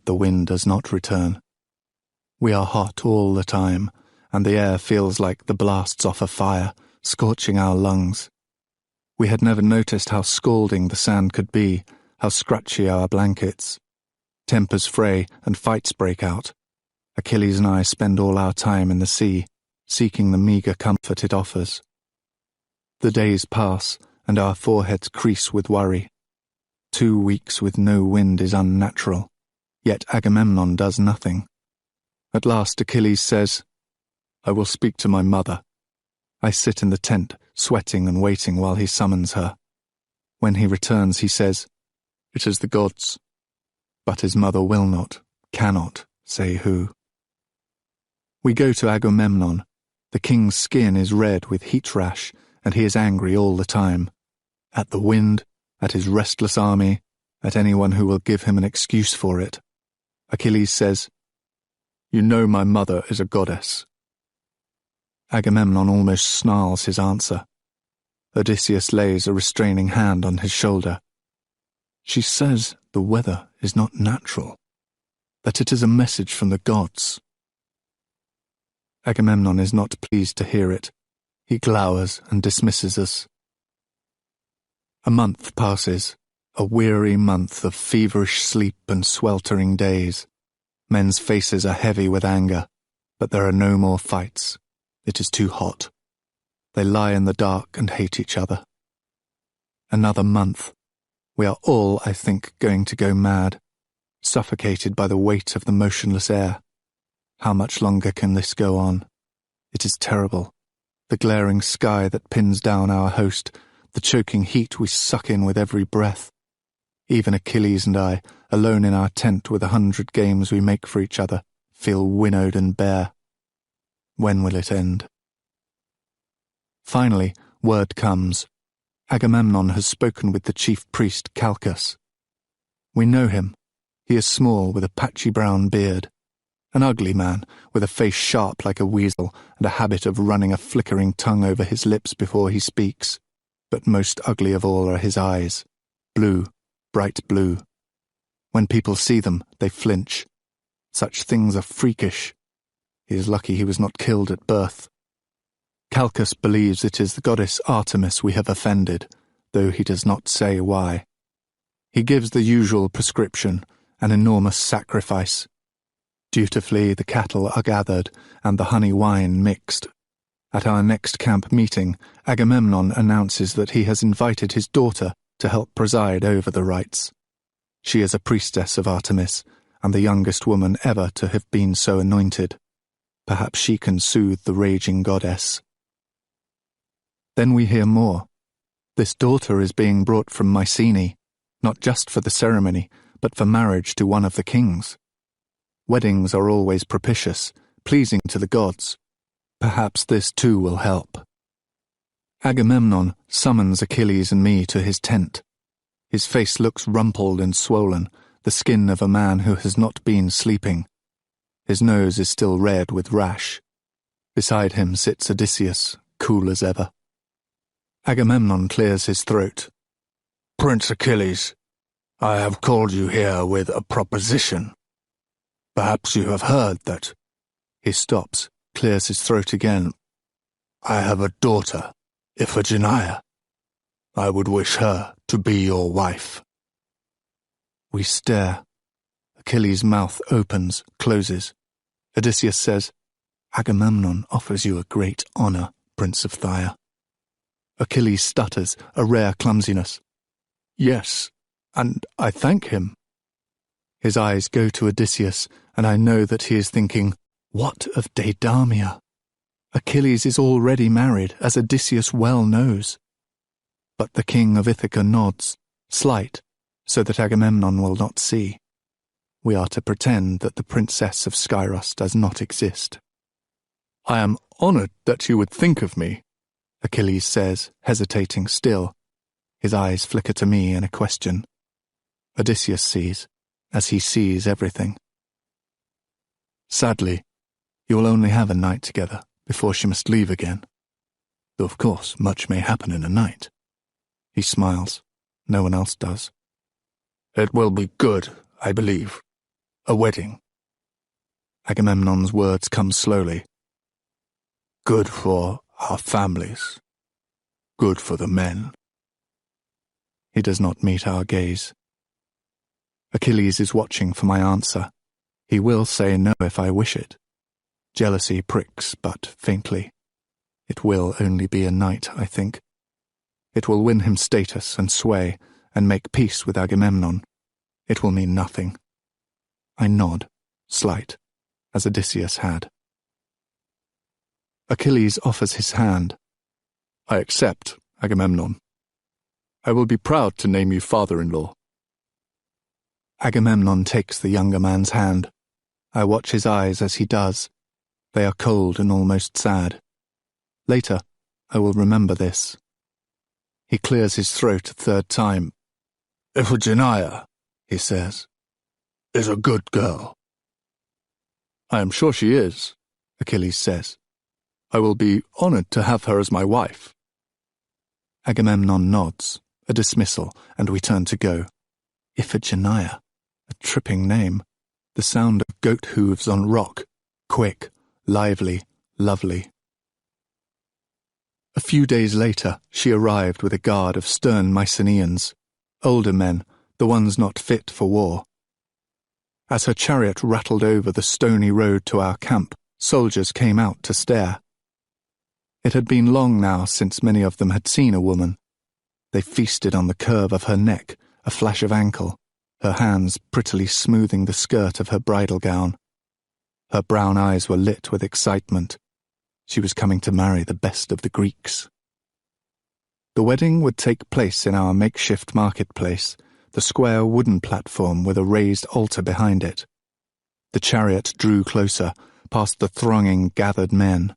but the wind does not return. We are hot all the time, and the air feels like the blasts off a fire, scorching our lungs. We had never noticed how scalding the sand could be, how scratchy our blankets. Tempers fray and fights break out. Achilles and I spend all our time in the sea, seeking the meagre comfort it offers. The days pass, and our foreheads crease with worry. 2 weeks with no wind is unnatural, yet Agamemnon does nothing. At last Achilles says, "I will speak to my mother." I sit in the tent, sweating and waiting while he summons her. When he returns, he says, "It is the gods." But his mother will not, cannot, say who. We go to Agamemnon. The king's skin is red with heat rash, and he is angry all the time. At the wind, at his restless army, at anyone who will give him an excuse for it. Achilles says, "You know my mother is a goddess." Agamemnon almost snarls his answer. Odysseus lays a restraining hand on his shoulder. "She says the weather is not natural, that it is a message from the gods." Agamemnon is not pleased to hear it. He glowers and dismisses us. A month passes, a weary month of feverish sleep and sweltering days. Men's faces are heavy with anger, but there are no more fights. It is too hot. They lie in the dark and hate each other. Another month. We are all, I think, going to go mad, suffocated by the weight of the motionless air. How much longer can this go on? It is terrible. The glaring sky that pins down our host, the choking heat we suck in with every breath. Even Achilles and I, alone in our tent with 100 games we make for each other, feel winnowed and bare. When will it end? Finally, word comes. Agamemnon has spoken with the chief priest Calchas. We know him. He is small with a patchy brown beard. An ugly man, with a face sharp like a weasel and a habit of running a flickering tongue over his lips before he speaks. But most ugly of all are his eyes. Blue, bright blue. When people see them, they flinch. Such things are freakish. He is lucky he was not killed at birth. Calchas believes it is the goddess Artemis we have offended, though he does not say why. He gives the usual prescription, an enormous sacrifice. Dutifully the cattle are gathered and the honey wine mixed. At our next camp meeting, Agamemnon announces that he has invited his daughter to help preside over the rites. She is a priestess of Artemis, and the youngest woman ever to have been so anointed. Perhaps she can soothe the raging goddess. Then we hear more. This daughter is being brought from Mycenae, not just for the ceremony, but for marriage to one of the kings. Weddings are always propitious, pleasing to the gods. Perhaps this too will help. Agamemnon summons Achilles and me to his tent. His face looks rumpled and swollen, the skin of a man who has not been sleeping. His nose is still red with rash. Beside him sits Odysseus, cool as ever. Agamemnon clears his throat. "Prince Achilles, I have called you here with a proposition. Perhaps you have heard that—" He stops, clears his throat again. "I have a daughter, Iphigenia. I would wish her to be your wife." We stare. Achilles' mouth opens, closes. Odysseus says, "Agamemnon offers you a great honor, Prince of Phthia." Achilles stutters, a rare clumsiness. "Yes, and I thank him." His eyes go to Odysseus, and I know that he is thinking, what of Deidamia? Achilles is already married, as Odysseus well knows. But the king of Ithaca nods, slight, so that Agamemnon will not see. We are to pretend that the princess of Skyros does not exist. "I am honored that you would think of me," Achilles says, hesitating still. His eyes flicker to me in a question. Odysseus sees, as he sees everything. "Sadly, you will only have a night together before she must leave again. Though of course much may happen in a night." He smiles. No one else does. "It will be good, I believe. A wedding. Agamemnon's words come slowly. Good for our families. Good for the men. He does not meet our gaze. Achilles is watching for my answer. He will say no if I wish it. Jealousy pricks but faintly. It will only be a night, I think. It will win him status and sway, and make peace with Agamemnon. It will mean nothing. I nod, slight, as Odysseus had. Achilles offers his hand. I accept, Agamemnon. I will be proud to name you father-in-law. Agamemnon takes the younger man's hand. I watch his eyes as he does. They are cold and almost sad. Later, I will remember this. He clears his throat a third time. Iphigenia, he says, is a good girl. I am sure she is, Achilles says. I will be honored to have her as my wife. Agamemnon nods, a dismissal, and we turn to go. Iphigenia, a tripping name. The sound of goat hooves on rock, quick, lively, lovely. A few days later, she arrived with a guard of stern Mycenaeans, older men, the ones not fit for war. As her chariot rattled over the stony road to our camp, soldiers came out to stare. It had been long now since many of them had seen a woman. They feasted on the curve of her neck, a flash of ankle, her hands prettily smoothing the skirt of her bridal gown. Her brown eyes were lit with excitement. She was coming to marry the best of the Greeks. The wedding would take place in our makeshift marketplace, the square wooden platform with a raised altar behind it. The chariot drew closer, past the thronging, gathered men.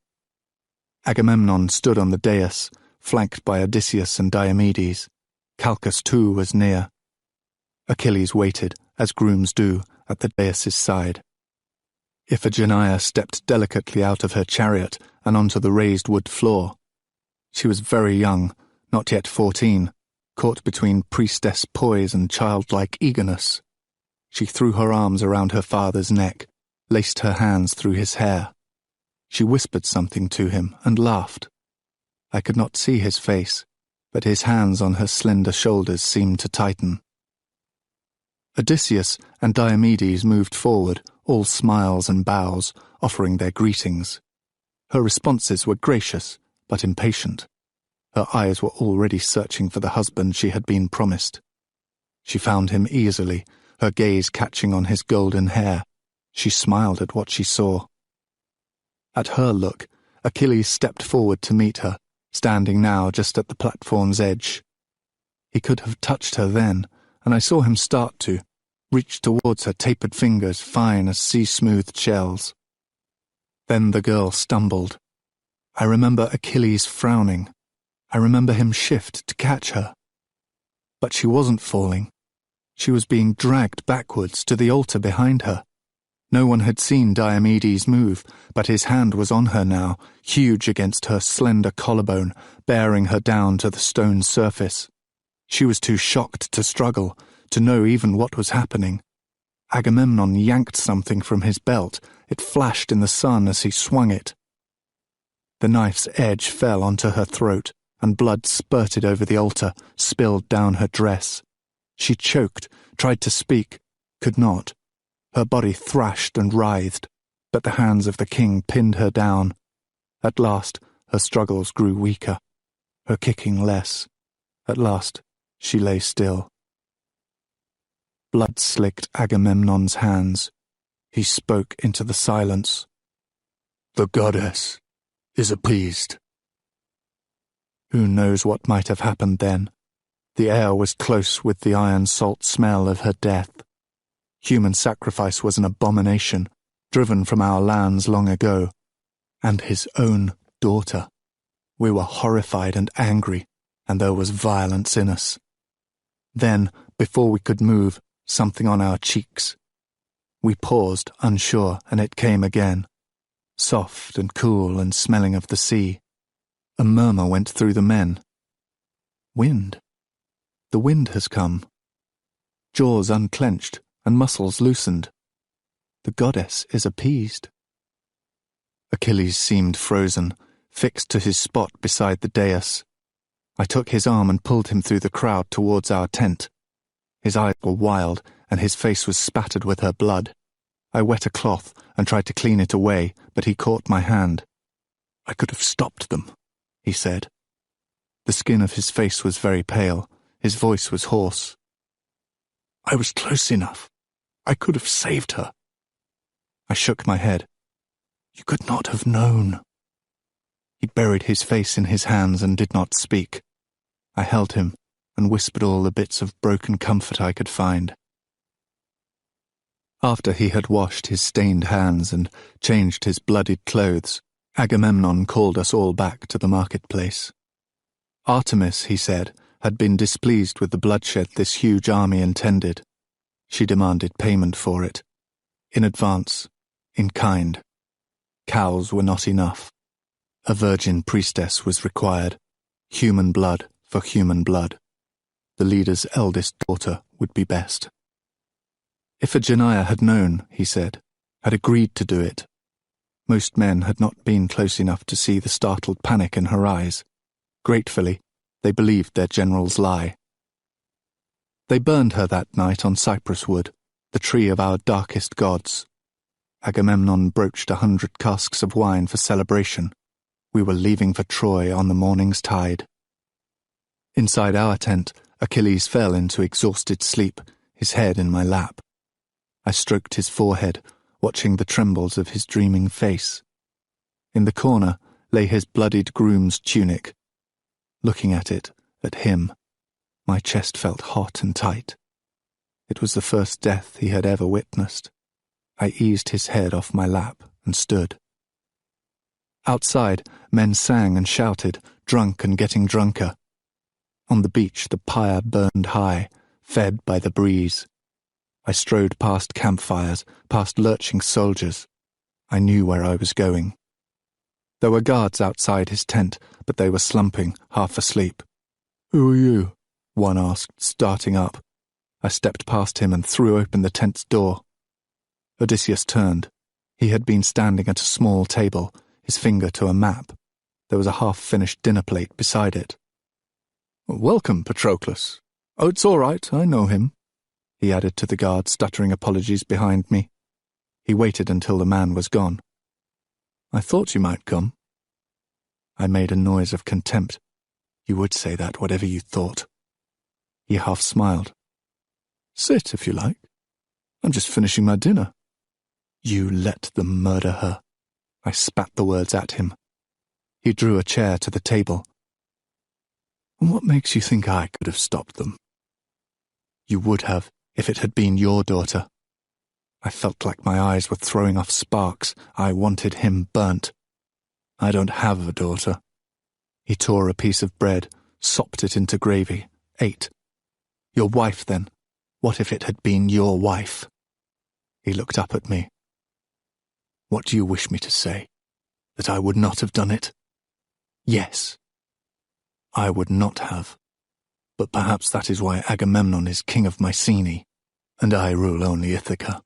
Agamemnon stood on the dais, flanked by Odysseus and Diomedes. Calchas too was near. Achilles waited, as grooms do, at the dais's side. Iphigenia stepped delicately out of her chariot and onto the raised wood floor. She was very young, not yet 14, caught between priestess poise and childlike eagerness. She threw her arms around her father's neck, laced her hands through his hair. She whispered something to him and laughed. I could not see his face, but his hands on her slender shoulders seemed to tighten. Odysseus and Diomedes moved forward, all smiles and bows, offering their greetings. Her responses were gracious, but impatient. Her eyes were already searching for the husband she had been promised. She found him easily, her gaze catching on his golden hair. She smiled at what she saw. At her look, Achilles stepped forward to meet her, standing now just at the platform's edge. He could have touched her then, and I saw him start to, reach towards her tapered fingers fine as sea-smoothed shells. Then the girl stumbled. I remember Achilles frowning. I remember him shift to catch her. But she wasn't falling. She was being dragged backwards to the altar behind her. No one had seen Diomedes move, but his hand was on her now, huge against her slender collarbone, bearing her down to the stone surface. She was too shocked to struggle, to know even what was happening. Agamemnon yanked something from his belt. It flashed in the sun as he swung it. The knife's edge fell onto her throat, and blood spurted over the altar, spilled down her dress. She choked, tried to speak, could not. Her body thrashed and writhed, but the hands of the king pinned her down. At last, her struggles grew weaker, her kicking less. At last, she lay still. Blood slicked Agamemnon's hands. He spoke into the silence. The goddess is appeased. Who knows what might have happened then? The air was close with the iron salt smell of her death. Human sacrifice was an abomination, driven from our lands long ago. And his own daughter. We were horrified and angry, and there was violence in us. Then, before we could move, something on our cheeks. We paused, unsure, and it came again. Soft and cool and smelling of the sea. A murmur went through the men. Wind. The wind has come. Jaws unclenched and muscles loosened. The goddess is appeased." Achilles seemed frozen, fixed to his spot beside the dais. I took his arm and pulled him through the crowd towards our tent. His eyes were wild, and his face was spattered with her blood. I wet a cloth and tried to clean it away, but he caught my hand. "I could have stopped them," he said. The skin of his face was very pale. His voice was hoarse. "I was close enough. I could have saved her." I shook my head. "You could not have known." He buried his face in his hands and did not speak. I held him and whispered all the bits of broken comfort I could find. After he had washed his stained hands and changed his bloodied clothes, Agamemnon called us all back to the marketplace. Artemis, he said, had been displeased with the bloodshed this huge army intended. She demanded payment for it. In advance, in kind. Cows were not enough. A virgin priestess was required. Human blood for human blood. The leader's eldest daughter would be best. Iphigenia had known, he said, had agreed to do it. Most men had not been close enough to see the startled panic in her eyes. Gratefully, they believed their general's lie. They burned her that night on cypress wood, the tree of our darkest gods. Agamemnon broached 100 casks of wine for celebration. We were leaving for Troy on the morning's tide. Inside our tent, Achilles fell into exhausted sleep, his head in my lap. I stroked his forehead, watching the trembles of his dreaming face. In the corner lay his bloodied groom's tunic. Looking at it, at him, my chest felt hot and tight. It was the first death he had ever witnessed. I eased his head off my lap and stood. Outside, men sang and shouted, drunk and getting drunker. On the beach, the pyre burned high, fed by the breeze. I strode past campfires, past lurching soldiers. I knew where I was going. There were guards outside his tent, but they were slumping, half asleep. "Who are you?" one asked, starting up. I stepped past him and threw open the tent's door. Odysseus turned. He had been standing at a small table, his finger to a map. There was a half-finished dinner plate beside it. "Welcome, Patroclus. Oh, it's all right, I know him," he added to the guard, stuttering apologies behind me. He waited until the man was gone. "I thought you might come." I made a noise of contempt. "You would say that, whatever you thought." He half smiled. "Sit, if you like. I'm just finishing my dinner." "You let them murder her." I spat the words at him. He drew a chair to the table. "And what makes you think I could have stopped them?" "You would have, if it had been your daughter." I felt like my eyes were throwing off sparks. I wanted him burnt. "I don't have a daughter." He tore a piece of bread, sopped it into gravy, ate. "Your wife, then? What if it had been your wife?" He looked up at me. "What do you wish me to say? That I would not have done it?" "Yes." "I would not have. But perhaps that is why Agamemnon is king of Mycenae, and I rule only Ithaca."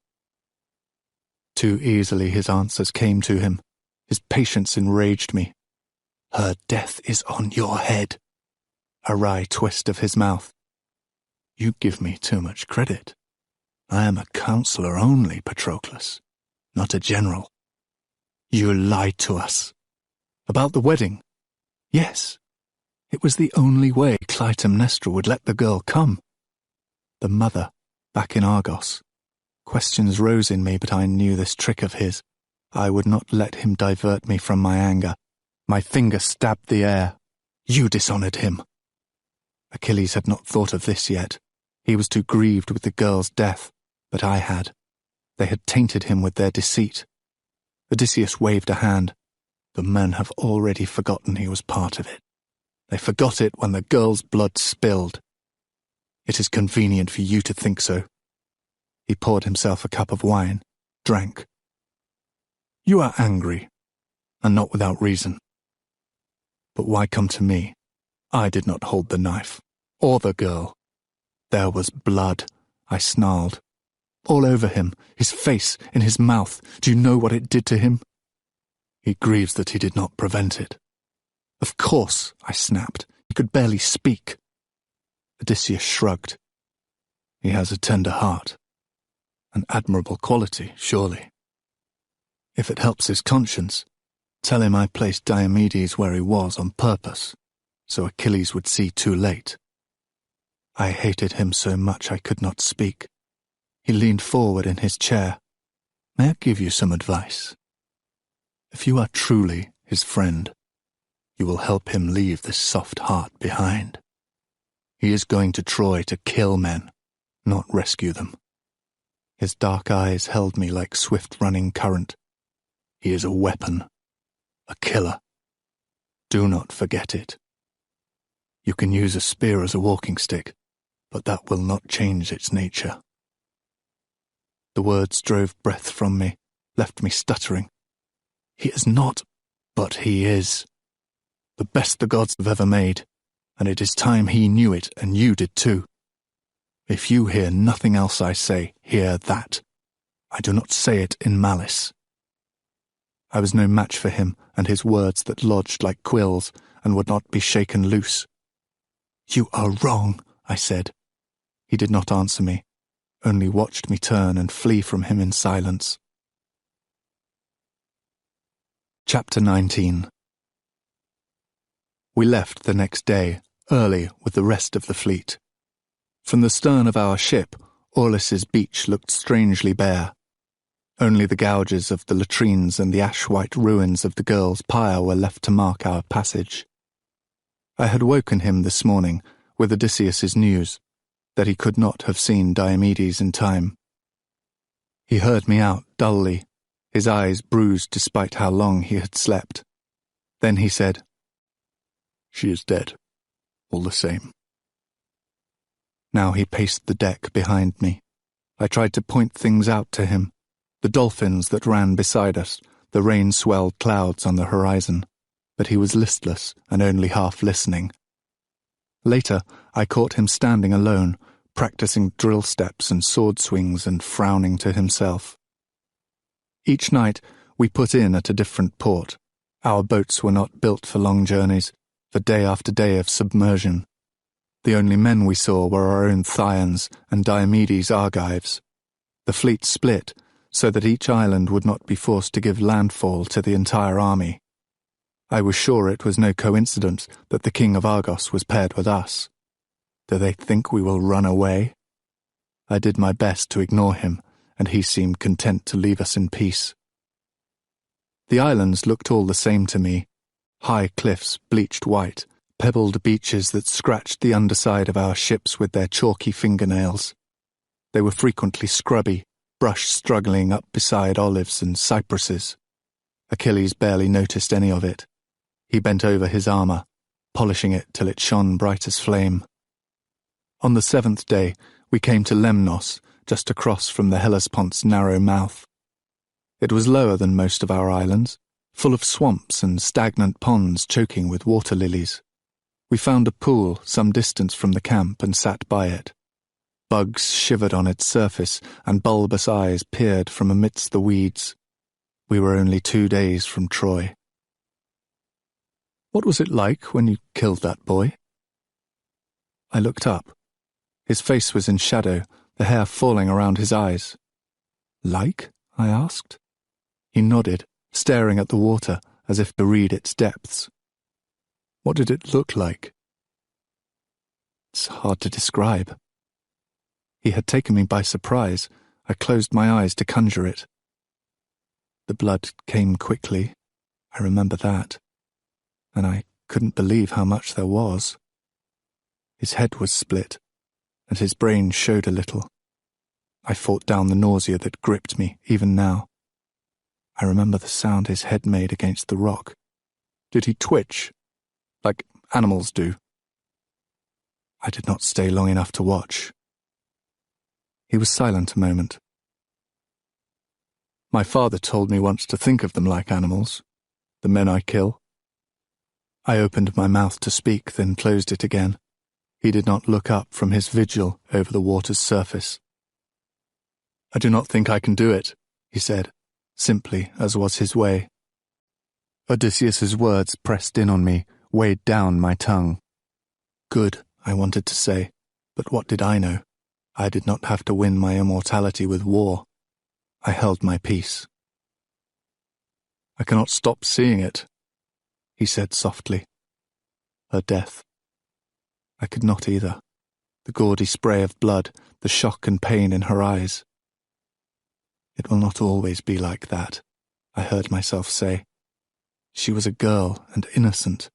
Too easily his answers came to him. His patience enraged me. "Her death is on your head." A wry twist of his mouth. "You give me too much credit. I am a counselor only, Patroclus, not a general." "You lied to us." "About the wedding?" "Yes. It was the only way Clytemnestra would let the girl come." The mother, back in Argos. Questions rose in me, but I knew this trick of his. I would not let him divert me from my anger. My finger stabbed the air. "You dishonored him." Achilles had not thought of this yet. He was too grieved with the girl's death, but I had. They had tainted him with their deceit. Odysseus waved a hand. "The men have already forgotten he was part of it. They forgot it when the girl's blood spilled. It is convenient for you to think so." He poured himself a cup of wine, drank. "You are angry, and not without reason. But why come to me? I did not hold the knife, or the girl." "There was blood," I snarled. all over him, his face, in his mouth. Do you know what it did to him? He grieves that he did not prevent it. Of course, I snapped. He could barely speak. Odysseus shrugged. He has a tender heart. An admirable quality, surely. If it helps his conscience, tell him I placed Diomedes where he was on purpose, so Achilles would see too late. I hated him so much I could not speak. He leaned forward in his chair. May I give you some advice? If you are truly his friend, you will help him leave this soft heart behind. He is going to Troy to kill men, not rescue them. His dark eyes held me like swift-running current. He is a weapon, a killer. Do not forget it. You can use a spear as a walking stick, but that will not change its nature. The words drove breath from me, left me stuttering. He is not, but he is. The best the gods have ever made, and it is time he knew it, and you did too. If you hear nothing else I say, hear that. I do not say it in malice. I was no match for him and his words that lodged like quills and would not be shaken loose. You are wrong, I said. He did not answer me, only watched me turn and flee from him in silence. Chapter 19. We left the next day, early with the rest of the fleet. From the stern of our ship, Aulis's beach looked strangely bare. Only the gouges of the latrines and the ash-white ruins of the girls' pyre were left to mark our passage. I had woken him this morning with Odysseus's news, that he could not have seen Diomedes in time. He heard me out dully, his eyes bruised despite how long he had slept. Then he said, "She is dead, all the same." Now he paced the deck behind me. I tried to point things out to him, the dolphins that ran beside us, the rain-swelled clouds on the horizon, but he was listless and only half listening. Later, I caught him standing alone, practicing drill steps and sword swings and frowning to himself. Each night, we put in at a different port. Our boats were not built for long journeys, for day after day of submersion. The only men we saw were our own Thyians and Diomedes' Argives. The fleet split, so that each island would not be forced to give landfall to the entire army. I was sure it was no coincidence that the king of Argos was paired with us. Do they think we will run away? I did my best to ignore him, and he seemed content to leave us in peace. The islands looked all the same to me, high cliffs bleached white, pebbled beaches that scratched the underside of our ships with their chalky fingernails. They were frequently scrubby, brush struggling up beside olives and cypresses. Achilles barely noticed any of it. He bent over his armour, polishing it till it shone bright as flame. On the 7th day, we came to Lemnos, just across from the Hellespont's narrow mouth. It was lower than most of our islands, full of swamps and stagnant ponds choking with water lilies. We found a pool some distance from the camp and sat by it. Bugs shivered on its surface, and bulbous eyes peered from amidst the weeds. We were only 2 days from Troy. "What was it like when you killed that boy?" I looked up. His face was in shadow, the hair falling around his eyes. "Like?" I asked. He nodded, staring at the water as if to read its depths. "What did it look like?" "It's hard to describe." He had taken me by surprise. I closed my eyes to conjure it. The blood came quickly. I remember that. And I couldn't believe how much there was. His head was split, and his brain showed a little. I fought down the nausea that gripped me, even now. I remember the sound his head made against the rock. Did he twitch? Like animals do? I did not stay long enough to watch. He was silent a moment. "My father told me once to think of them like animals, the men I kill." I opened my mouth to speak, then closed it again. He did not look up from his vigil over the water's surface. "I do not think I can do it," he said, simply as was his way. Odysseus's words pressed in on me, weighed down my tongue. Good, I wanted to say, but what did I know? I did not have to win my immortality with war. I held my peace. "I cannot stop seeing it," he said softly. Her death. I could not either. The gaudy spray of blood, the shock and pain in her eyes. "It will not always be like that," I heard myself say. "She was a girl and innocent.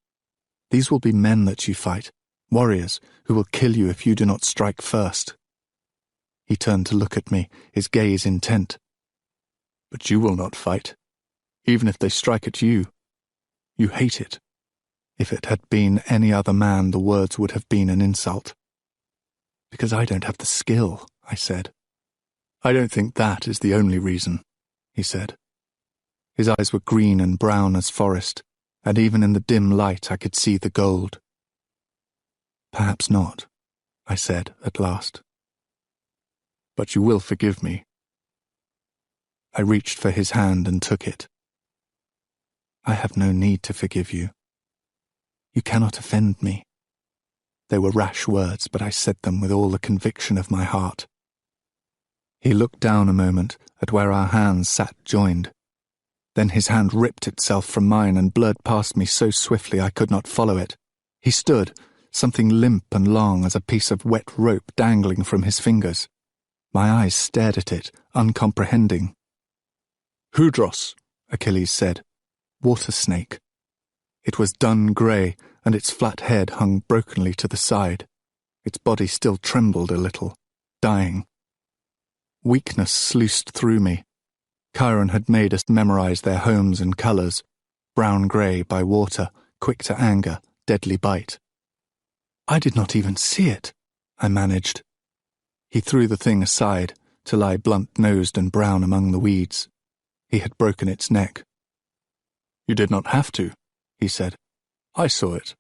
These will be men that you fight, warriors who will kill you if you do not strike first." He turned to look at me, his gaze intent. "But you will not fight, even if they strike at you. You hate it." If it had been any other man, the words would have been an insult. "Because I don't have the skill," I said. "I don't think that is the only reason," he said. His eyes were green and brown as forest, and even in the dim light I could see the gold. "Perhaps not," I said at last. "But you will forgive me." I reached for his hand and took it. "I have no need to forgive you. You cannot offend me." They were rash words, but I said them with all the conviction of my heart. He looked down a moment at where our hands sat joined. Then his hand ripped itself from mine and blood passed me so swiftly I could not follow it. He stood, something limp and long as a piece of wet rope dangling from his fingers. My eyes stared at it, uncomprehending. "Hydros," Achilles said. "Water snake." It was dun grey, and its flat head hung brokenly to the side. Its body still trembled a little, dying. Weakness sluiced through me. Chiron had made us memorize their homes and colours, brown-grey by water, quick to anger, deadly bite. "I did not even see it," I managed. He threw the thing aside, to lie blunt-nosed and brown among the weeds. He had broken its neck. "You did not have to," he said. "I saw it."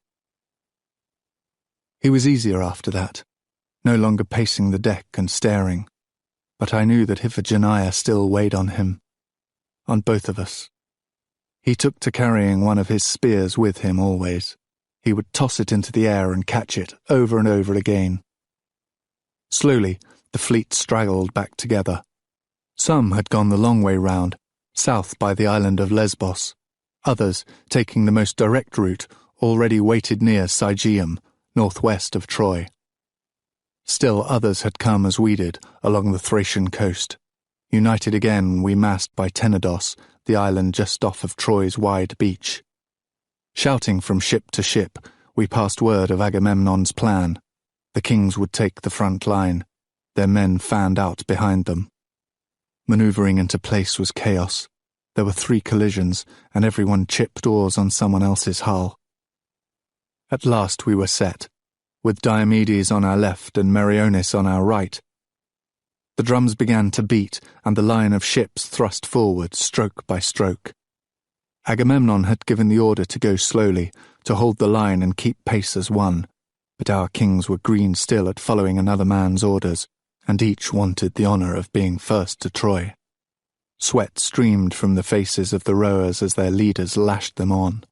He was easier after that, no longer pacing the deck and staring, but I knew that Iphigenia still weighed on him, on both of us. He took to carrying one of his spears with him always. He would toss it into the air and catch it over and over again. Slowly, the fleet straggled back together. Some had gone the long way round, south by the island of Lesbos. Others, taking the most direct route, already waited near Sigeum, northwest of Troy. Still others had come as we did, along the Thracian coast. United again, we massed by Tenedos, the island just off of Troy's wide beach. Shouting from ship to ship, we passed word of Agamemnon's plan. The kings would take the front line, their men fanned out behind them. Manoeuvring into place was chaos. There were 3 collisions, and everyone chipped oars on someone else's hull. At last we were set, with Diomedes on our left and Meriones on our right. The drums began to beat, and the line of ships thrust forward, stroke by stroke. Agamemnon had given the order to go slowly, to hold the line and keep pace as one, but our kings were green still at following another man's orders, and each wanted the honour of being first to Troy. Sweat streamed from the faces of the rowers as their leaders lashed them on.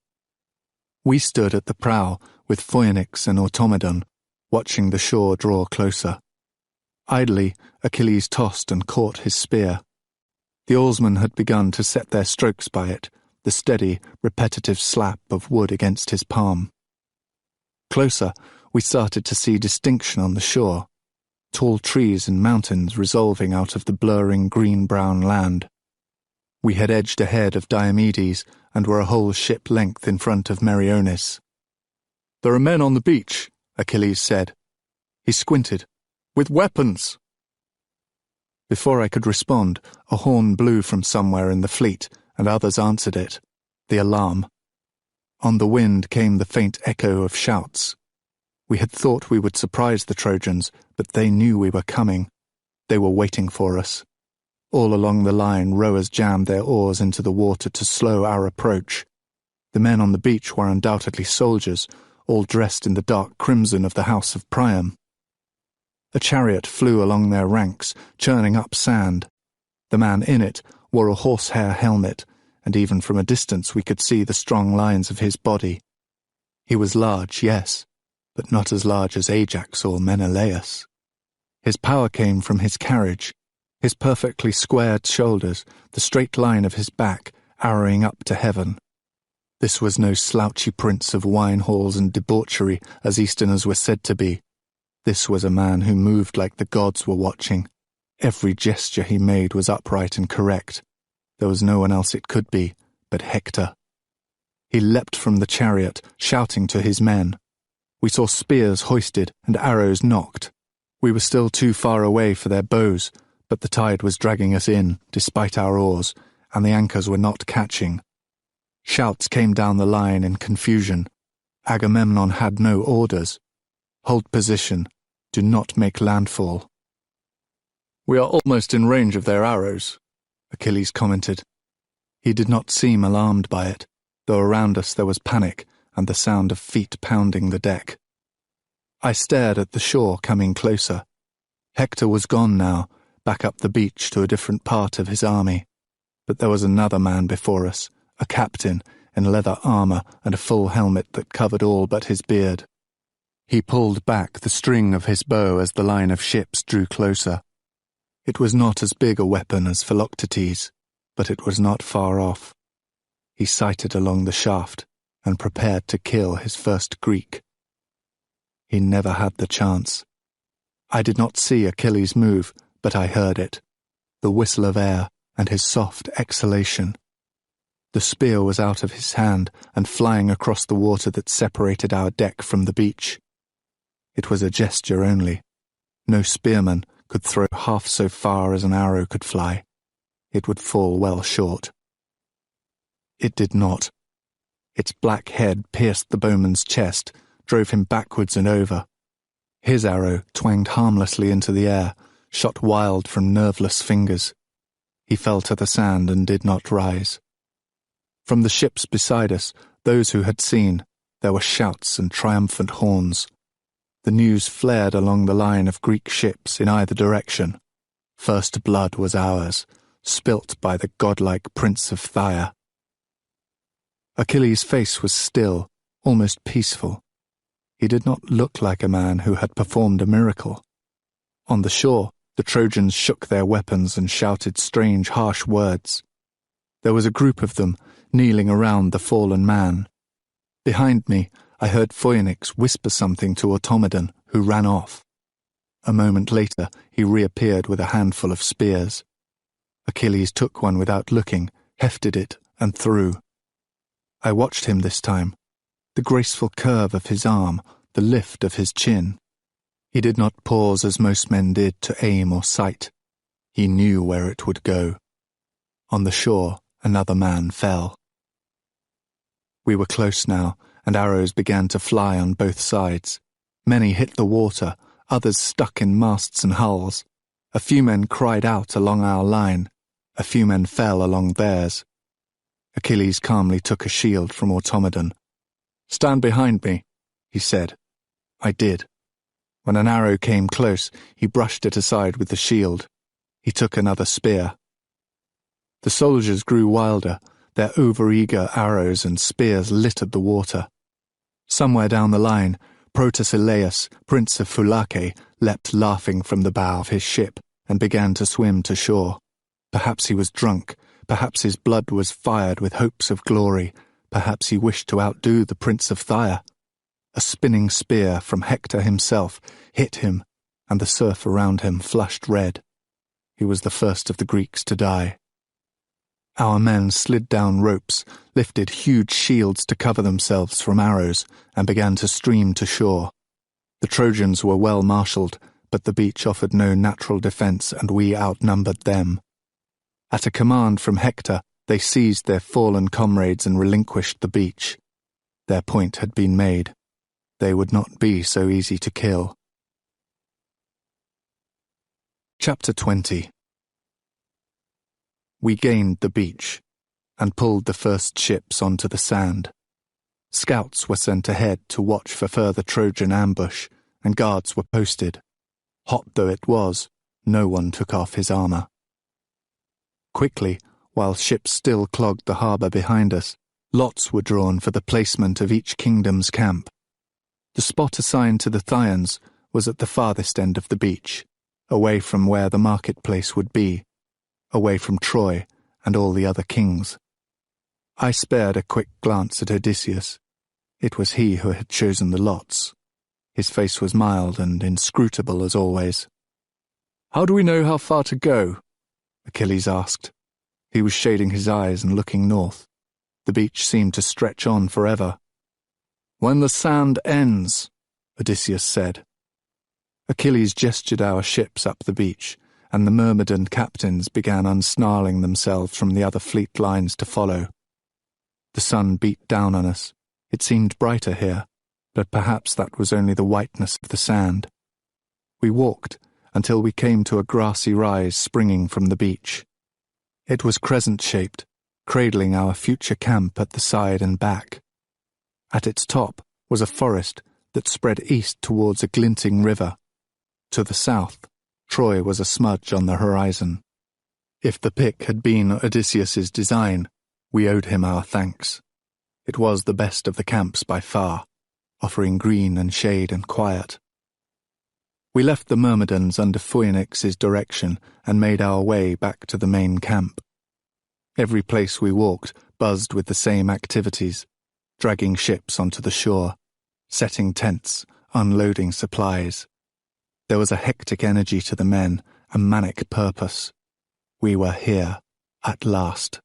We stood at the prow, with Phoenix and Automedon, watching the shore draw closer. Idly, Achilles tossed and caught his spear. The oarsmen had begun to set their strokes by it, the steady, repetitive slap of wood against his palm. Closer, we started to see distinction on the shore, tall trees and mountains resolving out of the blurring green-brown land. We had edged ahead of Diomedes and were a whole ship length in front of Meriones. "There are men on the beach," Achilles said. He squinted. "With weapons!" Before I could respond, a horn blew from somewhere in the fleet, and others answered it, the alarm. On the wind came the faint echo of shouts. We had thought we would surprise the Trojans, but they knew we were coming. They were waiting for us. All along the line, rowers jammed their oars into the water to slow our approach. The men on the beach were undoubtedly soldiers, all dressed in the dark crimson of the house of Priam. A chariot flew along their ranks, churning up sand, The man in it wore a horsehair helmet, and even from a distance we could see the strong lines of his body. He was large, yes, but not as large as Ajax or Menelaus. His power came from his carriage, his perfectly squared shoulders, the straight line of his back arrowing up to heaven. This was no slouchy prince of wine halls and debauchery, as Easterners were said to be. This was a man who moved like the gods were watching. Every gesture he made was upright and correct. There was no one else it could be but Hector. He leapt from the chariot, shouting to his men. We saw spears hoisted and arrows nocked. We were still too far away for their bows, but the tide was dragging us in, despite our oars, and the anchors were not catching. Shouts came down the line in confusion. Agamemnon had no orders. Hold position. Do not make landfall. We are almost in range of their arrows, Achilles commented. He did not seem alarmed by it, though around us there was panic and the sound of feet pounding the deck. I stared at the shore coming closer. Hector was gone now, back up the beach to a different part of his army. But there was another man before us, a captain, in leather armour and a full helmet that covered all but his beard. He pulled back the string of his bow as the line of ships drew closer. It was not as big a weapon as Philoctetes, but it was not far off. He sighted along the shaft and prepared to kill his first Greek. He never had the chance. I did not see Achilles move, but I heard it, the whistle of air and his soft exhalation. The spear was out of his hand and flying across the water that separated our deck from the beach. It was a gesture only. No spearman could throw half so far as an arrow could fly. It would fall well short. It did not. Its black head pierced the bowman's chest, drove him backwards and over. His arrow twanged harmlessly into the air, shot wild from nerveless fingers. He fell to the sand and did not rise. From the ships beside us, those who had seen, there were shouts and triumphant horns. The news flared along the line of Greek ships in either direction. First blood was ours, spilt by the godlike Prince of Phthia. Achilles' face was still, almost peaceful. He did not look like a man who had performed a miracle. On the shore, the Trojans shook their weapons and shouted strange, harsh words. There was a group of them, kneeling around the fallen man. Behind me, I heard Phoenix whisper something to Automedon, who ran off. A moment later, he reappeared with a handful of spears. Achilles took one without looking, hefted it, and threw. I watched him this time. The graceful curve of his arm, the lift of his chin. He did not pause as most men did to aim or sight. He knew where it would go. On the shore, another man fell. We were close now, and arrows began to fly on both sides. Many hit the water, others stuck in masts and hulls. A few men cried out along our line. A few men fell along theirs. Achilles calmly took a shield from Automedon. "Stand behind me," he said. I did. When an arrow came close, he brushed it aside with the shield. He took another spear. The soldiers grew wilder. Their overeager arrows and spears littered the water. Somewhere down the line, Protesilaus, Prince of Phulace, leapt laughing from the bow of his ship and began to swim to shore. Perhaps he was drunk, perhaps his blood was fired with hopes of glory, perhaps he wished to outdo the Prince of Phthia. A spinning spear from Hector himself hit him, and the surf around him flushed red. He was the first of the Greeks to die. Our men slid down ropes, lifted huge shields to cover themselves from arrows, and began to stream to shore. The Trojans were well marshalled, but the beach offered no natural defence, and we outnumbered them. At a command from Hector, they seized their fallen comrades and relinquished the beach. Their point had been made. They would not be so easy to kill. Chapter 20. We gained the beach, and pulled the first ships onto the sand. Scouts were sent ahead to watch for further Trojan ambush, and guards were posted. Hot though it was, no one took off his armour. Quickly, while ships still clogged the harbour behind us, lots were drawn for the placement of each kingdom's camp. The spot assigned to the Thyians was at the farthest end of the beach, away from where the marketplace would be, away from Troy and all the other kings. I spared a quick glance at Odysseus. It was he who had chosen the lots. His face was mild and inscrutable as always. "How do we know how far to go?" Achilles asked. He was shading his eyes and looking north. The beach seemed to stretch on forever. "When the sand ends," Odysseus said. Achilles gestured our ships up the beach, and the Myrmidon captains began unsnarling themselves from the other fleet lines to follow. The sun beat down on us. It seemed brighter here, but perhaps that was only the whiteness of the sand. We walked until we came to a grassy rise springing from the beach. It was crescent-shaped, cradling our future camp at the side and back. At its top was a forest that spread east towards a glinting river. To the south, Troy was a smudge on the horizon. If the pick had been Odysseus's design, we owed him our thanks. It was the best of the camps by far, offering green and shade and quiet. We left the Myrmidons under Phoenix's direction and made our way back to the main camp. Every place we walked buzzed with the same activities, dragging ships onto the shore, setting tents, unloading supplies. There was a hectic energy to the men, a manic purpose. We were here, at last.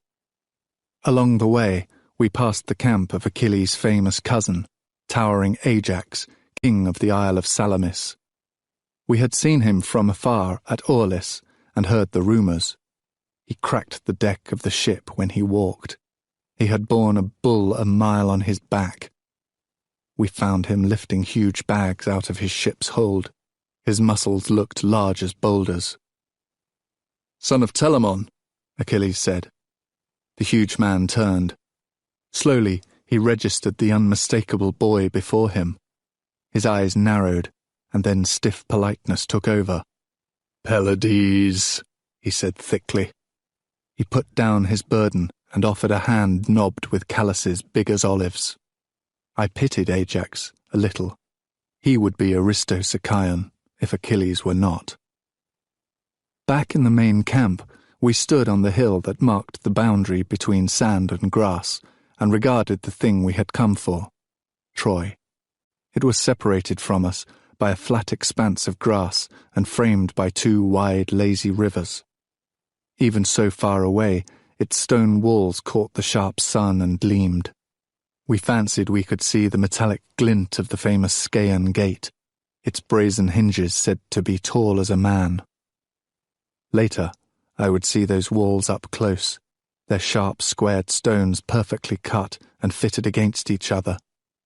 Along the way, we passed the camp of Achilles' famous cousin, towering Ajax, king of the Isle of Salamis. We had seen him from afar at Aulis and heard the rumours. He cracked the deck of the ship when he walked. He had borne a bull a mile on his back. We found him lifting huge bags out of his ship's hold. His muscles looked large as boulders. "Son of Telamon," Achilles said. The huge man turned. Slowly, he registered the unmistakable boy before him. His eyes narrowed, and then stiff politeness took over. "Pelides," he said thickly. He put down his burden and offered a hand knobbed with calluses big as olives. I pitied Ajax a little. He would be Aristosicion if Achilles were not. Back in the main camp, we stood on the hill that marked the boundary between sand and grass and regarded the thing we had come for, Troy. It was separated from us by a flat expanse of grass and framed by two wide, lazy rivers. Even so far away, its stone walls caught the sharp sun and gleamed. We fancied we could see the metallic glint of the famous Scaean gate, its brazen hinges said to be tall as a man. Later, I would see those walls up close, their sharp squared stones perfectly cut and fitted against each other,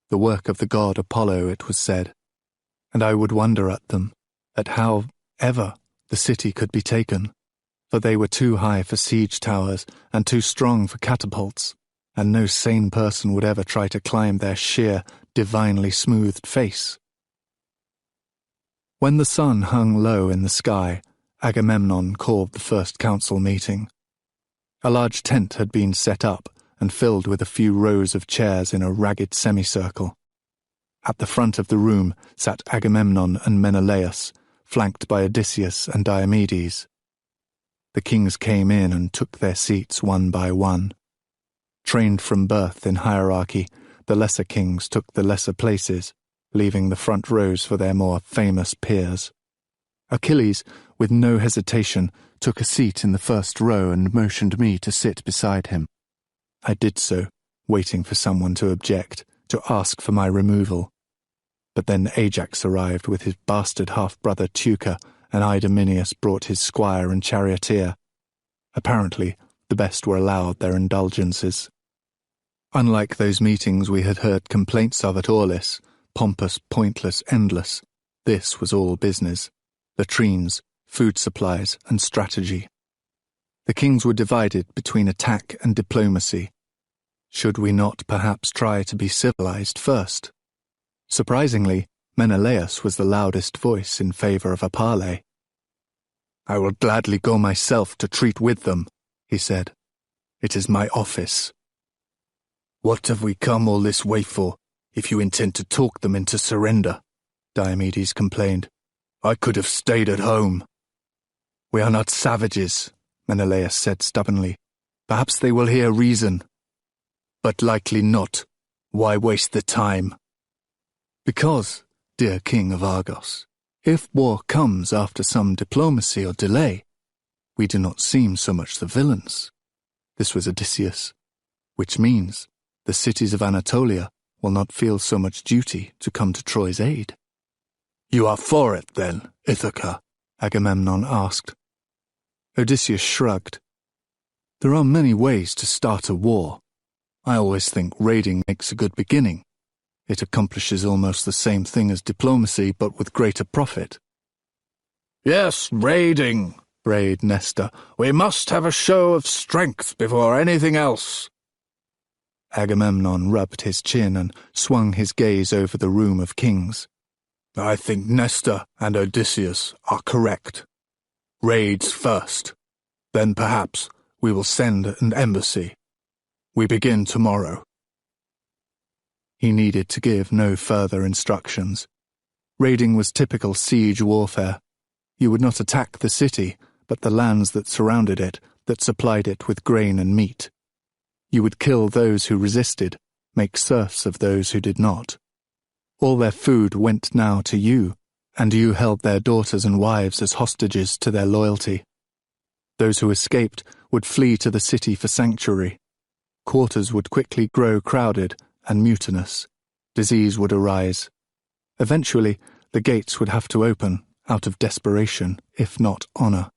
the work of the god Apollo, it was said. And I would wonder at them, at how, ever, the city could be taken, for they were too high for siege towers and too strong for catapults, and no sane person would ever try to climb their sheer, divinely smoothed face. When the sun hung low in the sky, Agamemnon called the first council meeting. A large tent had been set up and filled with a few rows of chairs in a ragged semicircle. At the front of the room sat Agamemnon and Menelaus, flanked by Odysseus and Diomedes. The kings came in and took their seats one by one. Trained from birth in hierarchy, the lesser kings took the lesser places, leaving the front rows for their more famous peers. Achilles, with no hesitation, took a seat in the first row and motioned me to sit beside him. I did so, waiting for someone to object, to ask for my removal. But then Ajax arrived with his bastard half-brother Teucer, and Idomeneus brought his squire and charioteer. Apparently, the best were allowed their indulgences. Unlike those meetings we had heard complaints of at Aulis, pompous, pointless, endless, this was all business. Latrines, food supplies, and strategy. The kings were divided between attack and diplomacy. Should we not perhaps try to be civilized first? Surprisingly, Menelaus was the loudest voice in favor of a parley. "I will gladly go myself to treat with them," he said. "It is my office." "What have we come all this way for, if you intend to talk them into surrender?" Diomedes complained. "I could have stayed at home." "We are not savages," Menelaus said stubbornly. "Perhaps they will hear reason." "But likely not. Why waste the time?" "Because, dear King of Argos, if war comes after some diplomacy or delay, we do not seem so much the villains." This was Odysseus. "Which means the cities of Anatolia will not feel so much duty to come to Troy's aid." "You are for it, then, Ithaca?" Agamemnon asked. Odysseus shrugged. "There are many ways to start a war. I always think raiding makes a good beginning. It accomplishes almost the same thing as diplomacy, but with greater profit." "Yes, raiding," brayed Nestor. "We must have a show of strength before anything else." Agamemnon rubbed his chin and swung his gaze over the room of kings. "I think Nestor and Odysseus are correct. Raids first. Then perhaps we will send an embassy. We begin tomorrow." He needed to give no further instructions. Raiding was typical siege warfare. You would not attack the city, but the lands that surrounded it, that supplied it with grain and meat. You would kill those who resisted, make serfs of those who did not. All their food went now to you, and you held their daughters and wives as hostages to their loyalty. Those who escaped would flee to the city for sanctuary. Quarters would quickly grow crowded and mutinous. Disease would arise. Eventually, the gates would have to open, out of desperation, if not honor.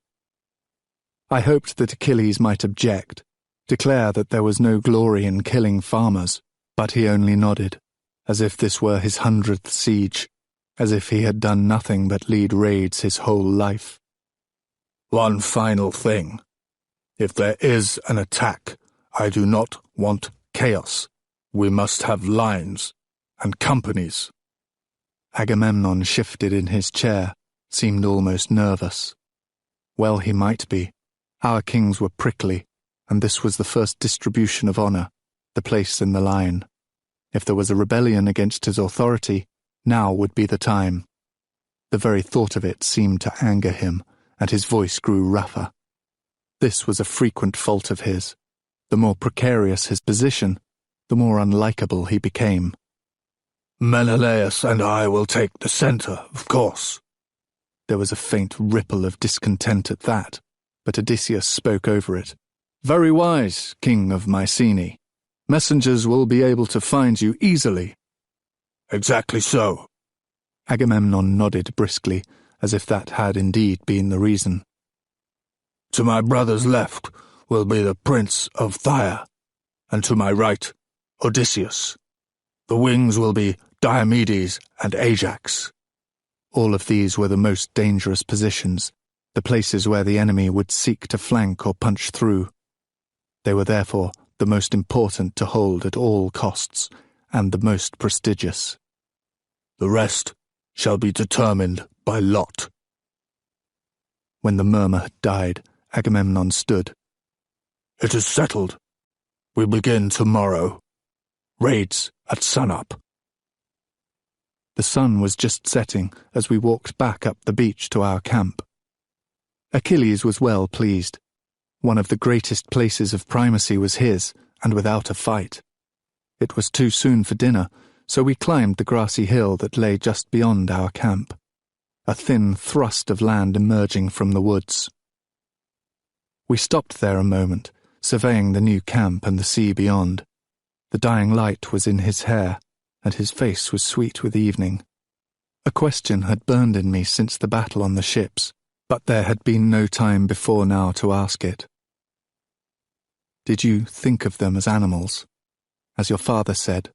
I hoped that Achilles might object, declare that there was no glory in killing farmers, but he only nodded, as if this were his 100th siege, as if he had done nothing but lead raids his whole life. "One final thing. If there is an attack, I do not want chaos. We must have lines and companies." Agamemnon shifted in his chair, seemed almost nervous. Well he might be. Our kings were prickly, and this was the first distribution of honor, the place in the line. If there was a rebellion against his authority, now would be the time. The very thought of it seemed to anger him, and his voice grew rougher. This was a frequent fault of his. The more precarious his position, the more unlikable he became. "Menelaus and I will take the center, of course." There was a faint ripple of discontent at that, but Odysseus spoke over it. "Very wise, King of Mycenae. Messengers will be able to find you easily." "Exactly so." Agamemnon nodded briskly, as if that had indeed been the reason. "To my brother's left will be the Prince of Tyre, and to my right, Odysseus. The wings will be Diomedes and Ajax." All of these were the most dangerous positions, the places where the enemy would seek to flank or punch through. They were therefore the most important to hold at all costs, and the most prestigious. "The rest shall be determined by lot." When the murmur had died, Agamemnon stood. "It is settled. We begin tomorrow. Raids at sunup." The sun was just setting as we walked back up the beach to our camp. Achilles was well pleased. One of the greatest places of primacy was his, and without a fight. It was too soon for dinner, so we climbed the grassy hill that lay just beyond our camp, a thin thrust of land emerging from the woods. We stopped there a moment, surveying the new camp and the sea beyond. The dying light was in his hair, and his face was sweet with evening. A question had burned in me since the battle on the ships, but there had been no time before now to ask it. "Did you think of them as animals, as your father said?"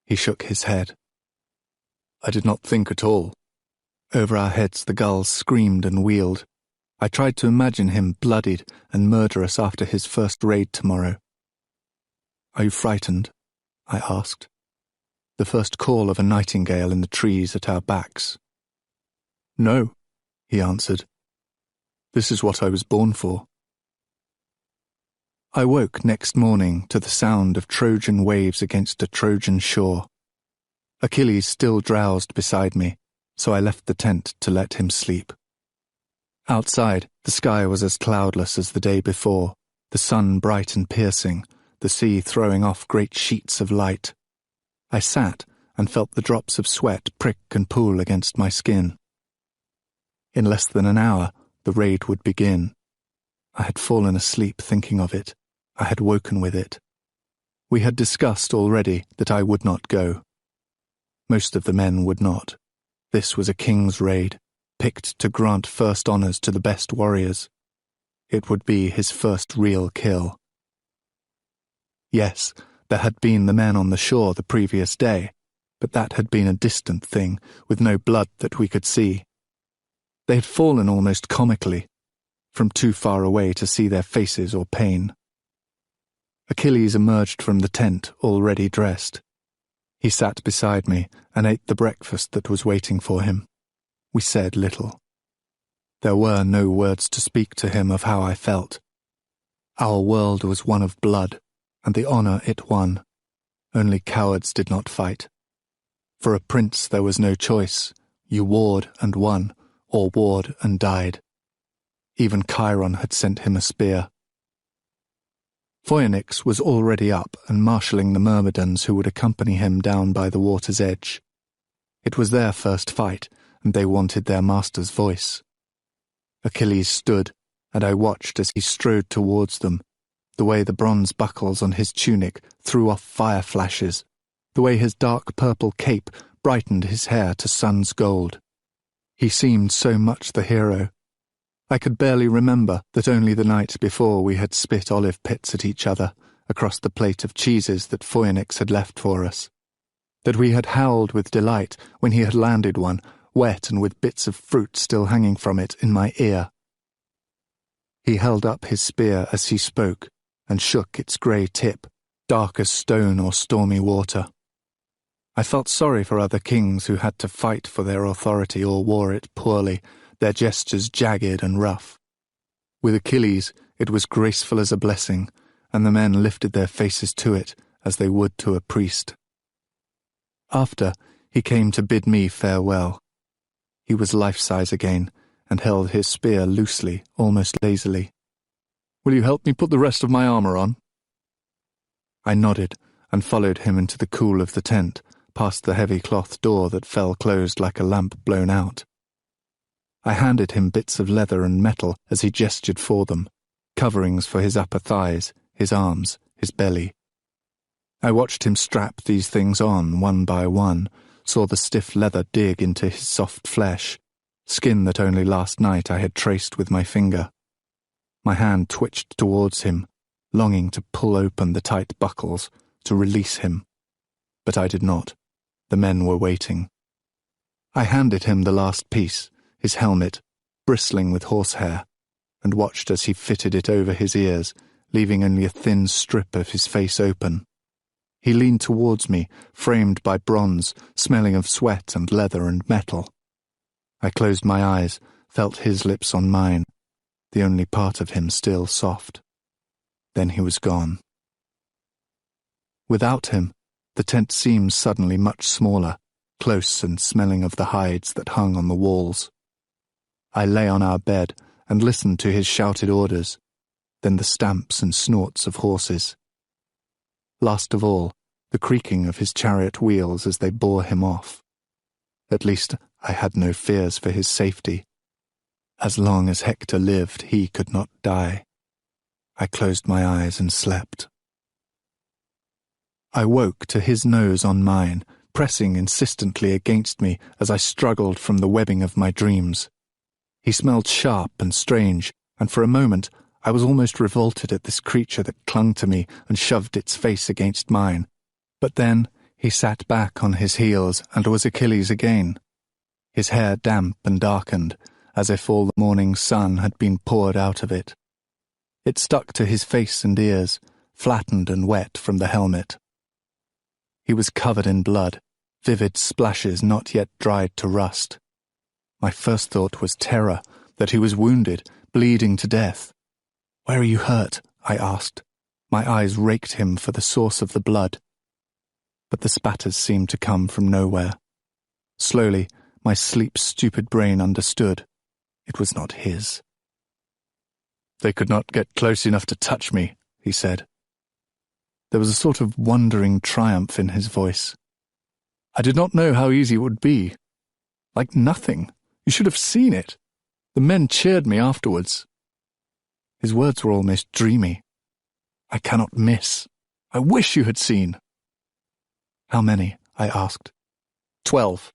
He shook his head. "I did not think at all. Over our heads the gulls screamed and wheeled. I tried to imagine him bloodied and murderous after his first raid tomorrow." "Are you frightened?" I asked. The first call of a nightingale in the trees at our backs. "No," he answered. "This is what I was born for." I woke next morning to the sound of Trojan waves against a Trojan shore. Achilles still drowsed beside me, so I left the tent to let him sleep. Outside, the sky was as cloudless as the day before, the sun bright and piercing, the sea throwing off great sheets of light. I sat and felt the drops of sweat prick and pool against my skin. In less than an hour, the raid would begin. I had fallen asleep thinking of it. I had woken with it. We had discussed already that I would not go. Most of the men would not. This was a king's raid, picked to grant first honours to the best warriors. It would be his first real kill. Yes, there had been the men on the shore the previous day, but that had been a distant thing, with no blood that we could see. They had fallen almost comically, from too far away to see their faces or pain. Achilles emerged from the tent already dressed. He sat beside me and ate the breakfast that was waiting for him. We said little. There were no words to speak to him of how I felt. Our world was one of blood, and the honour it won. Only cowards did not fight. For a prince there was no choice. You warred and won, or warred and died. Even Chiron had sent him a spear. Phoenix was already up and marshalling the Myrmidons who would accompany him down by the water's edge. It was their first fight, and they wanted their master's voice. Achilles stood, and I watched as he strode towards them, the way the bronze buckles on his tunic threw off fire flashes, the way his dark purple cape brightened his hair to sun's gold. He seemed so much the hero. I could barely remember that only the night before we had spit olive pits at each other across the plate of cheeses that Phoenix had left for us, that we had howled with delight when he had landed one, wet and with bits of fruit still hanging from it in my ear. He held up his spear as he spoke and shook its grey tip, dark as stone or stormy water. I felt sorry for other kings who had to fight for their authority or wore it poorly, their gestures jagged and rough. With Achilles, it was graceful as a blessing, and the men lifted their faces to it as they would to a priest. After, he came to bid me farewell. He was life-size again, and held his spear loosely, almost lazily. "Will you help me put the rest of my armour on?" I nodded, and followed him into the cool of the tent, past the heavy cloth door that fell closed like a lamp blown out. I handed him bits of leather and metal as he gestured for them, coverings for his upper thighs, his arms, his belly. I watched him strap these things on one by one, saw the stiff leather dig into his soft flesh, skin that only last night I had traced with my finger. My hand twitched towards him, longing to pull open the tight buckles, to release him. But I did not. The men were waiting. I handed him the last piece, his helmet, bristling with horsehair, and watched as he fitted it over his ears, leaving only a thin strip of his face open. He leaned towards me, framed by bronze, smelling of sweat and leather and metal. I closed my eyes, felt his lips on mine, the only part of him still soft. Then he was gone. Without him, the tent seemed suddenly much smaller, close and smelling of the hides that hung on the walls. I lay on our bed and listened to his shouted orders, then the stamps and snorts of horses. Last of all, the creaking of his chariot wheels as they bore him off. At least I had no fears for his safety. As long as Hector lived, he could not die. I closed my eyes and slept. I woke to his nose on mine, pressing insistently against me as I struggled from the webbing of my dreams. He smelled sharp and strange, and for a moment I was almost revolted at this creature that clung to me and shoved its face against mine. But then he sat back on his heels and was Achilles again. His hair damp and darkened, as if all the morning sun had been poured out of it. It stuck to his face and ears, flattened and wet from the helmet. He was covered in blood, vivid splashes not yet dried to rust. My first thought was terror, that he was wounded, bleeding to death. "Where are you hurt?" I asked. My eyes raked him for the source of the blood. But the spatters seemed to come from nowhere. Slowly, my sleep-stupid brain understood. It was not his. "They could not get close enough to touch me," he said. There was a sort of wondering triumph in his voice. "I did not know how easy it would be. Like nothing. You should have seen it. The men cheered me afterwards." His words were almost dreamy. "I cannot miss. I wish you had seen." "How many?" I asked. 12.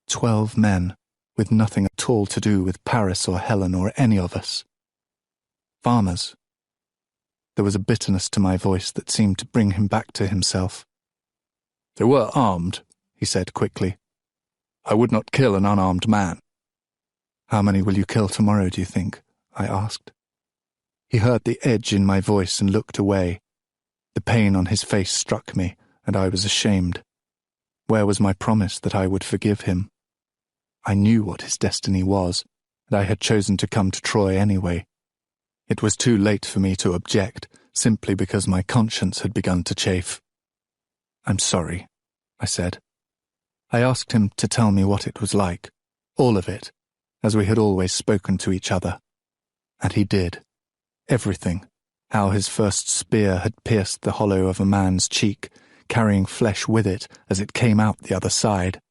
12 men, with nothing at all to do with Paris or Helen or any of us. Farmers. There was a bitterness to my voice that seemed to bring him back to himself. "They were armed," he said quickly. "I would not kill an unarmed man." "How many will you kill tomorrow, do you think?" I asked. He heard the edge in my voice and looked away. The pain on his face struck me, and I was ashamed. Where was my promise that I would forgive him? I knew what his destiny was, and I had chosen to come to Troy anyway. It was too late for me to object, simply because my conscience had begun to chafe. "I'm sorry," I said. I asked him to tell me what it was like, all of it, as we had always spoken to each other. And he did. Everything. How his first spear had pierced the hollow of a man's cheek, carrying flesh with it as it came out the other side.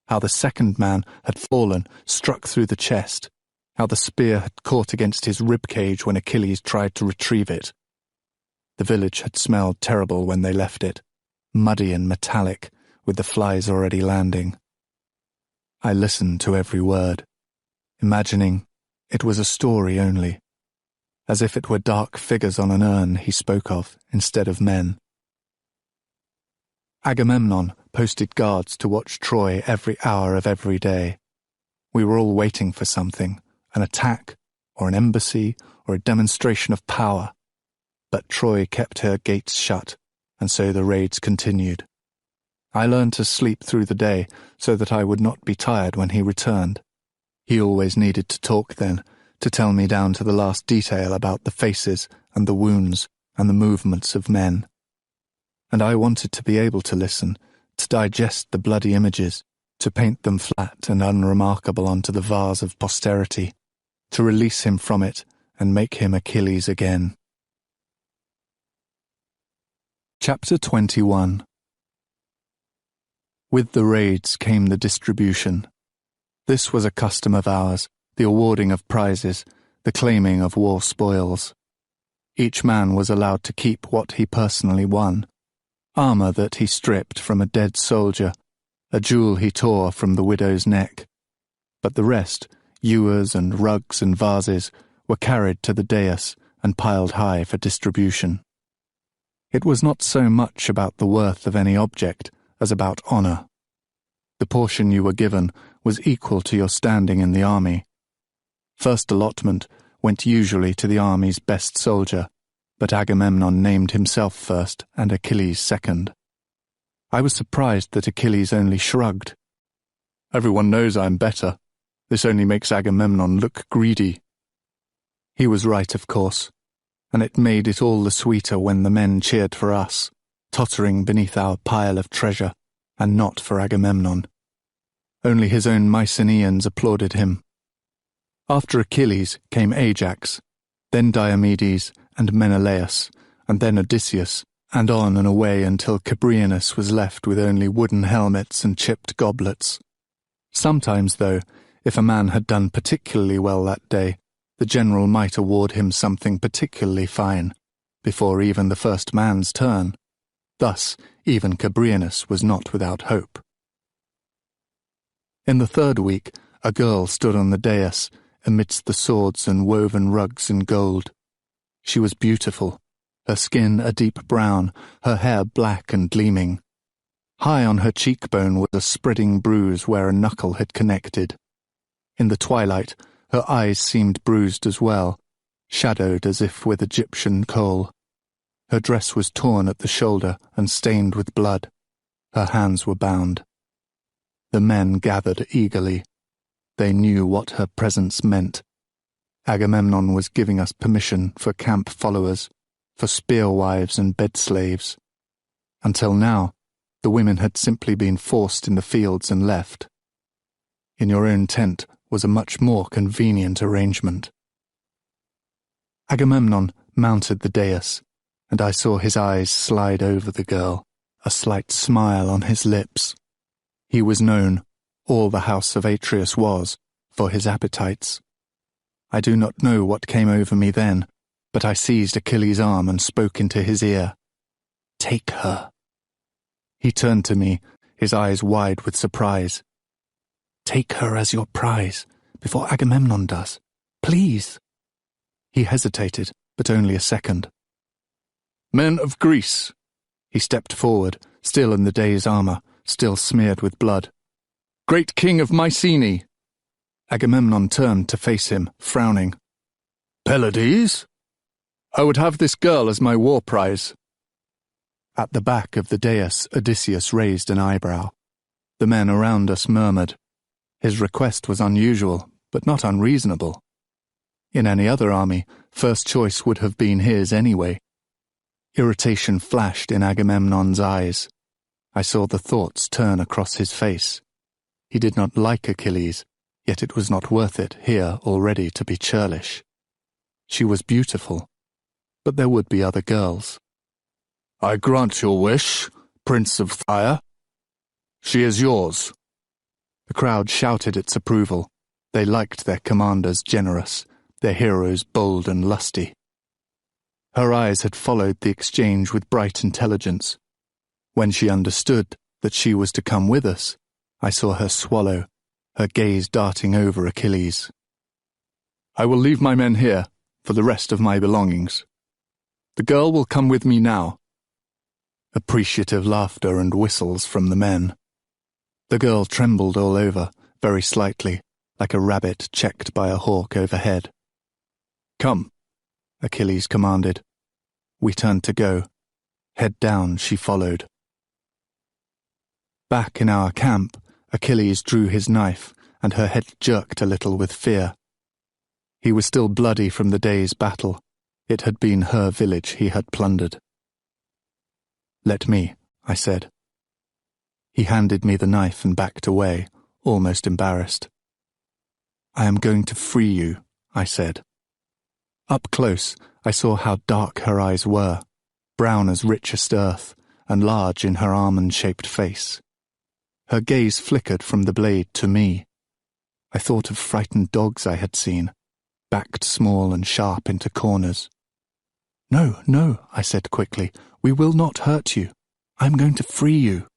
How the second man had fallen, struck through the chest. How the spear had caught against his ribcage when Achilles tried to retrieve it. The village had smelled terrible when they left it, muddy and metallic, with the flies already landing. I listened to every word, imagining it was a story only, as if it were dark figures on an urn he spoke of instead of men. Agamemnon posted guards to watch Troy every hour of every day. We were all waiting for something, an attack, or an embassy, or a demonstration of power. But Troy kept her gates shut, and so the raids continued. I learned to sleep through the day so that I would not be tired when he returned. He always needed to talk then, to tell me down to the last detail about the faces and the wounds and the movements of men. And I wanted to be able to listen, to digest the bloody images, to paint them flat and unremarkable onto the vase of posterity, to release him from it and make him Achilles again. Chapter 21. With the raids came the distribution. This was a custom of ours, the awarding of prizes, the claiming of war spoils. Each man was allowed to keep what he personally won. Armor that he stripped from a dead soldier, a jewel he tore from the widow's neck. But the rest, ewers and rugs and vases, were carried to the dais and piled high for distribution. It was not so much about the worth of any object as about honor. The portion you were given was equal to your standing in the army. First allotment went usually to the army's best soldier, but Agamemnon named himself first and Achilles second. I was surprised that Achilles only shrugged. "Everyone knows I'm better. This only makes Agamemnon look greedy." He was right, of course, and it made it all the sweeter when the men cheered for us, tottering beneath our pile of treasure, and not for Agamemnon. Only his own Mycenaeans applauded him. After Achilles came Ajax, then Diomedes and Menelaus, and then Odysseus, and on and away until Cebriones was left with only wooden helmets and chipped goblets. Sometimes, though, if a man had done particularly well that day, the general might award him something particularly fine, before even the first man's turn. Thus, even Cebriones was not without hope. In the third week, a girl stood on the dais, amidst the swords and woven rugs in gold. She was beautiful, her skin a deep brown, her hair black and gleaming. High on her cheekbone was a spreading bruise where a knuckle had connected. In the twilight, her eyes seemed bruised as well, shadowed as if with Egyptian kohl. Her dress was torn at the shoulder and stained with blood. Her hands were bound. The men gathered eagerly. They knew what her presence meant. Agamemnon was giving us permission for camp followers, for spear-wives and bed-slaves. Until now, the women had simply been forced in the fields and left. In your own tent was a much more convenient arrangement. Agamemnon mounted the dais, and I saw his eyes slide over the girl, a slight smile on his lips. He was known, all the house of Atreus was, for his appetites. I do not know what came over me then, but I seized Achilles' arm and spoke into his ear. "Take her." He turned to me, his eyes wide with surprise. "Take her as your prize, before Agamemnon does. Please." He hesitated, but only a second. "Men of Greece." He stepped forward, still in the day's armor, still smeared with blood. "Great king of Mycenae." Agamemnon turned to face him, frowning. "Pylades? I would have this girl as my war prize." At the back of the dais, Odysseus raised an eyebrow. The men around us murmured. His request was unusual, but not unreasonable. In any other army, first choice would have been his anyway. Irritation flashed in Agamemnon's eyes. I saw the thoughts turn across his face. He did not like Achilles, yet it was not worth it here already to be churlish. She was beautiful, but there would be other girls. "I grant your wish, Prince of Tyre. She is yours." The crowd shouted its approval. They liked their commanders generous, their heroes bold and lusty. Her eyes had followed the exchange with bright intelligence. When she understood that she was to come with us, I saw her swallow, her gaze darting over Achilles. "I will leave my men here, for the rest of my belongings. The girl will come with me now." Appreciative laughter and whistles from the men. The girl trembled all over, very slightly, like a rabbit checked by a hawk overhead. "Come," Achilles commanded. We turned to go. Head down, she followed. Back in our camp, Achilles drew his knife, and her head jerked a little with fear. He was still bloody from the day's battle. It had been her village he had plundered. "Let me," I said. He handed me the knife and backed away, almost embarrassed. "I am going to free you," I said. Up close, I saw how dark her eyes were, brown as richest earth, and large in her almond-shaped face. Her gaze flickered from the blade to me. I thought of frightened dogs I had seen, backed small and sharp into corners. "No, no," I said quickly, "we will not hurt you. I am going to free you."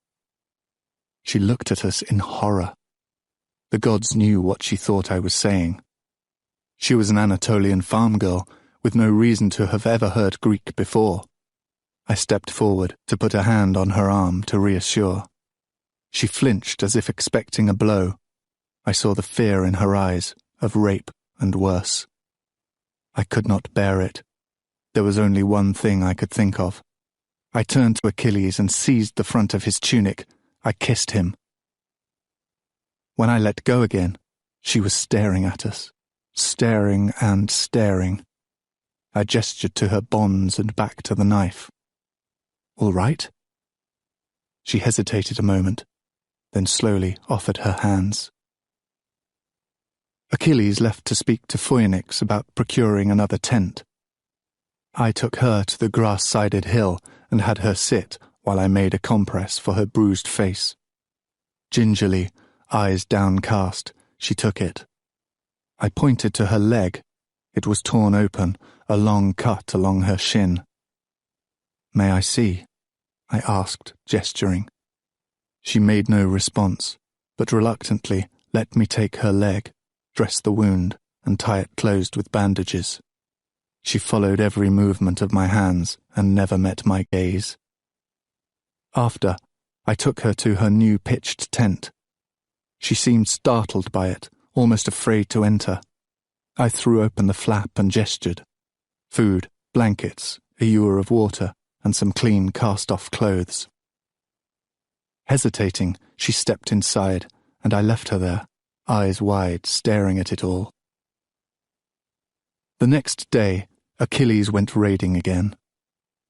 She looked at us in horror. The gods knew what she thought I was saying. She was an Anatolian farm girl, with no reason to have ever heard Greek before. I stepped forward to put a hand on her arm to reassure. She flinched as if expecting a blow. I saw the fear in her eyes, of rape and worse. I could not bear it. There was only one thing I could think of. I turned to Achilles and seized the front of his tunic. I kissed him. When I let go again, she was staring at us, staring and staring. I gestured to her bonds and back to the knife. "All right?" She hesitated a moment, then slowly offered her hands. Achilles left to speak to Phoenix about procuring another tent. I took her to the grass-sided hill and had her sit while I made a compress for her bruised face. Gingerly, eyes downcast, she took it. I pointed to her leg. It was torn open, a long cut along her shin. "May I see?" I asked, gesturing. She made no response, but reluctantly let me take her leg, dress the wound, and tie it closed with bandages. She followed every movement of my hands and never met my gaze. After, I took her to her new pitched tent. She seemed startled by it, almost afraid to enter. I threw open the flap and gestured. Food, blankets, a ewer of water, and some clean cast-off clothes. Hesitating, she stepped inside, and I left her there, eyes wide, staring at it all. The next day, Achilles went raiding again.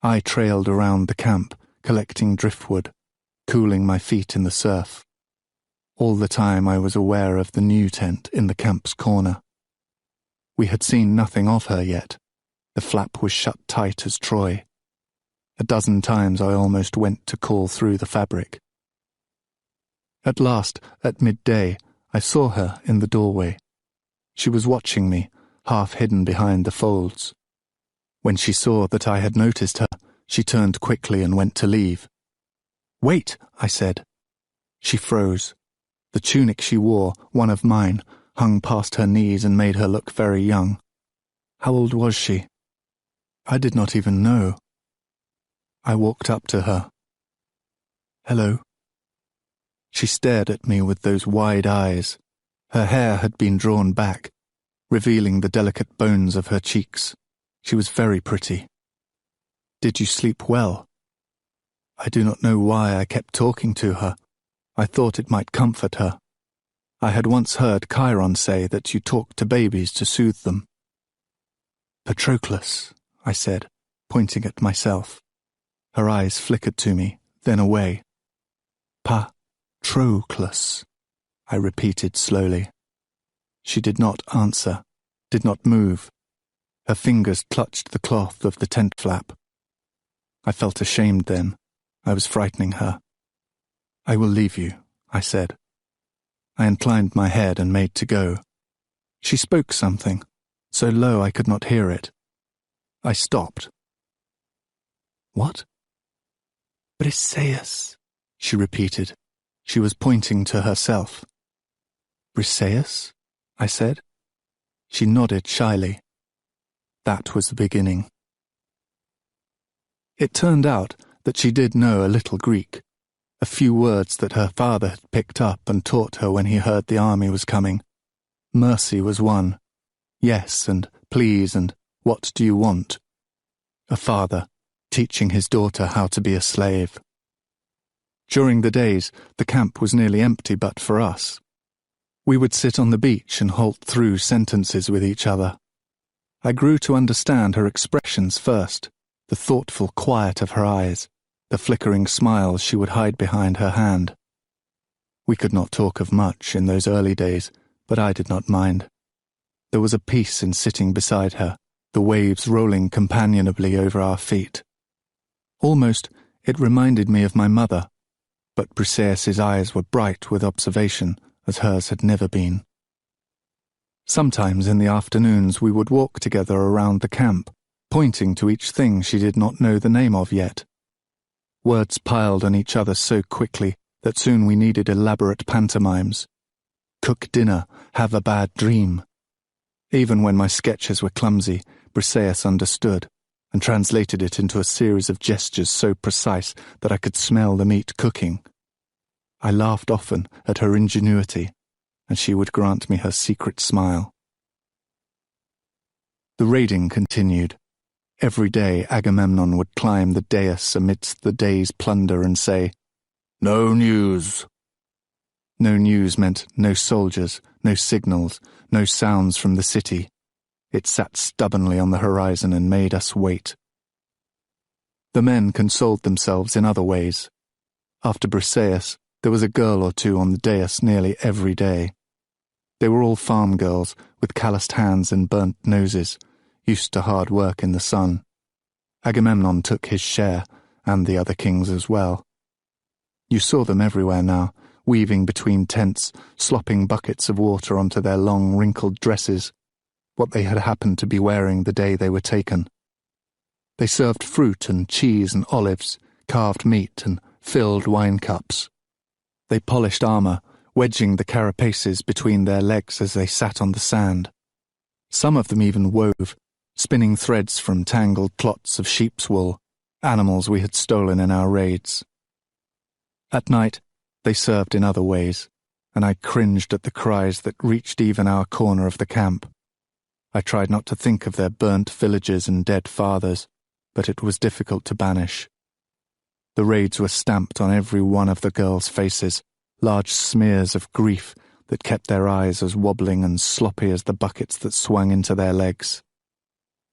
I trailed around the camp, collecting driftwood, cooling my feet in the surf. All the time I was aware of the new tent in the camp's corner. We had seen nothing of her yet. The flap was shut tight as Troy. A dozen times I almost went to call through the fabric. At last, at midday, I saw her in the doorway. She was watching me, half hidden behind the folds. When she saw that I had noticed her, she turned quickly and went to leave. "Wait," I said. She froze. The tunic she wore, one of mine, hung past her knees and made her look very young. How old was she? I did not even know. I walked up to her. "Hello." She stared at me with those wide eyes. Her hair had been drawn back, revealing the delicate bones of her cheeks. She was very pretty. "Did you sleep well?" I do not know why I kept talking to her. I thought it might comfort her. I had once heard Chiron say that you talk to babies to soothe them. "Patroclus," I said, pointing at myself. Her eyes flickered to me, then away. "Patroclus," I repeated slowly. She did not answer, did not move. Her fingers clutched the cloth of the tent flap. I felt ashamed then. I was frightening her. "I will leave you," I said. I inclined my head and made to go. She spoke something, so low I could not hear it. I stopped. "What?" "Briseis," she repeated. She was pointing to herself. "Briseis?" I said. She nodded shyly. That was the beginning. It turned out that she did know a little Greek, a few words that her father had picked up and taught her when he heard the army was coming. Mercy was one. Yes, and please, and what do you want? A father teaching his daughter how to be a slave. During the days, the camp was nearly empty but for us. We would sit on the beach and halt through sentences with each other. I grew to understand her expressions first, the thoughtful quiet of her eyes, the flickering smiles she would hide behind her hand. We could not talk of much in those early days, but I did not mind. There was a peace in sitting beside her, the waves rolling companionably over our feet. Almost, it reminded me of my mother, but Briseis's eyes were bright with observation, as hers had never been. Sometimes in the afternoons we would walk together around the camp, pointing to each thing she did not know the name of yet. Words piled on each other so quickly that soon we needed elaborate pantomimes. Cook dinner, have a bad dream. Even when my sketches were clumsy, Briseis understood, and translated it into a series of gestures so precise that I could smell the meat cooking. I laughed often at her ingenuity, and she would grant me her secret smile. The raiding continued. Every day Agamemnon would climb the dais amidst the day's plunder and say, "No news." No news meant no soldiers, no signals, no sounds from the city. It sat stubbornly on the horizon and made us wait. The men consoled themselves in other ways. After Briseis, there was a girl or two on the dais nearly every day. They were all farm girls, with calloused hands and burnt noses, used to hard work in the sun. Agamemnon took his share, and the other kings as well. You saw them everywhere now, weaving between tents, slopping buckets of water onto their long, wrinkled dresses, what they had happened to be wearing the day they were taken. They served fruit and cheese and olives, carved meat and filled wine cups. They polished armor, wedging the carapaces between their legs as they sat on the sand. Some of them even wove, spinning threads from tangled clots of sheep's wool, animals we had stolen in our raids. At night, they served in other ways, and I cringed at the cries that reached even our corner of the camp. I tried not to think of their burnt villages and dead fathers, but it was difficult to banish. The raids were stamped on every one of the girls' faces, large smears of grief that kept their eyes as wobbling and sloppy as the buckets that swung into their legs.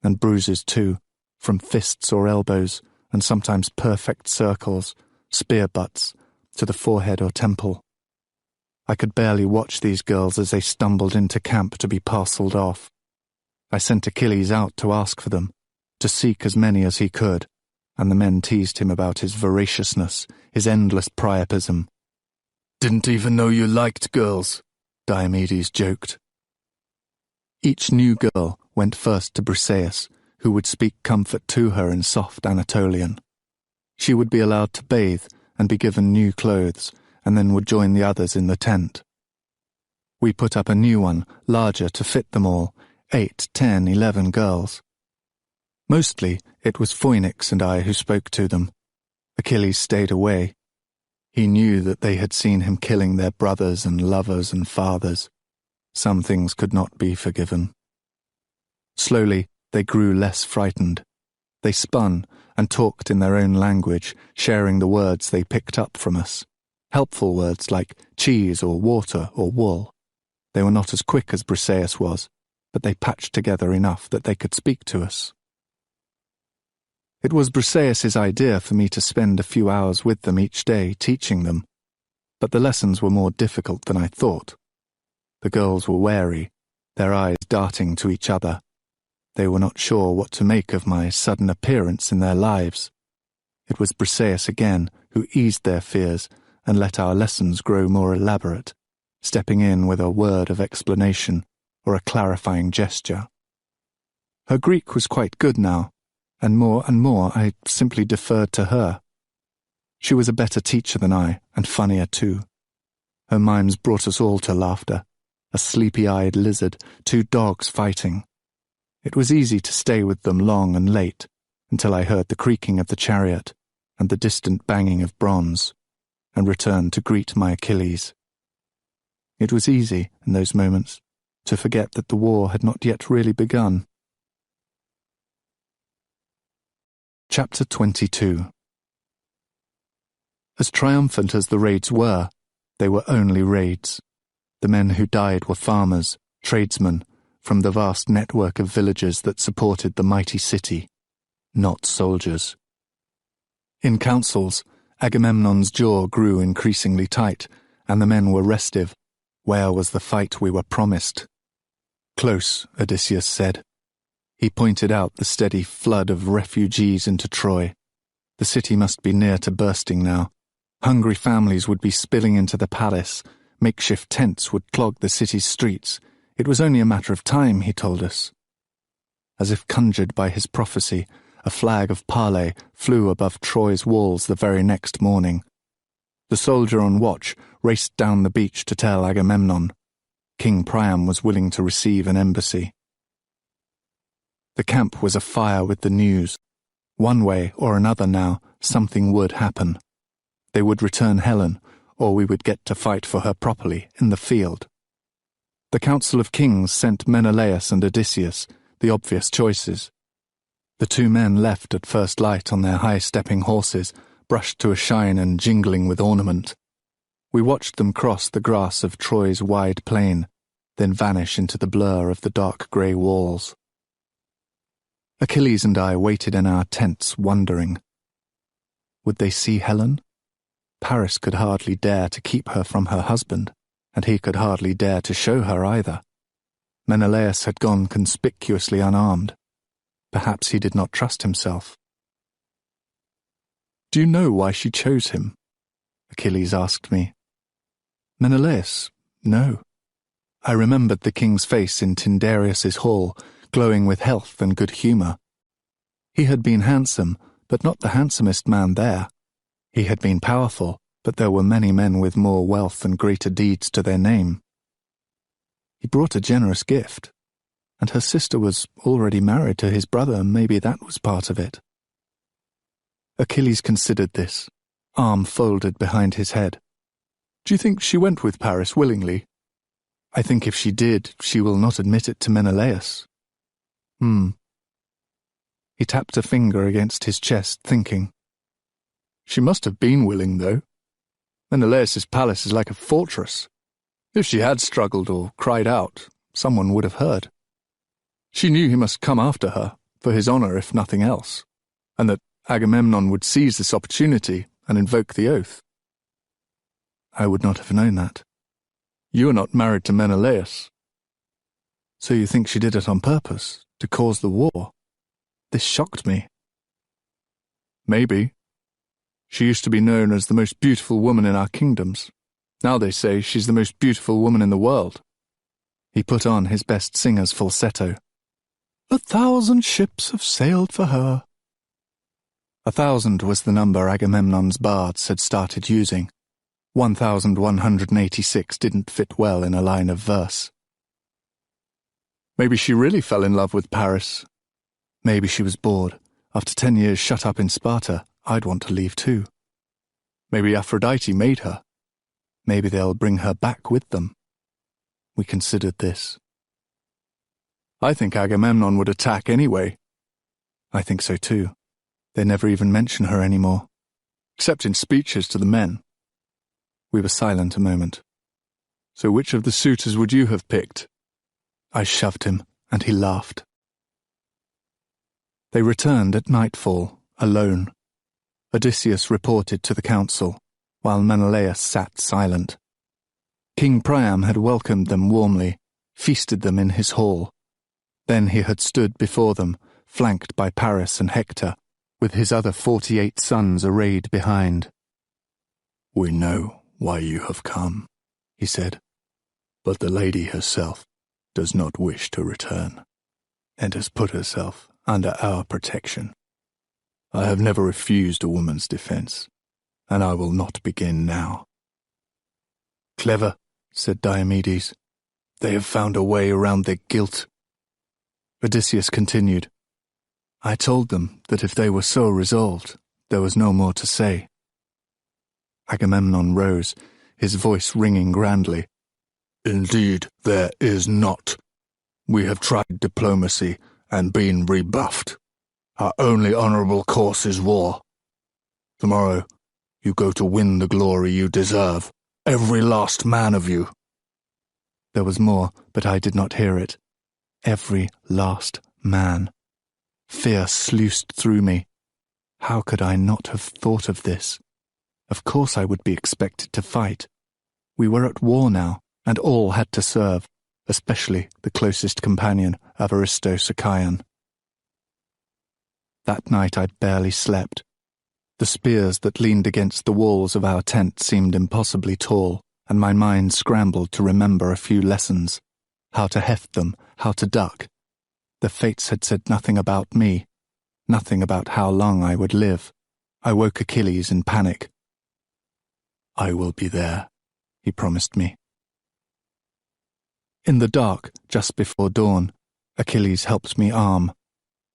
And bruises, too, from fists or elbows, and sometimes perfect circles, spear butts, to the forehead or temple. I could barely watch these girls as they stumbled into camp to be parcelled off. I sent Achilles out to ask for them, to seek as many as he could, and the men teased him about his voraciousness, his endless priapism. "Didn't even know you liked girls," Diomedes joked. Each new girl went first to Briseis, who would speak comfort to her in soft Anatolian. She would be allowed to bathe and be given new clothes, and then would join the others in the tent. We put up a new one, larger to fit them all, 8, 10, 11 girls. Mostly it was Phoenix and I who spoke to them. Achilles stayed away. He knew that they had seen him killing their brothers and lovers and fathers. Some things could not be forgiven. Slowly they grew less frightened. They spun and talked in their own language, sharing the words they picked up from us. Helpful words like cheese or water or wool. They were not as quick as Briseis was, but they patched together enough that they could speak to us. It was Briseis's idea for me to spend a few hours with them each day teaching them, but the lessons were more difficult than I thought. The girls were wary, their eyes darting to each other. They were not sure what to make of my sudden appearance in their lives. It was Briseis again who eased their fears and let our lessons grow more elaborate, stepping in with a word of explanation or a clarifying gesture. Her Greek was quite good now, and more I simply deferred to her. She was a better teacher than I, and funnier too. Her mimes brought us all to laughter, a sleepy-eyed lizard, 2 dogs fighting. It was easy to stay with them long and late, until I heard the creaking of the chariot and the distant banging of bronze, and returned to greet my Achilles. It was easy, in those moments, to forget that the war had not yet really begun. Chapter 22. As triumphant as the raids were, they were only raids. The men who died were farmers, tradesmen, from the vast network of villages that supported the mighty city, not soldiers. In councils, Agamemnon's jaw grew increasingly tight, and the men were restive. Where was the fight we were promised? Close, Odysseus said. He pointed out the steady flood of refugees into Troy. The city must be near to bursting now. Hungry families would be spilling into the palace. Makeshift tents would clog the city's streets. It was only a matter of time, he told us. As if conjured by his prophecy, a flag of parley flew above Troy's walls the very next morning. The soldier on watch raced down the beach to tell Agamemnon. King Priam was willing to receive an embassy. The camp was afire with the news. One way or another now, something would happen. They would return Helen, or we would get to fight for her properly in the field. The Council of Kings sent Menelaus and Odysseus, the obvious choices. The 2 men left at first light on their high-stepping horses, brushed to a shine and jingling with ornament. We watched them cross the grass of Troy's wide plain, then vanish into the blur of the dark grey walls. Achilles and I waited in our tents, wondering. Would they see Helen? Paris could hardly dare to keep her from her husband, and he could hardly dare to show her either. Menelaus had gone conspicuously unarmed. Perhaps he did not trust himself. "Do you know why she chose him?" Achilles asked me. Menelaus? No. I remembered the king's face in Tyndareus's hall, glowing with health and good humour. He had been handsome, but not the handsomest man there. He had been powerful, but there were many men with more wealth and greater deeds to their name. He brought a generous gift, and her sister was already married to his brother, maybe that was part of it. Achilles considered this, arm folded behind his head. "Do you think she went with Paris willingly?" "I think if she did, she will not admit it to Menelaus." He tapped a finger against his chest, thinking. "She must have been willing, though. Menelaus's palace is like a fortress. If she had struggled or cried out, someone would have heard. She knew he must come after her, for his honour if nothing else, and that Agamemnon would seize this opportunity and invoke the oath. I would not have known that. You are not married to Menelaus. So you think she did it on purpose, to cause the war? This shocked me. Maybe. She used to be known as the most beautiful woman in our kingdoms. Now they say she's the most beautiful woman in the world. He put on his best singer's falsetto. 1,000 ships have sailed for her. 1,000 was the number Agamemnon's bards had started using. 1,186 didn't fit well in a line of verse. Maybe she really fell in love with Paris. Maybe she was bored. After 10 years shut up in Sparta, I'd want to leave too. Maybe Aphrodite made her. Maybe they'll bring her back with them. We considered this. I think Agamemnon would attack anyway. I think so too. They never even mention her anymore, except in speeches to the men. We were silent a moment. So which of the suitors would you have picked? I shoved him, and he laughed. They returned at nightfall, alone. Odysseus reported to the council, while Menelaus sat silent. King Priam had welcomed them warmly, feasted them in his hall. Then he had stood before them, flanked by Paris and Hector, with his other 48 sons arrayed behind. "We know why you have come," he said, "but the lady herself does not wish to return, and has put herself under our protection. I have never refused a woman's defense, and I will not begin now." "Clever," said Diomedes. "They have found a way around their guilt." Odysseus continued, "I told them that if they were so resolved, there was no more to say." Agamemnon rose, his voice ringing grandly. "Indeed, there is not. We have tried diplomacy and been rebuffed. Our only honorable course is war. Tomorrow, you go to win the glory you deserve, every last man of you." There was more, but I did not hear it. Every last man. Fear sluiced through me. How could I not have thought of this? Of course I would be expected to fight. We were at war now, and all had to serve, especially the closest companion of Aristos Achaean. That night I barely slept. The spears that leaned against the walls of our tent seemed impossibly tall, and my mind scrambled to remember a few lessons. How to heft them, how to duck. The fates had said nothing about me, nothing about how long I would live. I woke Achilles in panic. "I will be there," he promised me. In the dark, just before dawn, Achilles helped me arm.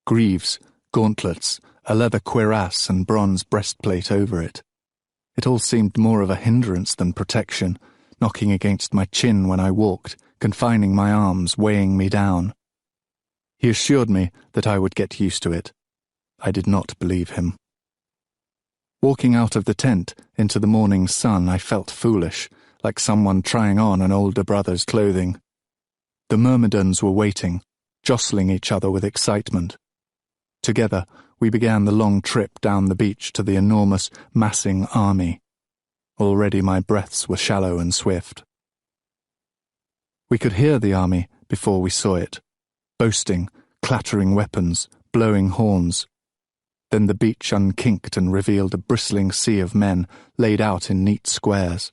Greaves, gauntlets, a leather cuirass and bronze breastplate over it. It all seemed more of a hindrance than protection, knocking against my chin when I walked, confining my arms, weighing me down. He assured me that I would get used to it. I did not believe him. Walking out of the tent into the morning sun, I felt foolish, like someone trying on an older brother's clothing. The Myrmidons were waiting, jostling each other with excitement. Together, we began the long trip down the beach to the enormous, massing army. Already my breaths were shallow and swift. We could hear the army before we saw it, boasting, clattering weapons, blowing horns. Then the beach unkinked and revealed a bristling sea of men laid out in neat squares.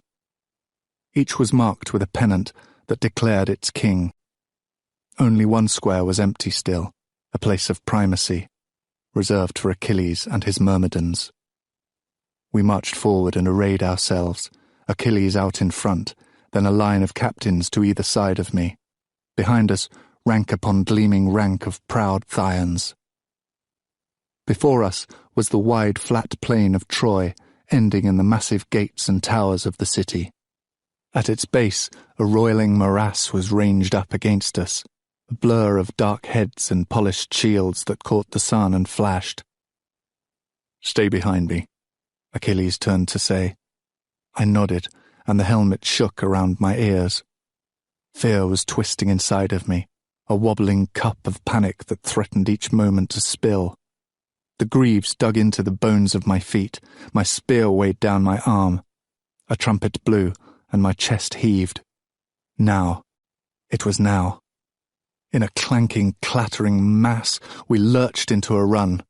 Each was marked with a pennant that declared its king. Only one square was empty still, a place of primacy, reserved for Achilles and his Myrmidons. We marched forward and arrayed ourselves, Achilles out in front, then a line of captains to either side of me. Behind us, rank upon gleaming rank of proud Thyians. Before us was the wide flat plain of Troy, ending in the massive gates and towers of the city. At its base, a roiling morass was ranged up against us, a blur of dark heads and polished shields that caught the sun and flashed. "Stay behind me," Achilles turned to say. I nodded, and the helmet shook around my ears. Fear was twisting inside of me, a wobbling cup of panic that threatened each moment to spill. The greaves dug into the bones of my feet, my spear weighed down my arm. A trumpet blew, and my chest heaved. Now. It was now. In a clanking, clattering mass, we lurched into a run.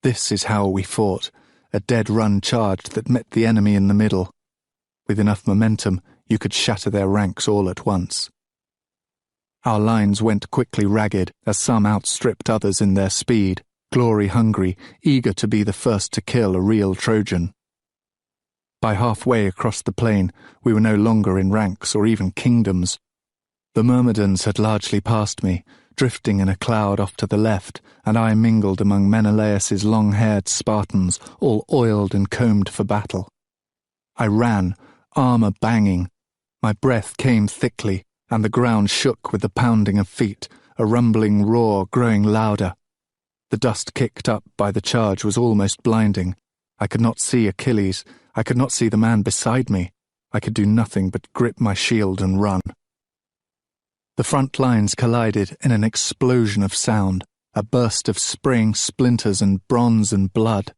This is how we fought, a dead run charge that met the enemy in the middle. With enough momentum, you could shatter their ranks all at once. Our lines went quickly ragged as some outstripped others in their speed, glory-hungry, eager to be the first to kill a real Trojan. By halfway across the plain, we were no longer in ranks or even kingdoms. The Myrmidons had largely passed me, drifting in a cloud off to the left, and I mingled among Menelaus's long-haired Spartans, all oiled and combed for battle. I ran, armour banging. My breath came thickly, and the ground shook with the pounding of feet, a rumbling roar growing louder. The dust kicked up by the charge was almost blinding. I could not see Achilles. I could not see the man beside me. I could do nothing but grip my shield and run. The front lines collided in an explosion of sound, a burst of spraying splinters and bronze and blood,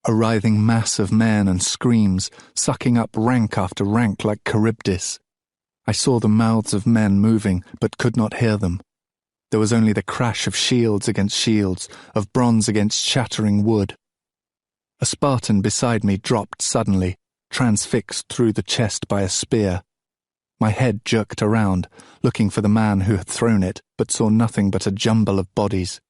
a writhing mass of men and screams, sucking up rank after rank like Charybdis. I saw the mouths of men moving, but could not hear them. There was only the crash of shields against shields, of bronze against shattering wood. A Spartan beside me dropped suddenly, transfixed through the chest by a spear. My head jerked around, looking for the man who had thrown it, but saw nothing but a jumble of bodies.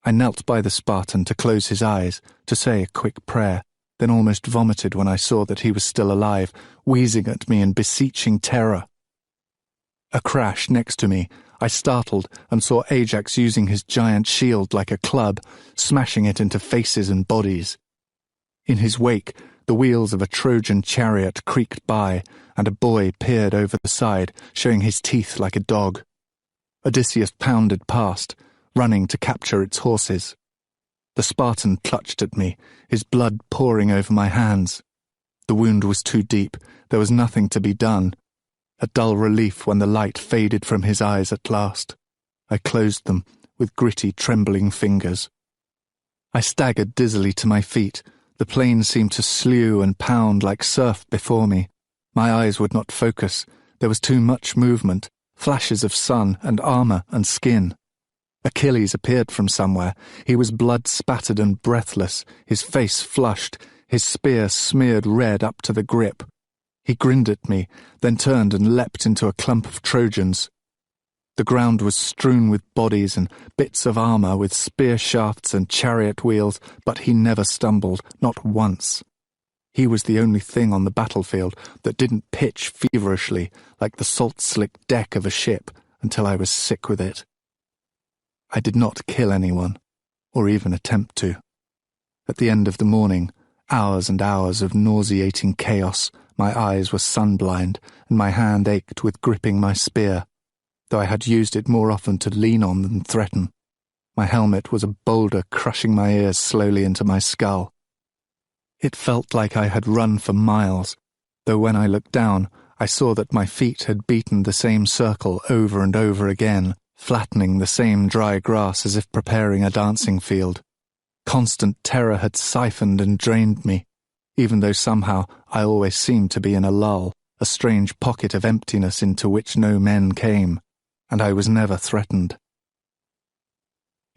I knelt by the Spartan to close his eyes, to say a quick prayer, then almost vomited when I saw that he was still alive, wheezing at me in beseeching terror. A crash next to me. I startled and saw Ajax using his giant shield like a club, smashing it into faces and bodies. In his wake, the wheels of a Trojan chariot creaked by, and a boy peered over the side, showing his teeth like a dog. Odysseus pounded past, running to capture its horses. The Spartan clutched at me, his blood pouring over my hands. The wound was too deep, there was nothing to be done. A dull relief when the light faded from his eyes at last. I closed them with gritty, trembling fingers. I staggered dizzily to my feet. The plain seemed to slew and pound like surf before me. My eyes would not focus. There was too much movement, flashes of sun and armour and skin. Achilles appeared from somewhere. He was blood-spattered and breathless, his face flushed, his spear smeared red up to the grip. He grinned at me, then turned and leapt into a clump of Trojans. The ground was strewn with bodies and bits of armour with spear shafts and chariot wheels, but he never stumbled, not once. He was the only thing on the battlefield that didn't pitch feverishly like the salt-slick deck of a ship until I was sick with it. I did not kill anyone, or even attempt to. At the end of the morning, hours and hours of nauseating chaos, my eyes were sun-blind, and my hand ached with gripping my spear, though I had used it more often to lean on than threaten. My helmet was a boulder crushing my ears slowly into my skull. It felt like I had run for miles, though when I looked down, I saw that my feet had beaten the same circle over and over again, flattening the same dry grass as if preparing a dancing field. Constant terror had siphoned and drained me, even though somehow I always seemed to be in a lull, a strange pocket of emptiness into which no men came, and I was never threatened.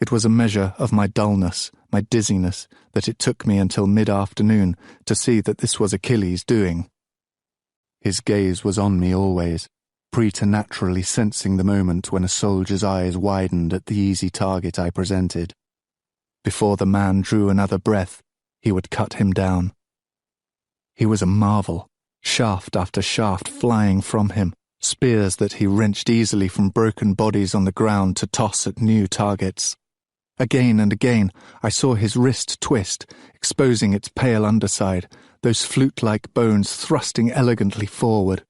It was a measure of my dullness, my dizziness, that it took me until mid-afternoon to see that this was Achilles' doing. His gaze was on me always, preternaturally sensing the moment when a soldier's eyes widened at the easy target I presented. Before the man drew another breath, he would cut him down. He was a marvel, shaft after shaft flying from him, spears that he wrenched easily from broken bodies on the ground to toss at new targets. Again and again I saw his wrist twist, exposing its pale underside, those flute-like bones thrusting elegantly forward.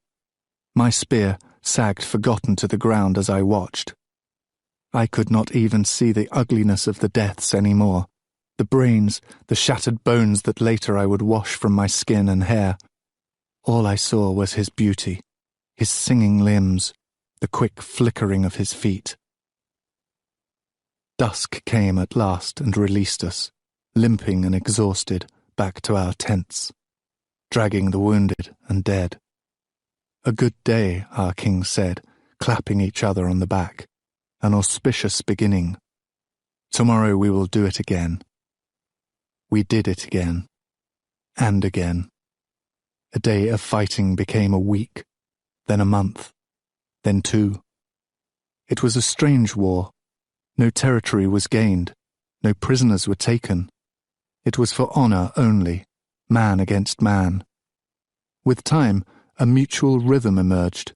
My spear sagged forgotten to the ground as I watched. I could not even see the ugliness of the deaths any more, the brains, the shattered bones that later I would wash from my skin and hair. All I saw was his beauty, his singing limbs, the quick flickering of his feet. Dusk came at last and released us. limping and exhausted back to our tents, dragging the wounded and dead. A good day, our kings said, clapping each other on the back. An auspicious beginning. Tomorrow we will do it again. We did it again. And again. A day of fighting became a week, then a month, then 2. It was a strange war. No territory was gained, no prisoners were taken. It was for honor only, man against man. With time, a mutual rhythm emerged.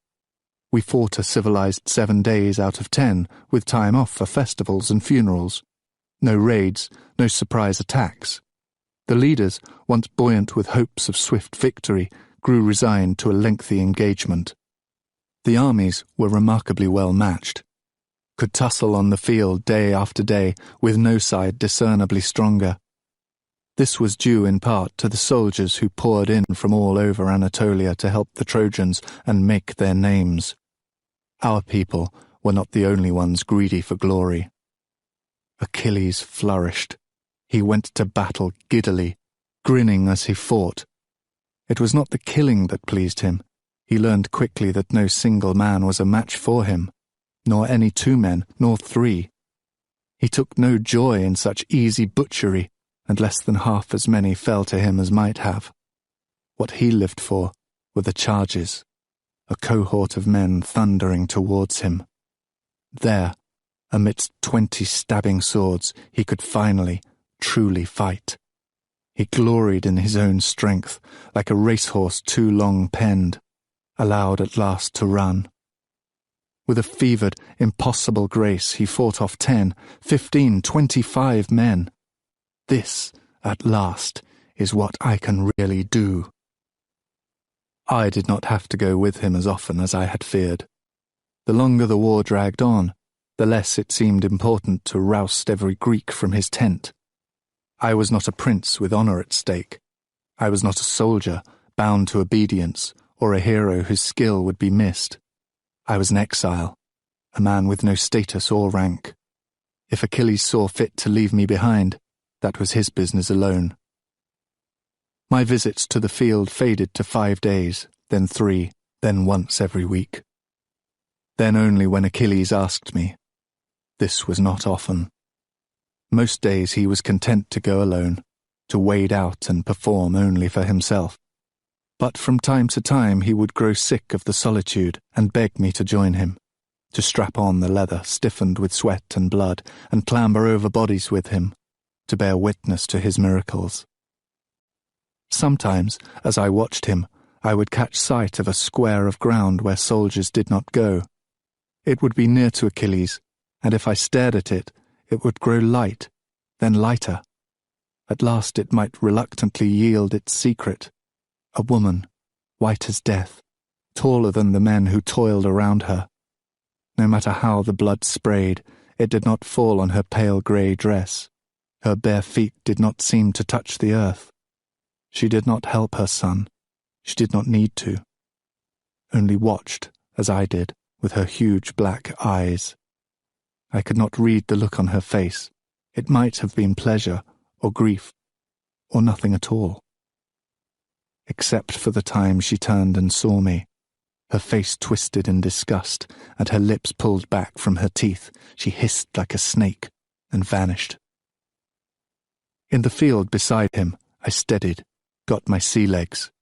We fought a civilized 7 days out of 10, with time off for festivals and funerals. No raids, no surprise attacks. The leaders, once buoyant with hopes of swift victory, grew resigned to a lengthy engagement. The armies were remarkably well matched, could tussle on the field day after day, with no side discernibly stronger. This was due in part to the soldiers who poured in from all over Anatolia to help the Trojans and make their names. Our people were not the only ones greedy for glory. Achilles flourished. He went to battle giddily, grinning as he fought. It was not the killing that pleased him. He learned quickly that no single man was a match for him, nor any 2 men, nor 3. He took no joy in such easy butchery, and less than half as many fell to him as might have. What he lived for were the charges, a cohort of men thundering towards him. There, amidst 20 stabbing swords, he could finally, truly fight. He gloried in his own strength, like a racehorse too long penned, allowed at last to run. With a fevered, impossible grace, he fought off 10, 15, 25 men. This, at last, is what I can really do. I did not have to go with him as often as I had feared. The longer the war dragged on, the less it seemed important to roust every Greek from his tent. I was not a prince with honor at stake. I was not a soldier bound to obedience, or a hero whose skill would be missed. I was an exile, a man with no status or rank. If Achilles saw fit to leave me behind, that was his business alone. My visits to the field faded to 5 days, then 3, then once every week. Then only when Achilles asked me. This was not often. Most days he was content to go alone, to wade out and perform only for himself. But from time to time he would grow sick of the solitude and beg me to join him, to strap on the leather stiffened with sweat and blood and clamber over bodies with him, to bear witness to his miracles. Sometimes, as I watched him, I would catch sight of a square of ground where soldiers did not go. It would be near to Achilles, and if I stared at it, it would grow light, then lighter. At last it might reluctantly yield its secret. A woman, white as death, taller than the men who toiled around her. No matter how the blood sprayed, it did not fall on her pale grey dress. Her bare feet did not seem to touch the earth. She did not help her son. She did not need to. Only watched, as I did, with her huge black eyes. I could not read the look on her face. It might have been pleasure, or grief, or nothing at all. Except for the time she turned and saw me. Her face twisted in disgust, and her lips pulled back from her teeth. She hissed like a snake, and vanished. In the field beside him, I steadied, got my sea legs.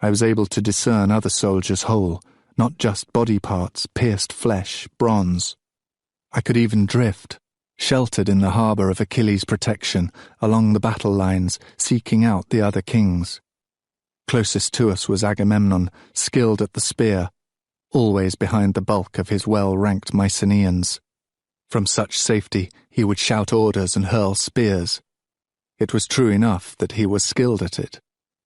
I was able to discern other soldiers whole, not just body parts, pierced flesh, bronze. I could even drift, sheltered in the harbour of Achilles' protection, along the battle lines, seeking out the other kings. Closest to us was Agamemnon, skilled at the spear, always behind the bulk of his well-ranked Mycenaeans. From such safety he would shout orders and hurl spears. It was true enough that he was skilled at it.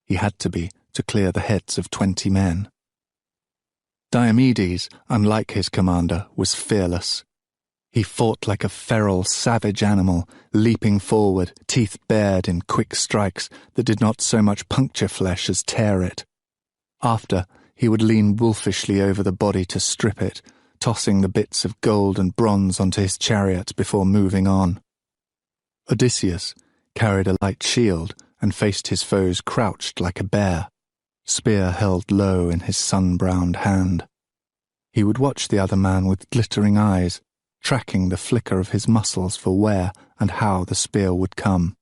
He had to be, to clear the heads of 20 men. Diomedes, unlike his commander, was fearless. He fought like a feral, savage animal, leaping forward, teeth bared in quick strikes that did not so much puncture flesh as tear it. After, he would lean wolfishly over the body to strip it, tossing the bits of gold and bronze onto his chariot before moving on. Odysseus, carried a light shield and faced his foes crouched like a bear, spear held low in his sun-browned hand. He would watch the other man with glittering eyes, tracking the flicker of his muscles for where and how the spear would come.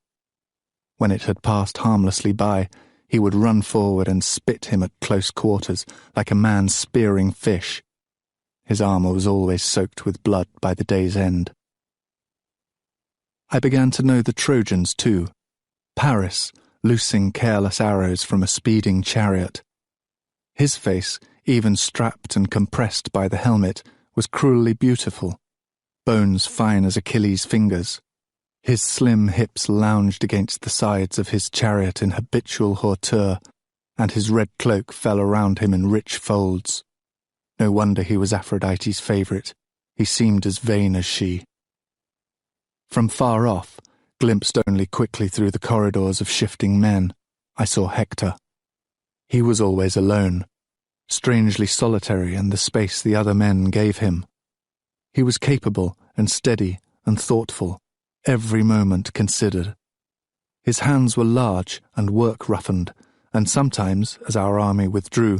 When it had passed harmlessly by, he would run forward and spit him at close quarters like a man spearing fish. His armour was always soaked with blood by the day's end. I began to know the Trojans too. Paris, loosing careless arrows from a speeding chariot. His face, even strapped and compressed by the helmet, was cruelly beautiful, bones fine as Achilles' fingers. His slim hips lounged against the sides of his chariot in habitual hauteur, and his red cloak fell around him in rich folds. No wonder he was Aphrodite's favourite. He seemed as vain as she. From far off, glimpsed only quickly through the corridors of shifting men, I saw Hector. He was always alone, strangely solitary in the space the other men gave him. He was capable and steady and thoughtful, every moment considered. His hands were large and work-roughened, and sometimes, as our army withdrew,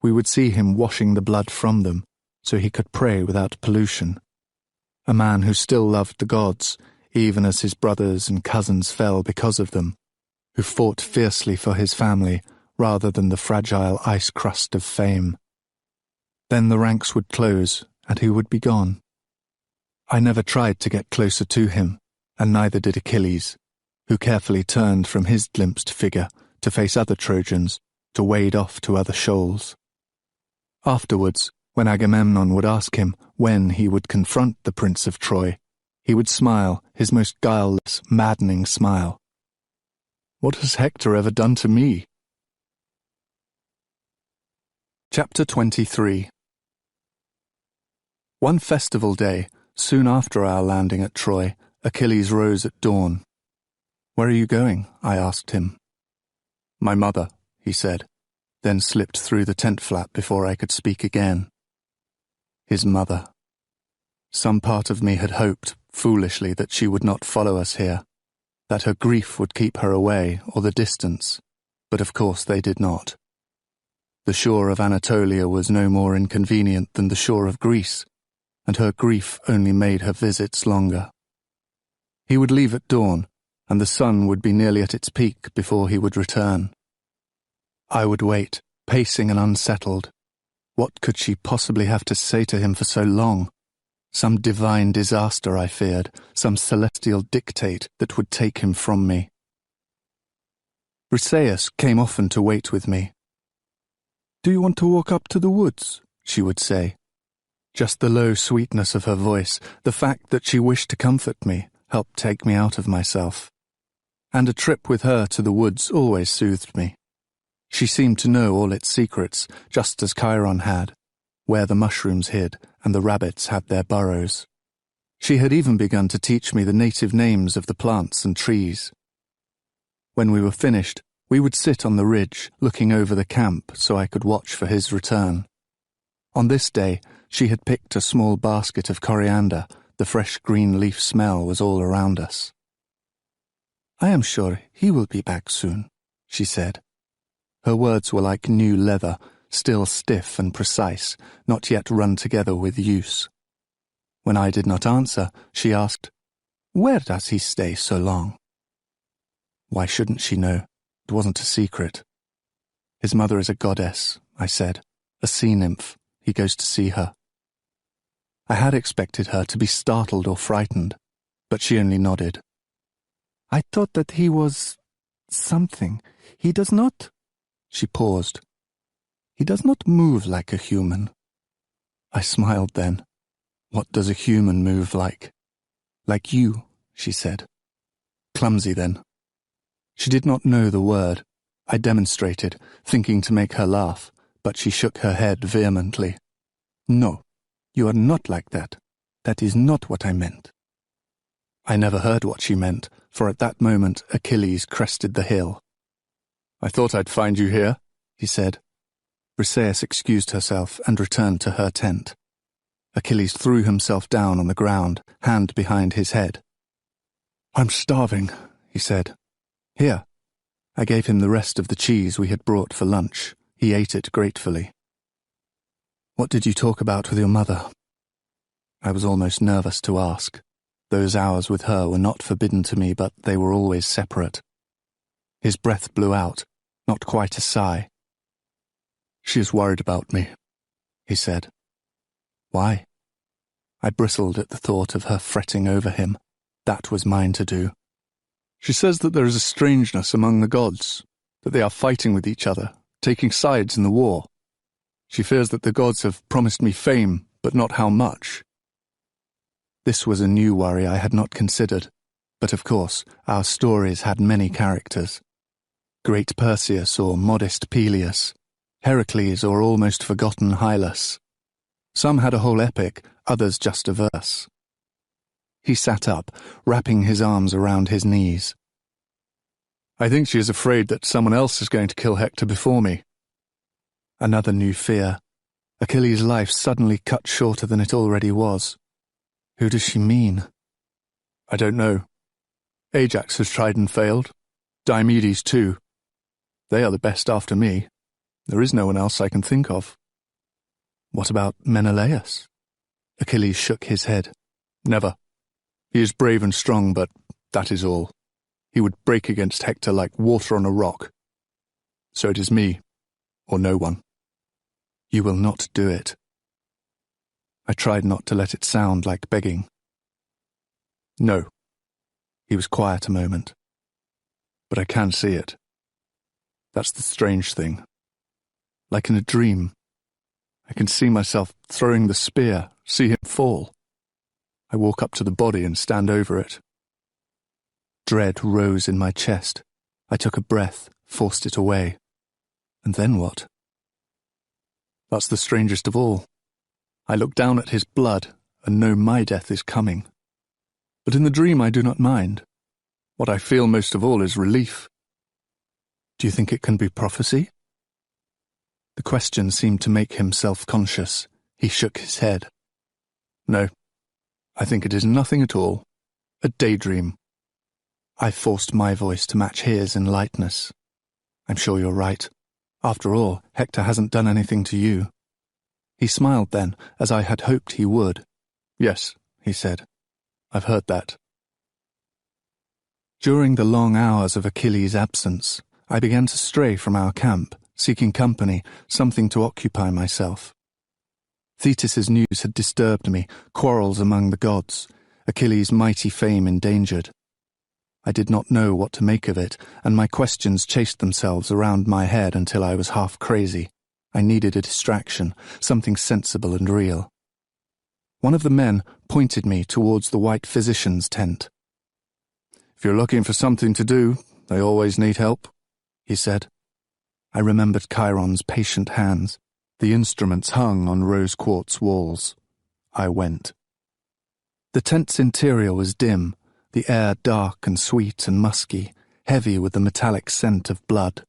we would see him washing the blood from them, so he could pray without pollution. A man who still loved the gods, even as his brothers and cousins fell because of them, who fought fiercely for his family rather than the fragile ice crust of fame. Then the ranks would close, and he would be gone. I never tried to get closer to him, and neither did Achilles, who carefully turned from his glimpsed figure to face other Trojans, to wade off to other shoals. Afterwards, when Agamemnon would ask him when he would confront the Prince of Troy, he would smile, his most guileless, maddening smile. "What has Hector ever done to me?" Chapter 23. One festival day, soon after our landing at Troy, Achilles rose at dawn. "Where are you going?" I asked him. "My mother," he said, then slipped through the tent flap before I could speak again. His mother. Some part of me had hoped, foolishly, that she would not follow us here, that her grief would keep her away, or the distance, but of course they did not. The shore of Anatolia was no more inconvenient than the shore of Greece, and her grief only made her visits longer. He would leave at dawn, and the sun would be nearly at its peak before he would return. I would wait, pacing and unsettled. What could she possibly have to say to him for so long? Some divine disaster, I feared, some celestial dictate that would take him from me. Briseis came often to wait with me. "Do you want to walk up to the woods?" she would say. Just the low sweetness of her voice, the fact that she wished to comfort me, helped take me out of myself. And a trip with her to the woods always soothed me. She seemed to know all its secrets, just as Chiron had, where the mushrooms hid and the rabbits had their burrows. She had even begun to teach me the native names of the plants and trees. When we were finished, we would sit on the ridge, looking over the camp so I could watch for his return. On this day, she had picked a small basket of coriander. The fresh green leaf smell was all around us. "I am sure he will be back soon," she said. Her words were like new leather, still stiff and precise, not yet run together with use. When I did not answer, she asked, "Where does he stay so long?" Why shouldn't she know? It wasn't a secret. "His mother is a goddess," I said, "a sea nymph. He goes to see her." I had expected her to be startled or frightened, but she only nodded. "I thought that he was something. He does not—" She paused. "He does not move like a human." I smiled then. "What does a human move like?" "Like you," she said. "Clumsy then." She did not know the word. I demonstrated, thinking to make her laugh, but she shook her head vehemently. "No, you are not like that. That is not what I meant." I never heard what she meant, for at that moment Achilles crested the hill. "I thought I'd find you here," he said. Briseis excused herself and returned to her tent. Achilles threw himself down on the ground, hand behind his head. "I'm starving," he said. "Here." I gave him the rest of the cheese we had brought for lunch. He ate it gratefully. "What did you talk about with your mother?" I was almost nervous to ask. Those hours with her were not forbidden to me, but they were always separate. His breath blew out, not quite a sigh. "She is worried about me," he said. "Why?" I bristled at the thought of her fretting over him. That was mine to do. "She says that there is a strangeness among the gods, that they are fighting with each other, taking sides in the war. She fears that the gods have promised me fame, but not how much." This was a new worry I had not considered, but of course our stories had many characters. Great Perseus or modest Peleus, Heracles or almost forgotten Hylas. Some had a whole epic, others just a verse. He sat up, wrapping his arms around his knees. "I think she is afraid that someone else is going to kill Hector before me." Another new fear. Achilles' life suddenly cut shorter than it already was. Who does she mean? "I don't know. Ajax has tried and failed. Diomedes too. They are the best after me. There is no one else I can think of." "What about Menelaus?" Achilles shook his head. "Never. He is brave and strong, but that is all. He would break against Hector like water on a rock. So it is me, or no one." "You will not do it." I tried not to let it sound like begging. "No." He was quiet a moment. "But I can see it. That's the strange thing. Like in a dream. I can see myself throwing the spear, see him fall. I walk up to the body and stand over it." Dread rose in my chest. I took a breath, forced it away. And then what? "That's the strangest of all. I look down at his blood and know my death is coming. But in the dream I do not mind. What I feel most of all is relief." "Do you think it can be prophecy?" The question seemed to make him self-conscious. He shook his head. "No, I think it is nothing at all. A daydream." I forced my voice to match his in lightness. "I'm sure you're right. After all, Hector hasn't done anything to you." He smiled then, as I had hoped he would. "Yes," he said. "I've heard that." During the long hours of Achilles' absence, I began to stray from our camp, seeking company, something to occupy myself. Thetis' news had disturbed me, quarrels among the gods, Achilles' mighty fame endangered. I did not know what to make of it, and my questions chased themselves around my head until I was half crazy. I needed a distraction, something sensible and real. One of the men pointed me towards the white physician's tent. "If you're looking for something to do, they always need help," he said. I remembered Chiron's patient hands. The instruments hung on rose-quartz walls. I went. The tent's interior was dim, the air dark and sweet and musky, heavy with the metallic scent of blood.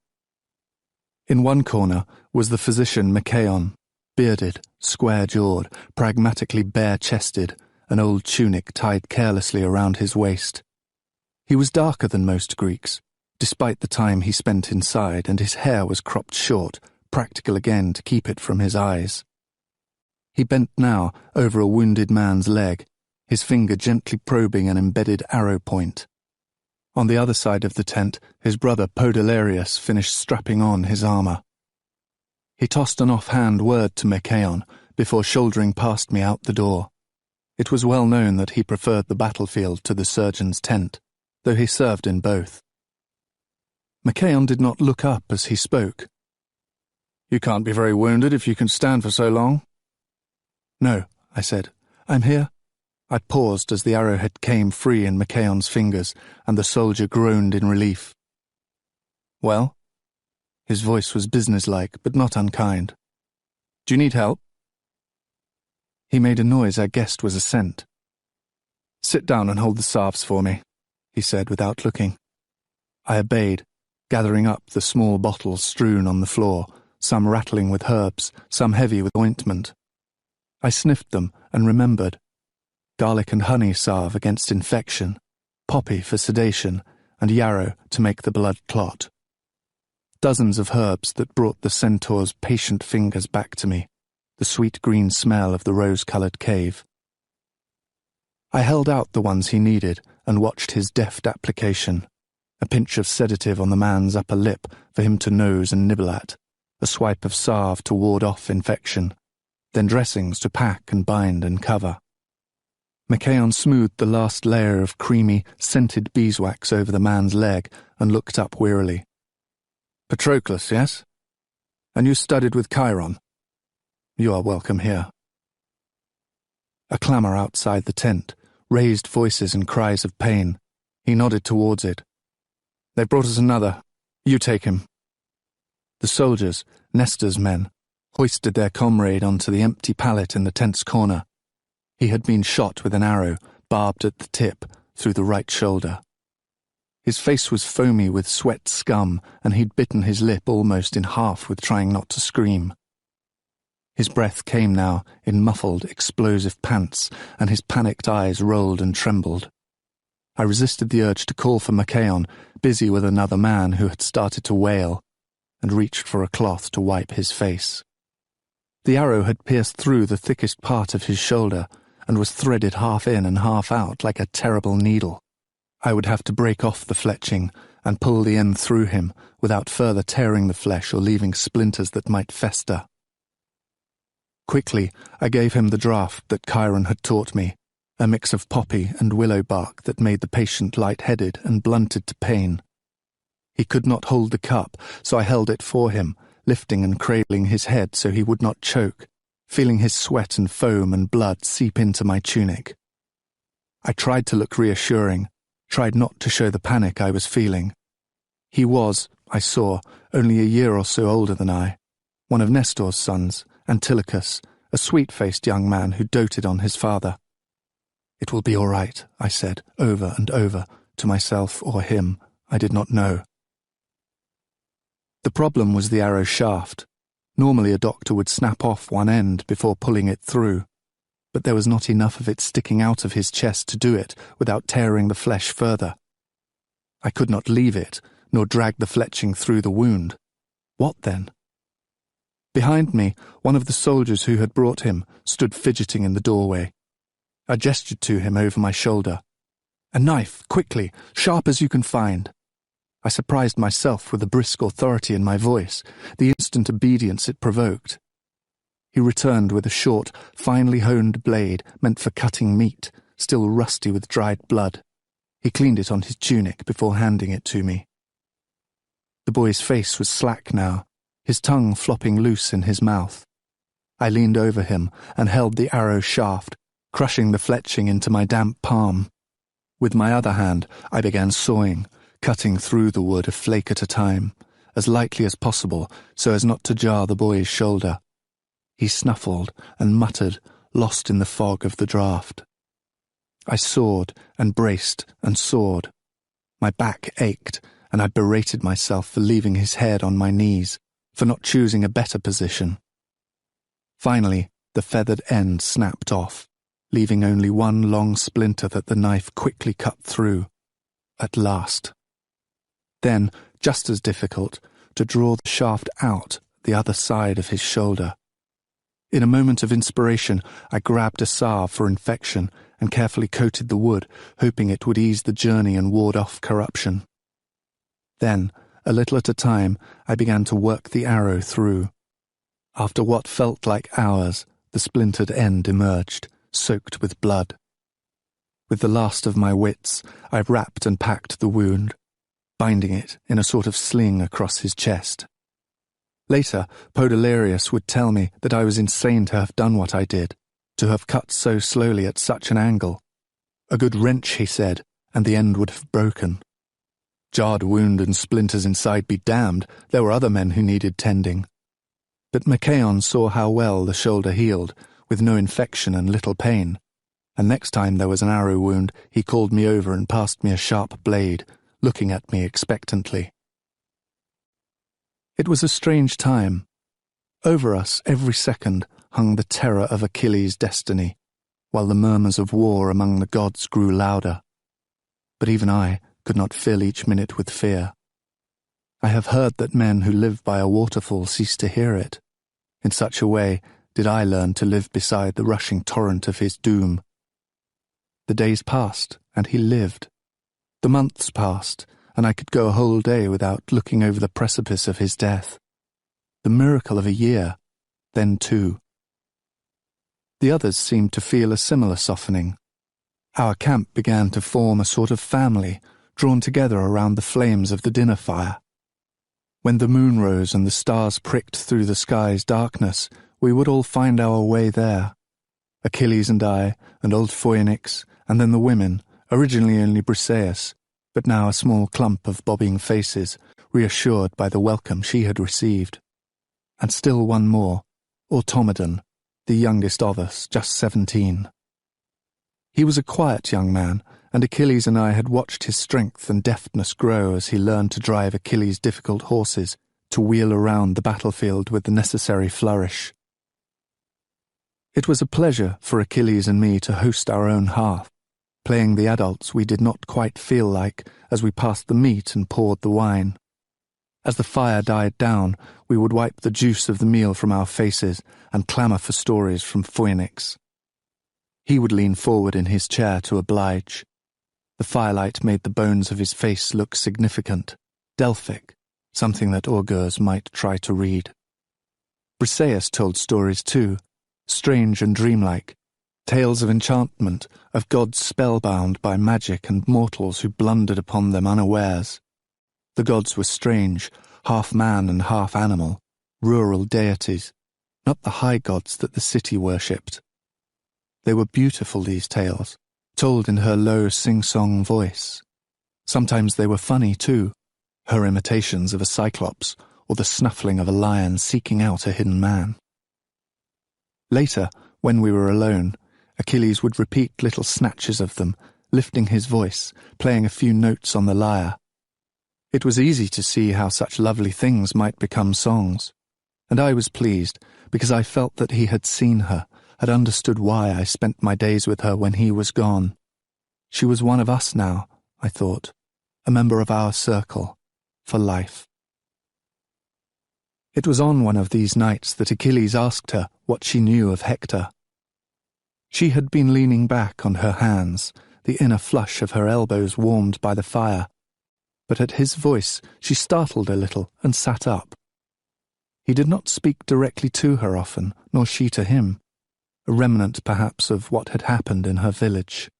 In one corner was the physician Machaon, bearded, square-jawed, pragmatically bare-chested, an old tunic tied carelessly around his waist. He was darker than most Greeks, despite the time he spent inside, and his hair was cropped short, practical again to keep it from his eyes. He bent now over a wounded man's leg, his finger gently probing an embedded arrow point. On the other side of the tent, his brother Podalirius finished strapping on his armor. He tossed an offhand word to Machaon before shouldering past me out the door. It was well known that he preferred the battlefield to the surgeon's tent, though he served in both. Machaon did not look up as he spoke. "You can't be very wounded if you can stand for so long." "No," I said. "I'm here." I paused as the arrowhead came free in Machaon's fingers, and the soldier groaned in relief. "Well?" His voice was businesslike, but not unkind. "Do you need help?" He made a noise I guessed was assent. "Sit down and hold the salves for me," he said without looking. I obeyed, gathering up the small bottles strewn on the floor, some rattling with herbs, some heavy with ointment. I sniffed them and remembered. Garlic and honey salve against infection, poppy for sedation, and yarrow to make the blood clot. Dozens of herbs that brought the centaur's patient fingers back to me, the sweet green smell of the rose-coloured cave. I held out the ones he needed and watched his deft application, a pinch of sedative on the man's upper lip for him to nose and nibble at, a swipe of salve to ward off infection, then dressings to pack and bind and cover. Machaon smoothed the last layer of creamy, scented beeswax over the man's leg and looked up wearily. "Patroclus, yes? And you studied with Chiron? You are welcome here." A clamour outside the tent, raised voices and cries of pain. He nodded towards it. "They brought us another. You take him." The soldiers, Nestor's men, hoisted their comrade onto the empty pallet in the tent's corner. He had been shot with an arrow, barbed at the tip, through the right shoulder. His face was foamy with sweat scum, and he'd bitten his lip almost in half with trying not to scream. His breath came now in muffled, explosive pants, and his panicked eyes rolled and trembled. I resisted the urge to call for Machaon, busy with another man who had started to wail, and reached for a cloth to wipe his face. The arrow had pierced through the thickest part of his shoulder, and was threaded half in and half out like a terrible needle. I would have to break off the fletching and pull the end through him without further tearing the flesh or leaving splinters that might fester. Quickly, I gave him the draught that Chiron had taught me, a mix of poppy and willow bark that made the patient light-headed and blunted to pain. He could not hold the cup, so I held it for him, lifting and cradling his head so he would not choke, feeling his sweat and foam and blood seep into my tunic. I tried to look reassuring, tried not to show the panic I was feeling. He was, I saw, only a year or so older than I, one of Nestor's sons, Antilochus, a sweet-faced young man who doted on his father. "It will be all right," I said, over and over, to myself or him, I did not know. The problem was the arrow shaft. Normally a doctor would snap off one end before pulling it through, but there was not enough of it sticking out of his chest to do it without tearing the flesh further. I could not leave it, nor drag the fletching through the wound. What then? Behind me, one of the soldiers who had brought him stood fidgeting in the doorway. I gestured to him over my shoulder. "A knife, quickly, sharp as you can find." I surprised myself with the brisk authority in my voice, the instant obedience it provoked. He returned with a short, finely honed blade meant for cutting meat, still rusty with dried blood. He cleaned it on his tunic before handing it to me. The boy's face was slack now, his tongue flopping loose in his mouth. I leaned over him and held the arrow shaft, crushing the fletching into my damp palm. With my other hand, I began sawing, cutting through the wood a flake at a time, as lightly as possible so as not to jar the boy's shoulder. He snuffled and muttered, lost in the fog of the draught. I sawed and braced and sawed. My back ached, and I berated myself for leaving his head on my knees, for not choosing a better position. Finally, the feathered end snapped off, leaving only one long splinter that the knife quickly cut through. At last. Then, just as difficult, to draw the shaft out the other side of his shoulder. In a moment of inspiration, I grabbed a salve for infection and carefully coated the wood, hoping it would ease the journey and ward off corruption. Then, a little at a time, I began to work the arrow through. After what felt like hours, the splintered end emerged, soaked with blood. With the last of my wits, I wrapped and packed the wound, binding it in a sort of sling across his chest. Later, Podalirius would tell me that I was insane to have done what I did, to have cut so slowly at such an angle. A good wrench, he said, and the end would have broken. Jarred wound and splinters inside be damned, there were other men who needed tending. But Machaon saw how well the shoulder healed, with no infection and little pain, and next time there was an arrow wound, he called me over and passed me a sharp blade, looking at me expectantly. It was a strange time. Over us every second hung the terror of Achilles' destiny, while the murmurs of war among the gods grew louder. But even I, could not fill each minute with fear. I have heard that men who live by a waterfall cease to hear it. In such a way did I learn to live beside the rushing torrent of his doom. The days passed, and he lived. The months passed, and I could go a whole day without looking over the precipice of his death. The miracle of a year, then 2. The others seemed to feel a similar softening. Our camp began to form a sort of family, drawn together around the flames of the dinner fire. When the moon rose and the stars pricked through the sky's darkness, we would all find our way there. Achilles and I, and old Phoenix, and then the women, originally only Briseis, but now a small clump of bobbing faces, reassured by the welcome she had received. And still one more, Automedon, the youngest of us, just 17. He was a quiet young man, and Achilles and I had watched his strength and deftness grow as he learned to drive Achilles' difficult horses, to wheel around the battlefield with the necessary flourish. It was a pleasure for Achilles and me to host our own hearth, playing the adults we did not quite feel like as we passed the meat and poured the wine. As the fire died down, we would wipe the juice of the meal from our faces and clamour for stories from Phoenix. He would lean forward in his chair to oblige. The firelight made the bones of his face look significant, Delphic, something that augurs might try to read. Briseis told stories too, strange and dreamlike, tales of enchantment, of gods spellbound by magic and mortals who blundered upon them unawares. The gods were strange, half man and half animal, rural deities, not the high gods that the city worshipped. They were beautiful, these tales, told in her low sing-song voice. Sometimes they were funny too, her imitations of a cyclops or the snuffling of a lion seeking out a hidden man. Later, when we were alone, Achilles would repeat little snatches of them, lifting his voice, playing a few notes on the lyre. It was easy to see how such lovely things might become songs, and I was pleased because I felt that he had seen her, had understood why I spent my days with her when he was gone. She was one of us now, I thought, a member of our circle, for life. It was on one of these nights that Achilles asked her what she knew of Hector. She had been leaning back on her hands, the inner flush of her elbows warmed by the fire, but at his voice she startled a little and sat up. He did not speak directly to her often, nor she to him, a remnant perhaps of what had happened in her village.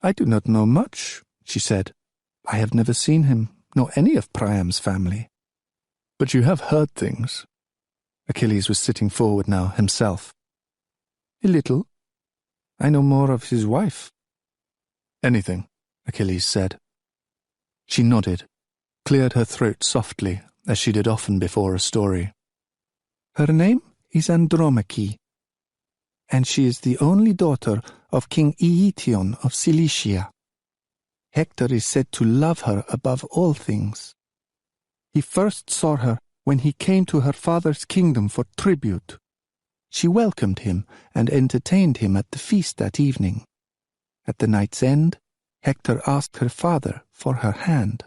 "I do not know much," she said. "I have never seen him, nor any of Priam's family." "But you have heard things." Achilles was sitting forward now, himself. "A little. I know more of his wife." "Anything," Achilles said. She nodded, cleared her throat softly, as she did often before a story. "Her name is Andromache, and she is the only daughter of King Aetion of Cilicia. Hector is said to love her above all things. He first saw her when he came to her father's kingdom for tribute. She welcomed him and entertained him at the feast that evening. At the night's end, Hector asked her father for her hand."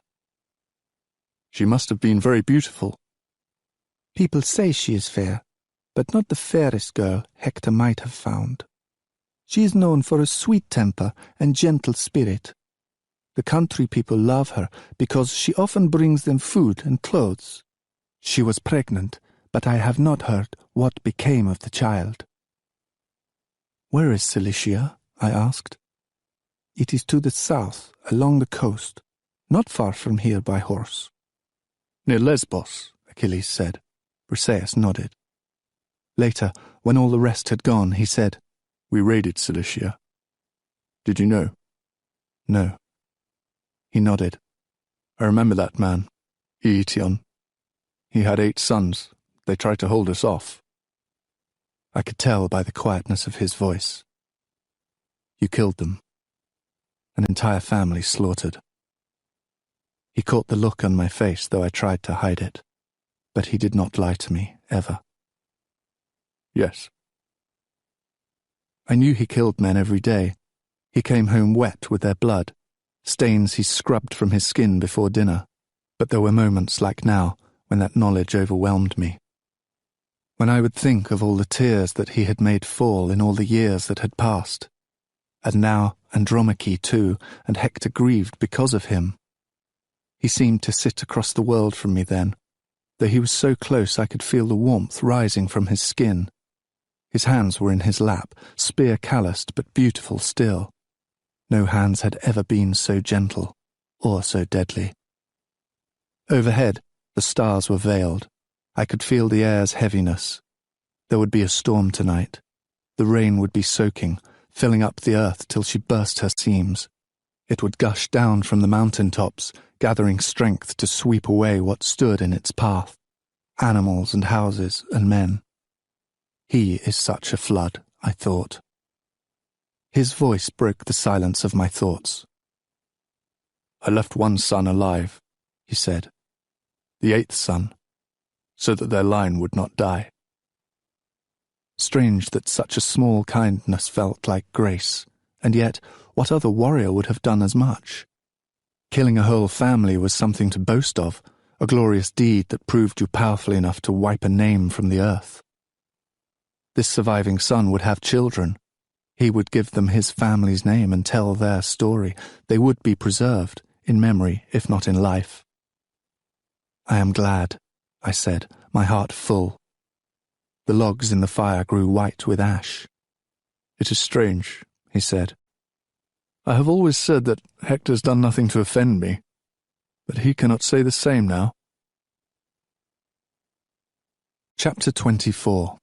"She must have been very beautiful." "People say she is fair, but not the fairest girl Hector might have found. She is known for a sweet temper and gentle spirit. The country people love her because she often brings them food and clothes. She was pregnant, but I have not heard what became of the child." "Where is Cilicia?" I asked. "It is to the south, along the coast, not far from here by horse." "Near Lesbos," Achilles said. Briseis nodded. Later, when all the rest had gone, he said, "We raided Cilicia. Did you know?" "No." He nodded. "I remember that man, Aetion. He had 8 sons. They tried to hold us off." I could tell by the quietness of his voice. "You killed them. An entire family slaughtered." He caught the look on my face, though I tried to hide it. But he did not lie to me, ever. "Yes." I knew he killed men every day. He came home wet with their blood, stains he scrubbed from his skin before dinner, but there were moments like now when that knowledge overwhelmed me. When I would think of all the tears that he had made fall in all the years that had passed. And now Andromache too, and Hector grieved because of him. He seemed to sit across the world from me then, though he was so close I could feel the warmth rising from his skin. His hands were in his lap, spear-calloused but beautiful still. No hands had ever been so gentle, or so deadly. Overhead, the stars were veiled. I could feel the air's heaviness. There would be a storm tonight. The rain would be soaking, filling up the earth till she burst her seams. It would gush down from the mountain tops, gathering strength to sweep away what stood in its path, animals and houses and men. He is such a flood, I thought. His voice broke the silence of my thoughts. I left one son alive, he said, the 8th son, so that their line would not die. Strange that such a small kindness felt like grace, and yet what other warrior would have done as much? Killing a whole family was something to boast of, a glorious deed that proved you powerful enough to wipe a name from the earth. This surviving son would have children. He would give them his family's name and tell their story. They would be preserved, in memory, if not in life. I am glad, I said, my heart full. The logs in the fire grew white with ash. It is strange, he said. I have always said that Hector's done nothing to offend me, but he cannot say the same now. Chapter 24.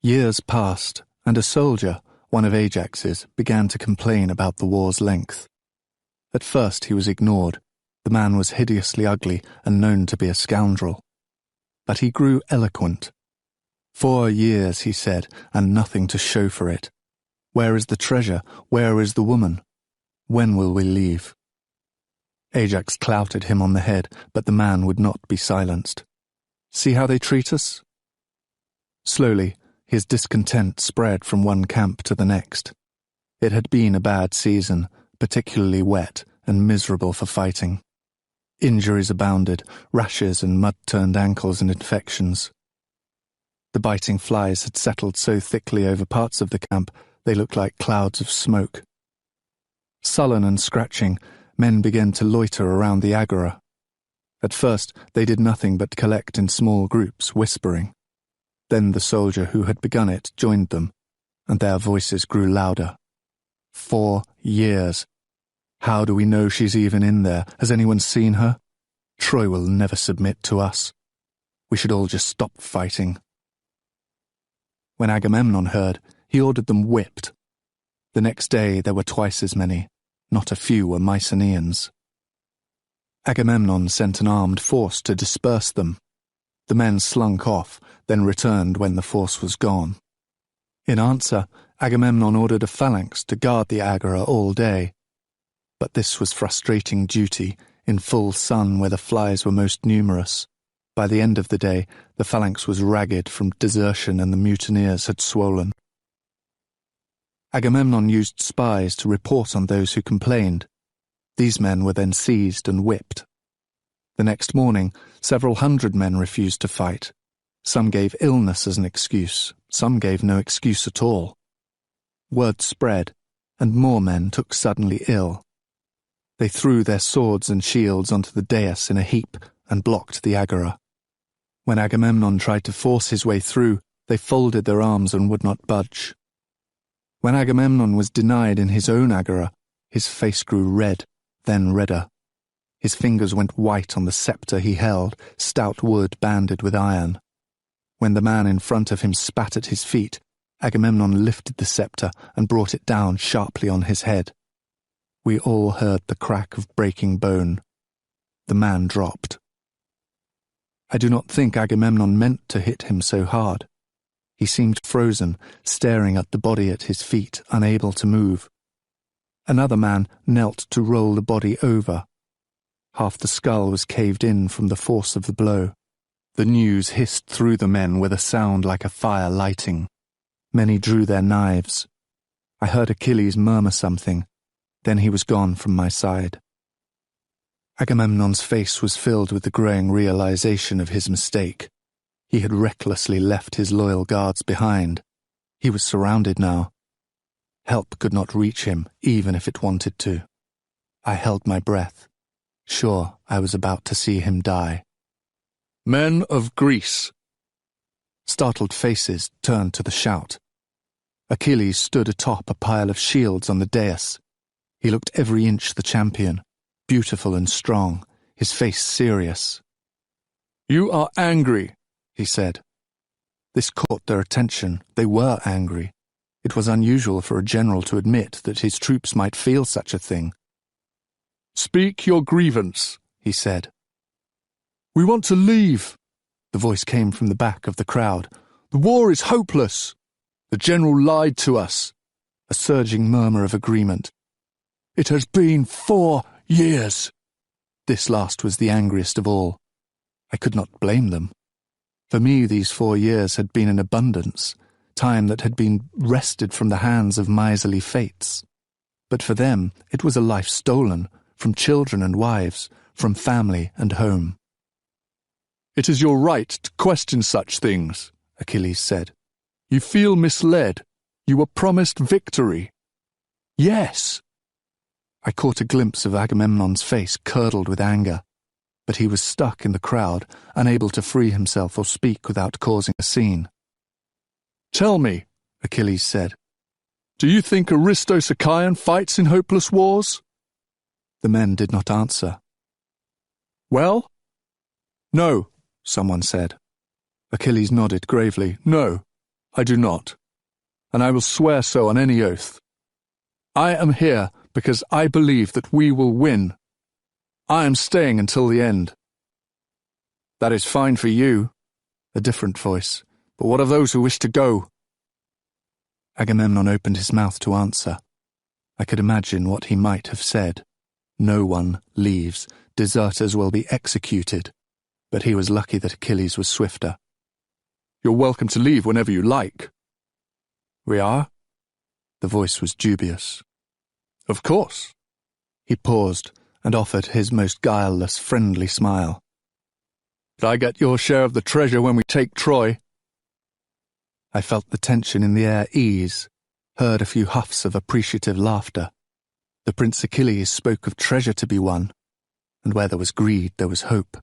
Years passed, and a soldier, one of Ajax's, began to complain about the war's length. At first he was ignored. The man was hideously ugly and known to be a scoundrel. But he grew eloquent. 4 years, he said, and nothing to show for it. Where is the treasure? Where is the woman? When will we leave? Ajax clouted him on the head, but the man would not be silenced. See how they treat us? Slowly, his discontent spread from one camp to the next. It had been a bad season, particularly wet and miserable for fighting. Injuries abounded, rashes and mud-turned ankles and infections. The biting flies had settled so thickly over parts of the camp they looked like clouds of smoke. Sullen and scratching, men began to loiter around the agora. At first they did nothing but collect in small groups, whispering. Then the soldier who had begun it joined them, and their voices grew louder. 4 years. How do we know she's even in there? Has anyone seen her? Troy will never submit to us. We should all just stop fighting. When Agamemnon heard, he ordered them whipped. The next day there were twice as many. Not a few were Mycenaeans. Agamemnon sent an armed force to disperse them. The men slunk off, then returned when the force was gone. In answer, Agamemnon ordered a phalanx to guard the agora all day. But this was frustrating duty, in full sun where the flies were most numerous. By the end of the day, the phalanx was ragged from desertion and the mutineers had swollen. Agamemnon used spies to report on those who complained. These men were then seized and whipped. The next morning, several hundred men refused to fight. Some gave illness as an excuse, some gave no excuse at all. Word spread, and more men took suddenly ill. They threw their swords and shields onto the dais in a heap and blocked the agora. When Agamemnon tried to force his way through, they folded their arms and would not budge. When Agamemnon was denied in his own agora, his face grew red, then redder. His fingers went white on the scepter he held, stout wood banded with iron. When the man in front of him spat at his feet, Agamemnon lifted the scepter and brought it down sharply on his head. We all heard the crack of breaking bone. The man dropped. I do not think Agamemnon meant to hit him so hard. He seemed frozen, staring at the body at his feet, unable to move. Another man knelt to roll the body over. Half the skull was caved in from the force of the blow. The news hissed through the men with a sound like a fire lighting. Many drew their knives. I heard Achilles murmur something. Then he was gone from my side. Agamemnon's face was filled with the growing realization of his mistake. He had recklessly left his loyal guards behind. He was surrounded now. Help could not reach him, even if it wanted to. I held my breath, sure I was about to see him die. Men of Greece! Startled faces turned to the shout. Achilles stood atop a pile of shields on the dais. He looked every inch the champion, beautiful and strong, his face serious. You are angry, he said. This caught their attention. They were angry. It was unusual for a general to admit that his troops might feel such a thing. Speak your grievance, he said. We want to leave. The voice came from the back of the crowd. The war is hopeless. The general lied to us. A surging murmur of agreement. It has been 4 years. This last was the angriest of all. I could not blame them. For me, these 4 years had been an abundance, time that had been wrested from the hands of miserly fates. But for them, it was a life stolen, from children and wives, from family and home. It is your right to question such things, Achilles said. You feel misled. You were promised victory. Yes. I caught a glimpse of Agamemnon's face curdled with anger, but he was stuck in the crowd, unable to free himself or speak without causing a scene. Tell me, Achilles said, do you think Aristos Achaean fights in hopeless wars? The men did not answer. Well? No, someone said. Achilles nodded gravely. No, I do not, and I will swear so on any oath. I am here because I believe that we will win. I am staying until the end. That is fine for you, a different voice, but what of those who wish to go? Agamemnon opened his mouth to answer. I could imagine what he might have said. No one leaves. Deserters will be executed. But he was lucky that Achilles was swifter. You're welcome to leave whenever you like. We are? The voice was dubious. Of course. He paused and offered his most guileless, friendly smile. But I get your share of the treasure when we take Troy. I felt the tension in the air ease, heard a few huffs of appreciative laughter. The Prince Achilles spoke of treasure to be won, and where there was greed, there was hope.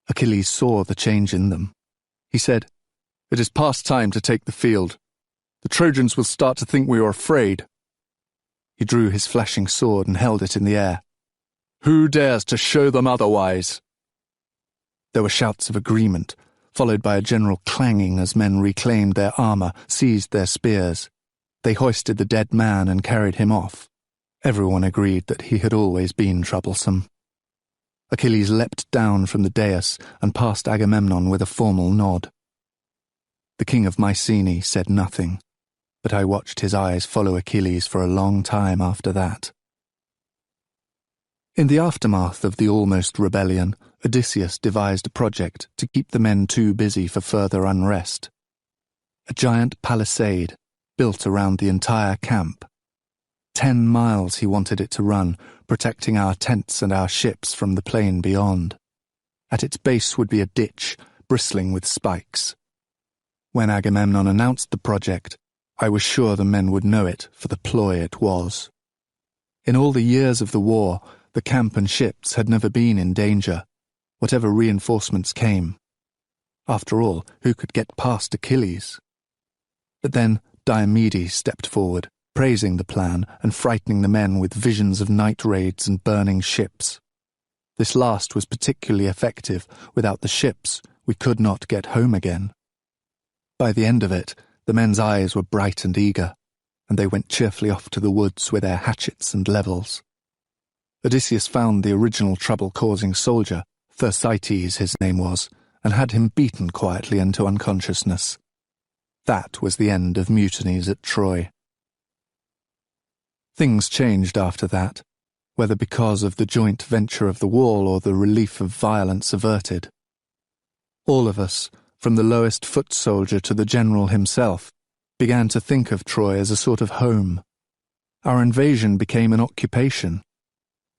Achilles saw the change in them. He said, It is past time to take the field. The Trojans will start to think we are afraid. He drew his flashing sword and held it in the air. Who dares to show them otherwise? There were shouts of agreement, followed by a general clanging as men reclaimed their armor, seized their spears. They hoisted the dead man and carried him off. Everyone agreed that he had always been troublesome. Achilles leapt down from the dais and passed Agamemnon with a formal nod. The king of Mycenae said nothing, but I watched his eyes follow Achilles for a long time after that. In the aftermath of the almost rebellion, Odysseus devised a project to keep the men too busy for further unrest. A giant palisade, built around the entire camp. 10 miles he wanted it to run, protecting our tents and our ships from the plain beyond. At its base would be a ditch, bristling with spikes. When Agamemnon announced the project, I was sure the men would know it for the ploy it was. In all the years of the war, the camp and ships had never been in danger, whatever reinforcements came. After all, who could get past Achilles? But then Diomedes stepped forward, praising the plan and frightening the men with visions of night raids and burning ships. This last was particularly effective. Without the ships, we could not get home again. By the end of it, the men's eyes were bright and eager, and they went cheerfully off to the woods with their hatchets and levels. Odysseus found the original trouble-causing soldier, Thersites his name was, and had him beaten quietly into unconsciousness. That was the end of mutinies at Troy. Things changed after that, whether because of the joint venture of the wall or the relief of violence averted. All of us, from the lowest foot soldier to the general himself, began to think of Troy as a sort of home. Our invasion became an occupation.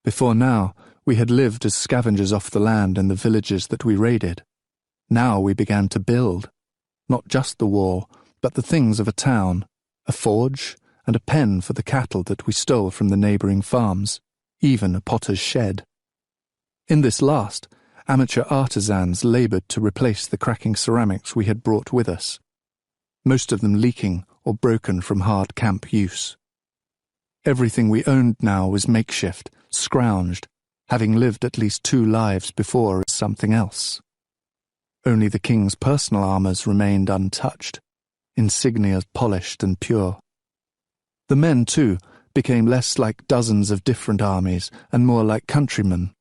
Before now, we had lived as scavengers off the land in the villages that we raided. Now we began to build, not just the wall, but the things of a town, a forge, and a pen for the cattle that we stole from the neighbouring farms, even a potter's shed. In this last, amateur artisans laboured to replace the cracking ceramics we had brought with us, most of them leaking or broken from hard camp use. Everything we owned now was makeshift, scrounged, having lived at least 2 lives before as something else. Only the king's personal armours remained untouched, insignia polished and pure. The men, too, became less like dozens of different armies and more like countrymen.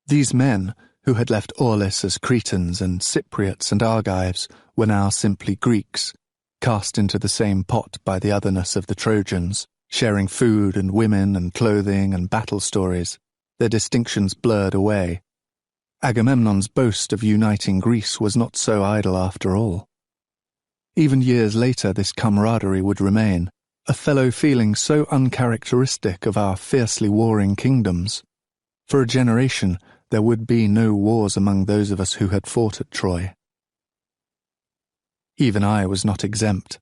These men, who had left Aulis as Cretans and Cypriots and Argives, were now simply Greeks, cast into the same pot by the otherness of the Trojans, sharing food and women and clothing and battle stories, their distinctions blurred away. Agamemnon's boast of uniting Greece was not so idle after all. Even years later this camaraderie would remain, a fellow feeling so uncharacteristic of our fiercely warring kingdoms. For a generation there would be no wars among those of us who had fought at Troy. Even I was not exempt.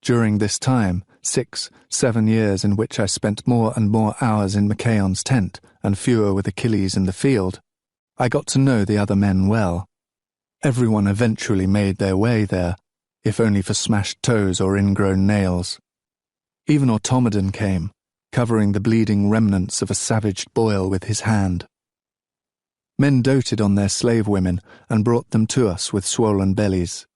During this time, 6-7 years in which I spent more and more hours in Machaon's tent and fewer with Achilles in the field, I got to know the other men well. Everyone eventually made their way there, if only for smashed toes or ingrown nails. Even Automedon came, covering the bleeding remnants of a savaged boil with his hand. Men doted on their slave women and brought them to us with swollen bellies.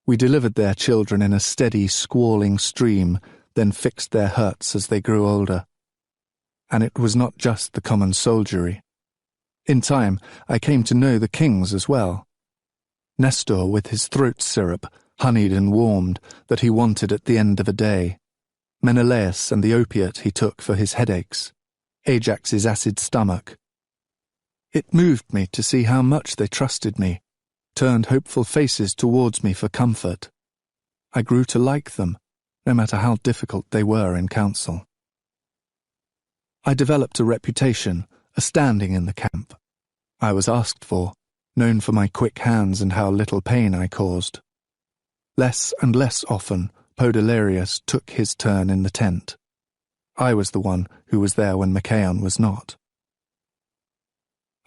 We delivered their children in a steady, squalling stream, then fixed their hurts as they grew older. And it was not just the common soldiery. In time, I came to know the kings as well. Nestor with his throat syrup, honeyed and warmed, that he wanted at the end of a day. Menelaus and the opiate he took for his headaches. Ajax's acid stomach. It moved me to see how much they trusted me, turned hopeful faces towards me for comfort. I grew to like them, no matter how difficult they were in council. I developed a reputation, a standing in the camp. I was asked for, known for my quick hands and how little pain I caused. Less and less often, Podalirius took his turn in the tent. I was the one who was there when Machaon was not.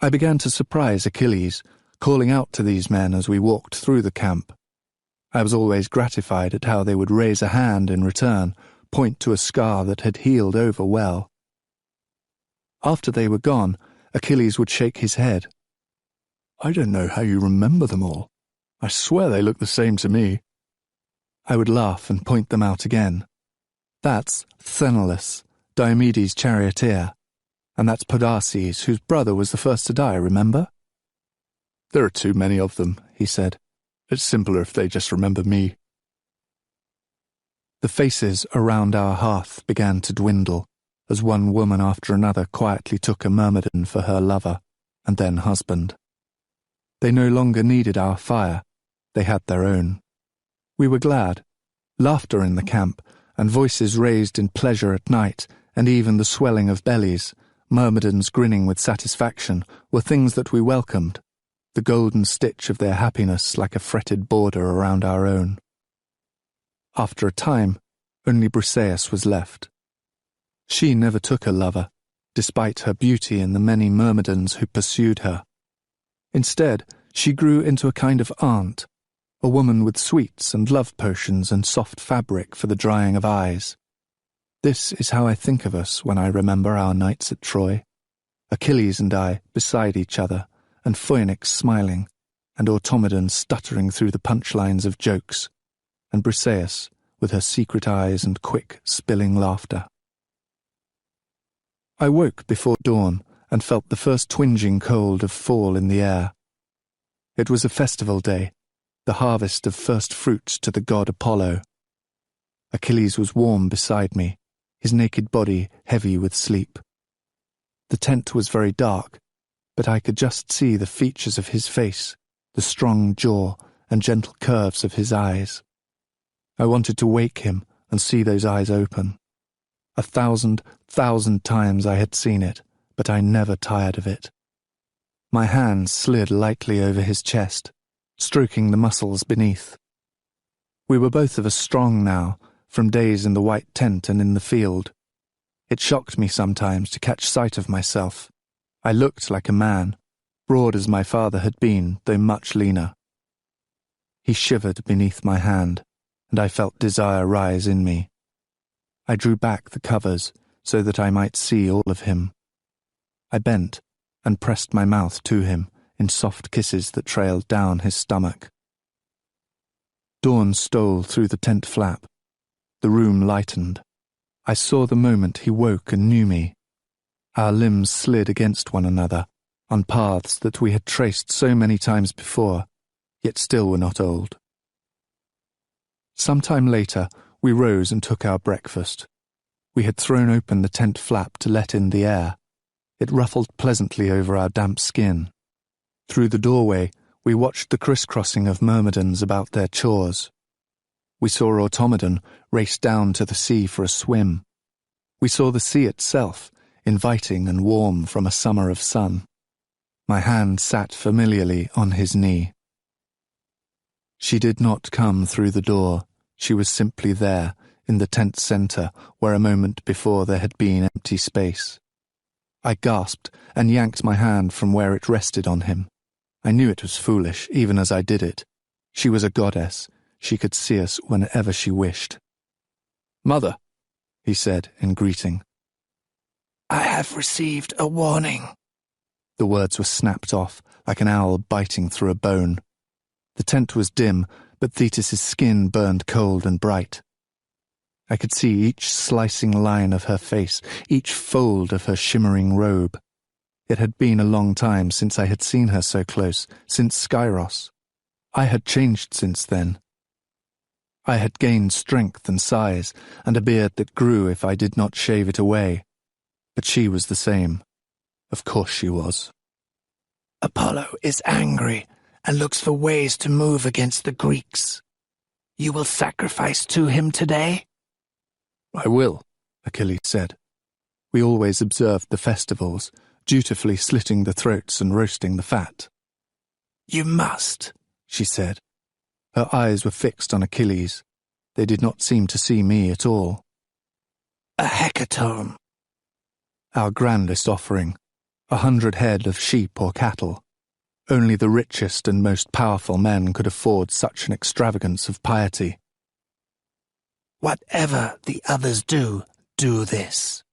I began to surprise Achilles, calling out to these men as we walked through the camp. I was always gratified at how they would raise a hand in return, point to a scar that had healed over well. After they were gone, Achilles would shake his head. "I don't know how you remember them all. I swear they look the same to me." I would laugh and point them out again. "That's Sthenelus, Diomedes' charioteer. And that's Podarces, whose brother was the first to die, remember?" "There are too many of them," he said. "It's simpler if they just remember me." The faces around our hearth began to dwindle, as one woman after another quietly took a myrmidon for her lover, and then husband. They no longer needed our fire, they had their own. We were glad. Laughter in the camp, and voices raised in pleasure at night, and even the swelling of bellies, myrmidons grinning with satisfaction, were things that we welcomed, the golden stitch of their happiness like a fretted border around our own. After a time, only Briseis was left. She never took a lover, despite her beauty and the many myrmidons who pursued her. Instead, she grew into a kind of aunt, a woman with sweets and love potions and soft fabric for the drying of eyes. This is how I think of us when I remember our nights at Troy. Achilles and I beside each other, and Phoenix smiling, and Automedon stuttering through the punchlines of jokes, and Briseis with her secret eyes and quick, spilling laughter. I woke before dawn and felt the first twinging cold of fall in the air. It was a festival day, the harvest of first fruits to the god Apollo. Achilles was warm beside me, his naked body heavy with sleep. The tent was very dark, but I could just see the features of his face, the strong jaw and gentle curves of his eyes. I wanted to wake him and see those eyes open. 1,000 times I had seen it, but I never tired of it. My hand slid lightly over his chest, stroking the muscles beneath. We were both of us strong now, from days in the white tent and in the field. It shocked me sometimes to catch sight of myself. I looked like a man, broad as my father had been, though much leaner. He shivered beneath my hand, and I felt desire rise in me. I drew back the covers so that I might see all of him. I bent and pressed my mouth to him in soft kisses that trailed down his stomach. Dawn stole through the tent flap. The room lightened. I saw the moment he woke and knew me. Our limbs slid against one another, on paths that we had traced so many times before, yet still were not old. Some time later, we rose and took our breakfast. We had thrown open the tent flap to let in the air. It ruffled pleasantly over our damp skin. Through the doorway, we watched the crisscrossing of myrmidons about their chores. We saw Automedon race down to the sea for a swim. We saw the sea itself, inviting and warm from a summer of sun. My hand sat familiarly on his knee. She did not come through the door. She was simply there, in the tent centre, where a moment before there had been empty space. I gasped and yanked my hand from where it rested on him. I knew it was foolish, even as I did it. She was a goddess. She could see us whenever she wished. "Mother," he said in greeting. "I have received a warning." The words were snapped off, like an owl biting through a bone. The tent was dim, but Thetis's skin burned cold and bright. I could see each slicing line of her face, each fold of her shimmering robe. It had been a long time since I had seen her so close, since Skyros. I had changed since then. I had gained strength and size, and a beard that grew if I did not shave it away. But she was the same. Of course she was. "Apollo is angry and looks for ways to move against the Greeks. You will sacrifice to him today?" "I will," Achilles said. We always observed the festivals, dutifully slitting the throats and roasting the fat. "You must," she said. Her eyes were fixed on Achilles. They did not seem to see me at all. "A hecatomb." Our grandest offering, 100 head of sheep or cattle. Only the richest and most powerful men could afford such an extravagance of piety. "Whatever the others do, do this.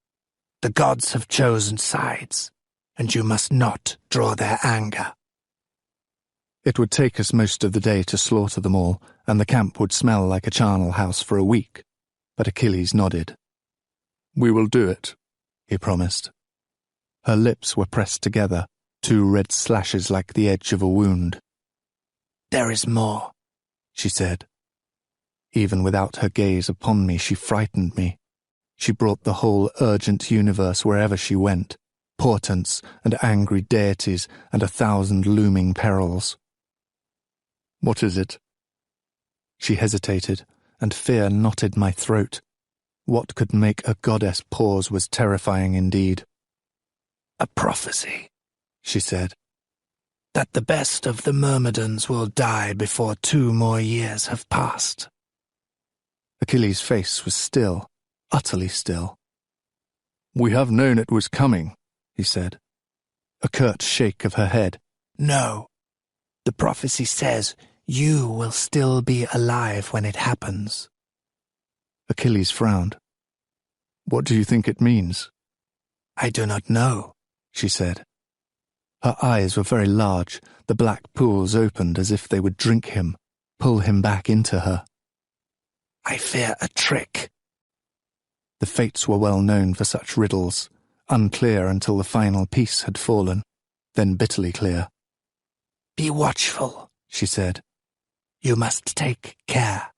The gods have chosen sides, and you must not draw their anger." It would take us most of the day to slaughter them all, and the camp would smell like a charnel house for a week. But Achilles nodded. "We will do it," he promised. Her lips were pressed together, 2 red slashes like the edge of a wound. "There is more," she said. Even without her gaze upon me, she frightened me. She brought the whole urgent universe wherever she went, portents and angry deities and 1,000 looming perils. "What is it?" She hesitated, and fear knotted my throat. What could make a goddess pause was terrifying indeed. "A prophecy," she said. "that the best of the Myrmidons will die before 2 more years have passed." Achilles' face was still, utterly still. "We have known it was coming," he said. A curt shake of her head. "No. The prophecy says you will still be alive when it happens." Achilles frowned. "What do you think it means?" "I do not know," she said. Her eyes were very large, the black pools opened as if they would drink him, pull him back into her. "I fear a trick." The fates were well known for such riddles, unclear until the final piece had fallen, then bitterly clear. "Be watchful," she said. "You must take care."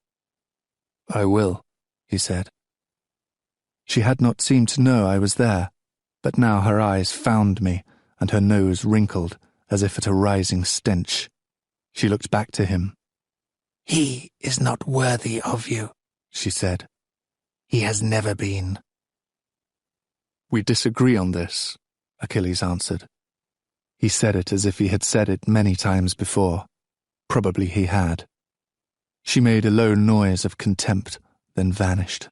"I will," he said. She had not seemed to know I was there, but now her eyes found me, and her nose wrinkled, as if at a rising stench. She looked back to him. "He is not worthy of you," she said. "He has never been." "We disagree on this," Achilles answered. He said it as if he had said it many times before. Probably he had. She made a low noise of contempt, then vanished.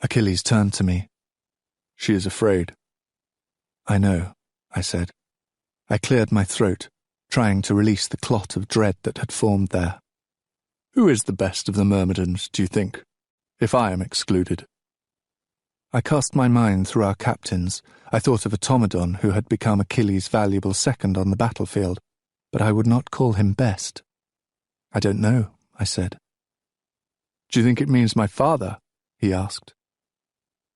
Achilles turned to me. "She is afraid." "I know," I said. I cleared my throat, trying to release the clot of dread that had formed there. "Who is the best of the Myrmidons, do you think, if I am excluded?" I cast my mind through our captains. I thought of Automedon, who had become Achilles' valuable second on the battlefield, but I would not call him best. "I don't know," I said. "Do you think it means my father?" he asked.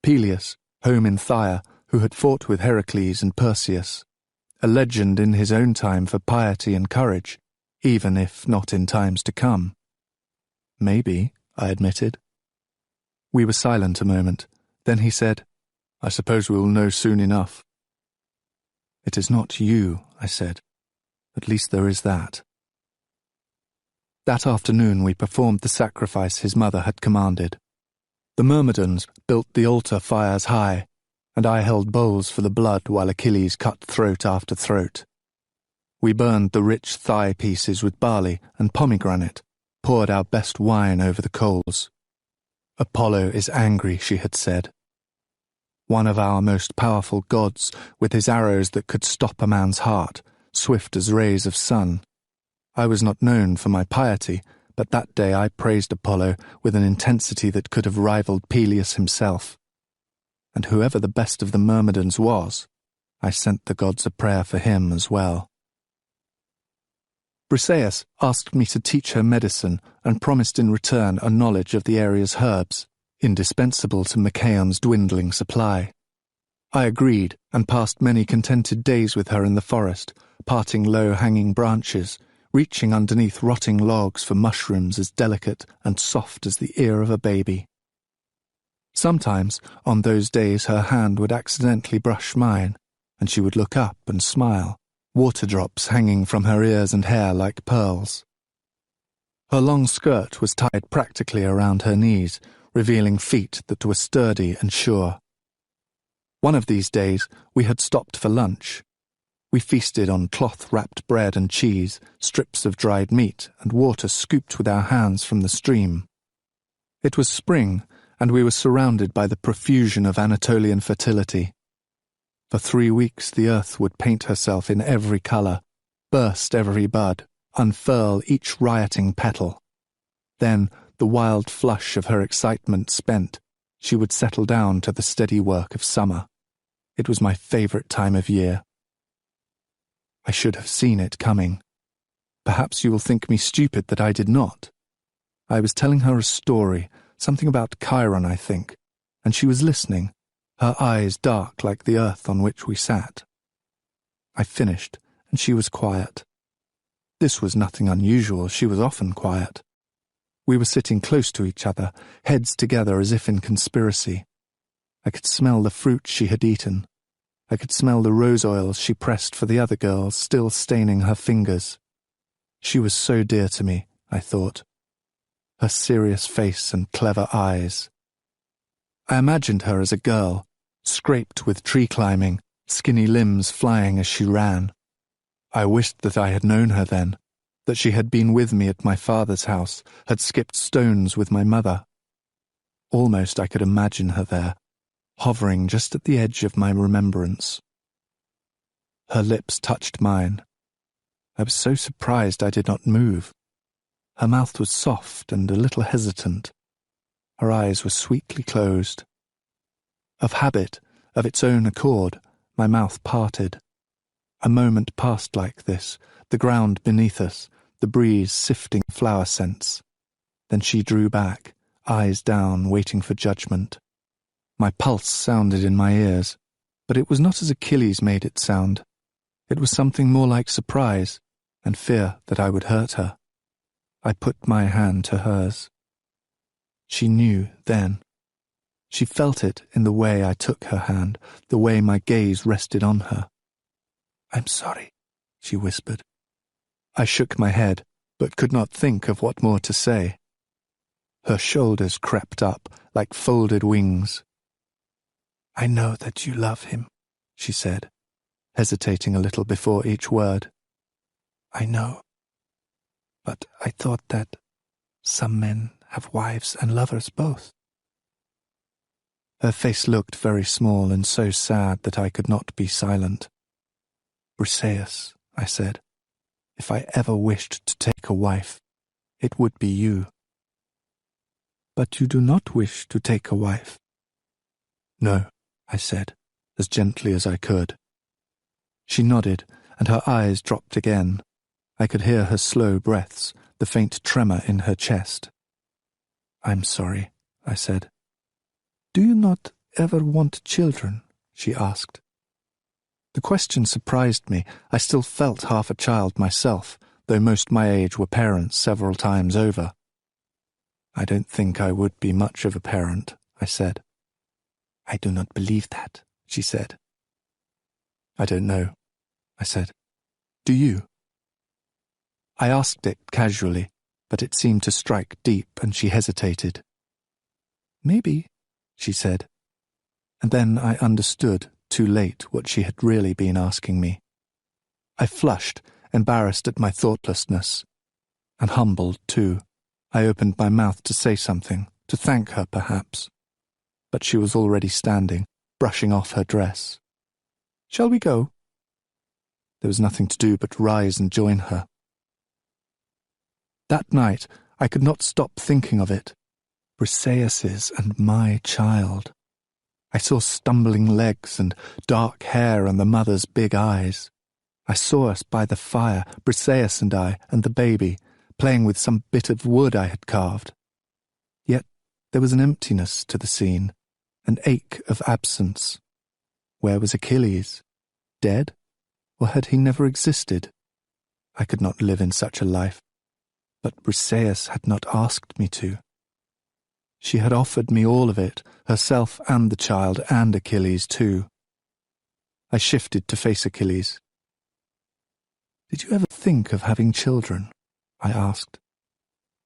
Peleus, home in Phthia, who had fought with Heracles and Perseus, a legend in his own time for piety and courage, even if not in times to come. "Maybe," I admitted. We were silent a moment. Then he said, "I suppose we will know soon enough." "It is not you," I said. "At least there is that." That afternoon we performed the sacrifice his mother had commanded. The Myrmidons built the altar fires high, and I held bowls for the blood while Achilles cut throat after throat. We burned the rich thigh pieces with barley and pomegranate, poured our best wine over the coals. "Apollo is angry," she had said. One of our most powerful gods, with his arrows that could stop a man's heart, swift as rays of sun. I was not known for my piety, but that day I praised Apollo with an intensity that could have rivaled Peleus himself. And whoever the best of the Myrmidons was, I sent the gods a prayer for him as well. Briseis asked me to teach her medicine and promised in return a knowledge of the area's herbs, indispensable to Machaon's dwindling supply. I agreed and passed many contented days with her in the forest, parting low-hanging branches, reaching underneath rotting logs for mushrooms as delicate and soft as the ear of a baby. Sometimes, on those days, her hand would accidentally brush mine, and she would look up and smile, water drops hanging from her ears and hair like pearls. Her long skirt was tied practically around her knees, revealing feet that were sturdy and sure. One of these days we had stopped for lunch. We feasted on cloth-wrapped bread and cheese, strips of dried meat, and water scooped with our hands from the stream. It was spring, and we were surrounded by the profusion of Anatolian fertility. For 3 weeks the earth would paint herself in every colour, burst every bud, unfurl each rioting petal. Then, the wild flush of her excitement spent, she would settle down to the steady work of summer. It was my favourite time of year. I should have seen it coming. Perhaps you will think me stupid that I did not. I was telling her a story, something about Chiron, I think, and she was listening, her eyes dark like the earth on which we sat. I finished, and she was quiet. This was nothing unusual, she was often quiet. We were sitting close to each other, heads together as if in conspiracy. I could smell the fruit she had eaten. I could smell the rose oils she pressed for the other girls, still staining her fingers. She was so dear to me, I thought. Her serious face and clever eyes. I imagined her as a girl, scraped with tree climbing, skinny limbs flying as she ran. I wished that I had known her then, that she had been with me at my father's house, had skipped stones with my mother. Almost I could imagine her there, hovering just at the edge of my remembrance. Her lips touched mine. I was so surprised I did not move. Her mouth was soft and a little hesitant. Her eyes were sweetly closed. Of habit, of its own accord, my mouth parted. A moment passed like this, the ground beneath us, the breeze sifting flower scents. Then she drew back, eyes down, waiting for judgment. My pulse sounded in my ears, but it was not as Achilles made it sound. It was something more like surprise, and fear that I would hurt her. I put my hand to hers. She knew then. She felt it in the way I took her hand, the way my gaze rested on her. "I'm sorry," she whispered. I shook my head, but could not think of what more to say. Her shoulders crept up like folded wings. I know that you love him, she said, hesitating a little before each word. I know. But I thought that some men have wives and lovers both. Her face looked very small and so sad that I could not be silent. Briseis, I said, if I ever wished to take a wife, it would be you. But you do not wish to take a wife. No, I said, as gently as I could. She nodded, and her eyes dropped again. I could hear her slow breaths, the faint tremor in her chest. I'm sorry, I said. Do you not ever want children? She asked. The question surprised me. I still felt half a child myself, though most my age were parents several times over. I don't think I would be much of a parent, I said. I do not believe that, she said. I don't know, I said. Do you? I asked it casually, but it seemed to strike deep, and she hesitated. Maybe, she said, and then I understood, too late, what she had really been asking me. I flushed, embarrassed at my thoughtlessness, and humbled too. I opened my mouth to say something, to thank her perhaps, but she was already standing, brushing off her dress. Shall we go? There was nothing to do but rise and join her. That night I could not stop thinking of it. Briseis's and my child. I saw stumbling legs and dark hair and the mother's big eyes. I saw us by the fire, Briseis and I, and the baby, playing with some bit of wood I had carved. Yet there was an emptiness to the scene, an ache of absence. Where was Achilles? Dead? Or had he never existed? I could not live in such a life, but Briseis had not asked me to. She had offered me all of it, herself and the child and Achilles too. I shifted to face Achilles. Did you ever think of having children? I asked.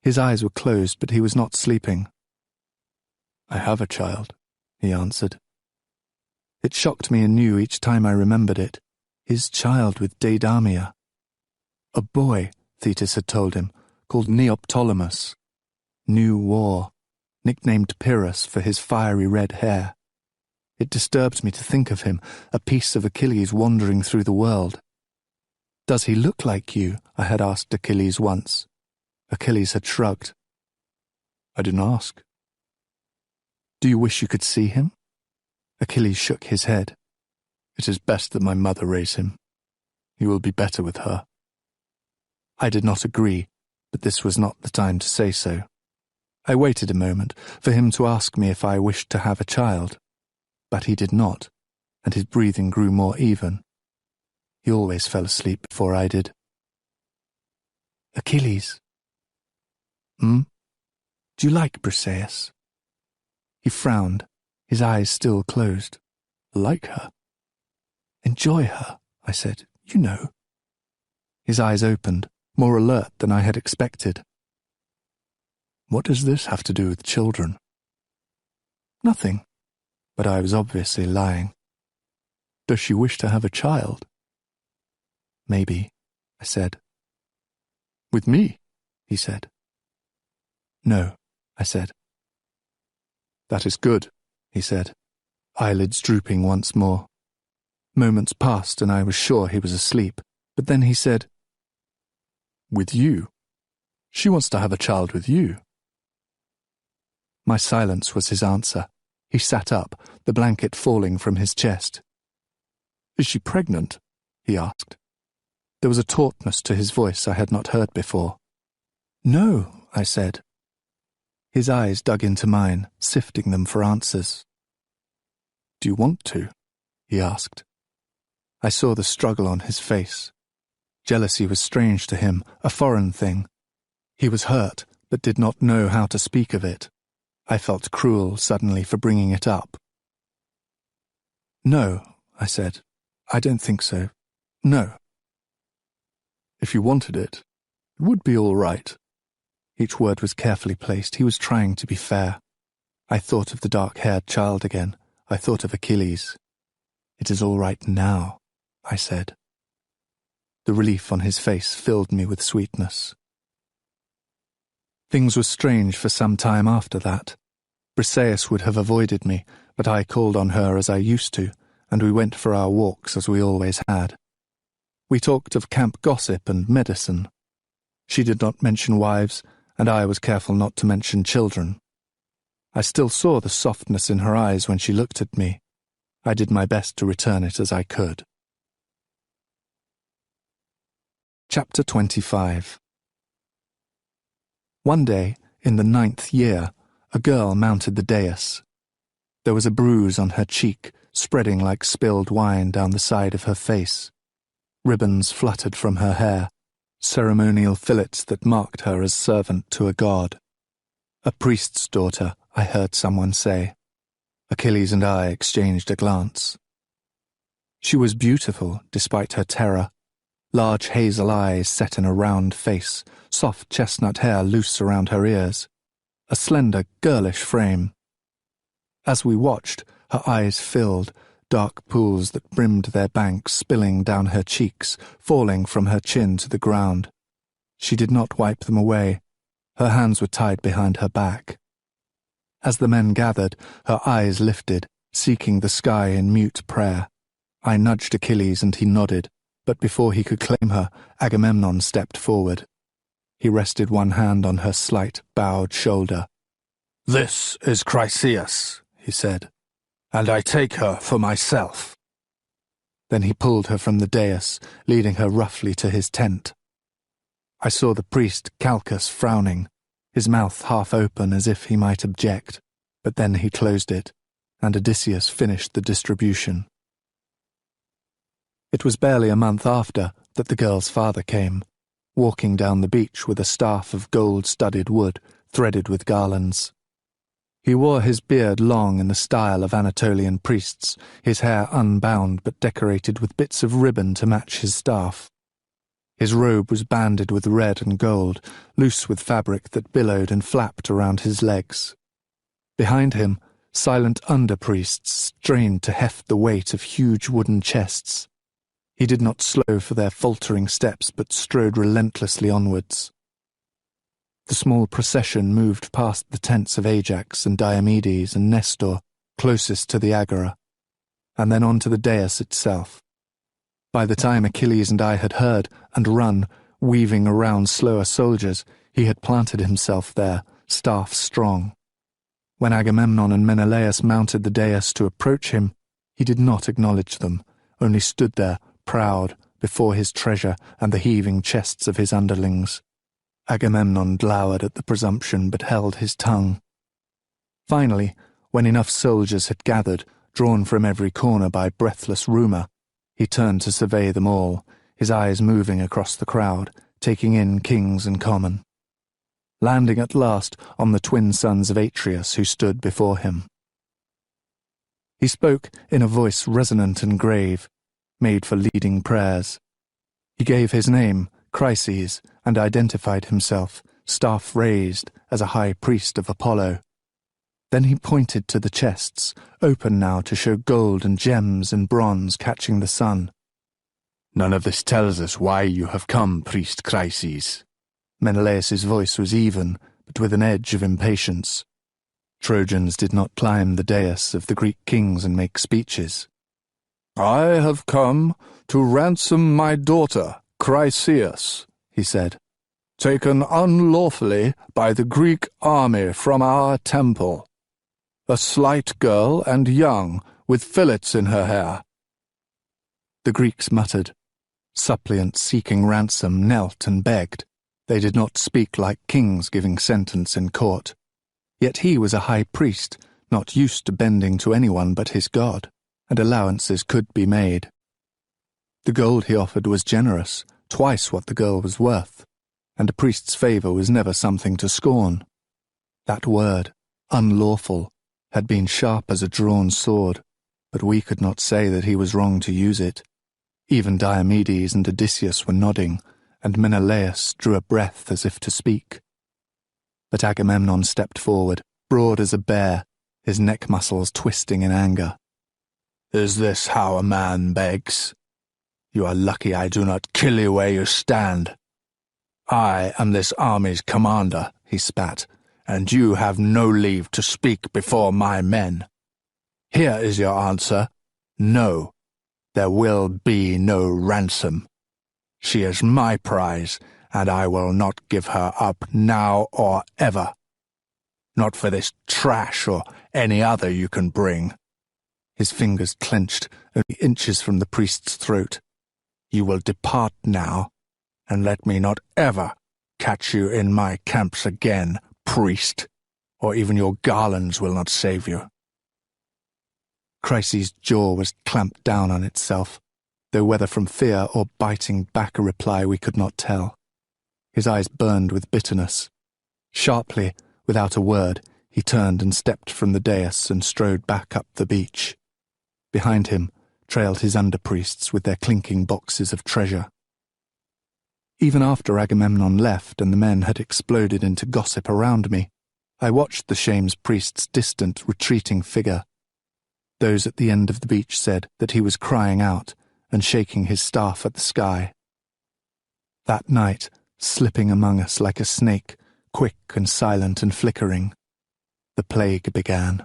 His eyes were closed, but he was not sleeping. I have a child, he answered. It shocked me anew each time I remembered it. His child with Deidamia. A boy, Thetis had told him, called Neoptolemus. New War. Nicknamed Pyrrhus for his fiery red hair. It disturbed me to think of him, a piece of Achilles wandering through the world. Does he look like you? I had asked Achilles once. Achilles had shrugged. I didn't ask. Do you wish you could see him? Achilles shook his head. It is best that my mother raise him. He will be better with her. I did not agree, but this was not the time to say so. I waited a moment for him to ask me if I wished to have a child, but he did not, and his breathing grew more even. He always fell asleep before I did. Achilles. Do you like Briseis? He frowned, his eyes still closed. Like her? Enjoy her, I said. You know. His eyes opened, more alert than I had expected. What does this have to do with children? Nothing, but I was obviously lying. Does she wish to have a child? Maybe, I said. With me, he said. No, I said. That is good, he said, eyelids drooping once more. Moments passed and I was sure he was asleep, but then he said, With you? She wants to have a child with you. My silence was his answer. He sat up, the blanket falling from his chest. Is she pregnant? He asked. There was a tautness to his voice I had not heard before. No, I said. His eyes dug into mine, sifting them for answers. Do you want to? He asked. I saw the struggle on his face. Jealousy was strange to him, a foreign thing. He was hurt, but did not know how to speak of it. I felt cruel suddenly for bringing it up. No, I said. I don't think so. No. If you wanted it, it would be all right. Each word was carefully placed. He was trying to be fair. I thought of the dark-haired child again. I thought of Achilles. "It is all right now," I said. The relief on his face filled me with sweetness. Things were strange for some time after that. Briseis would have avoided me, but I called on her as I used to, and we went for our walks as we always had. We talked of camp gossip and medicine. She did not mention wives, and I was careful not to mention children. I still saw the softness in her eyes when she looked at me. I did my best to return it as I could. Chapter 25. One day, in the 9th year, a girl mounted the dais. There was a bruise on her cheek, spreading like spilled wine down the side of her face. Ribbons fluttered from her hair, ceremonial fillets that marked her as servant to a god. "A priest's daughter," I heard someone say. Achilles and I exchanged a glance. She was beautiful, despite her terror. Large hazel eyes set in a round face, soft chestnut hair loose around her ears, a slender, girlish frame. As we watched, her eyes filled, dark pools that brimmed their banks spilling down her cheeks, falling from her chin to the ground. She did not wipe them away. Her hands were tied behind her back. As the men gathered, her eyes lifted, seeking the sky in mute prayer. I nudged Achilles and he nodded, but before he could claim her, Agamemnon stepped forward. He rested one hand on her slight, bowed shoulder. "This is Chryseis," he said, "and I take her for myself." Then he pulled her from the dais, leading her roughly to his tent. I saw the priest Calchas frowning, his mouth half open as if he might object, but then he closed it, and Odysseus finished the distribution. It was barely a month after that the girl's father came, walking down the beach with a staff of gold-studded wood threaded with garlands. He wore his beard long in the style of Anatolian priests, his hair unbound but decorated with bits of ribbon to match his staff. His robe was banded with red and gold, loose with fabric that billowed and flapped around his legs. Behind him, silent under-priests strained to heft the weight of huge wooden chests. He did not slow for their faltering steps, but strode relentlessly onwards. The small procession moved past the tents of Ajax and Diomedes and Nestor, closest to the agora, and then on to the dais itself. By the time Achilles and I had heard and run, weaving around slower soldiers, he had planted himself there, staff strong. When Agamemnon and Menelaus mounted the dais to approach him, he did not acknowledge them, only stood there, proud, before his treasure and the heaving chests of his underlings. Agamemnon glowered at the presumption but held his tongue. Finally, when enough soldiers had gathered, drawn from every corner by breathless rumour, he turned to survey them all, his eyes moving across the crowd, taking in kings and common. Landing at last on the twin sons of Atreus who stood before him. He spoke in a voice resonant and grave, made for leading prayers. He gave his name, Chryses, and identified himself, staff raised, as a high priest of Apollo. Then he pointed to the chests, open now to show gold and gems and bronze catching the sun. "None of this tells us why you have come, priest Chryses." Menelaus's voice was even, but with an edge of impatience. Trojans did not climb the dais of the Greek kings and make speeches. "I have come to ransom my daughter, Chryseis," he said, "taken unlawfully by the Greek army from our temple. A slight girl and young, with fillets in her hair." The Greeks muttered. Suppliants seeking ransom knelt and begged. They did not speak like kings giving sentence in court. Yet he was a high priest, not used to bending to anyone but his god, and allowances could be made. The gold he offered was generous, twice what the girl was worth, and a priest's favour was never something to scorn. That word, unlawful, had been sharp as a drawn sword, but we could not say that he was wrong to use it. Even Diomedes and Odysseus were nodding, and Menelaus drew a breath as if to speak. But Agamemnon stepped forward, broad as a bear, his neck muscles twisting in anger. "Is this how a man begs? You are lucky I do not kill you where you stand. I am this army's commander," he spat, "and you have no leave to speak before my men. Here is your answer. No, there will be no ransom. She is my prize, and I will not give her up now or ever. Not for this trash or any other you can bring." His fingers clenched, only inches from the priest's throat. "You will depart now, and let me not ever catch you in my camps again, priest, or even your garlands will not save you." Chryses' jaw was clamped down on itself, though whether from fear or biting back a reply we could not tell. His eyes burned with bitterness. Sharply, without a word, he turned and stepped from the dais and strode back up the beach. Behind him trailed his underpriests with their clinking boxes of treasure. Even after Agamemnon left and the men had exploded into gossip around me, I watched the shame's priest's distant, retreating figure. Those at the end of the beach said that he was crying out and shaking his staff at the sky. That night, slipping among us like a snake, quick and silent and flickering, the plague began.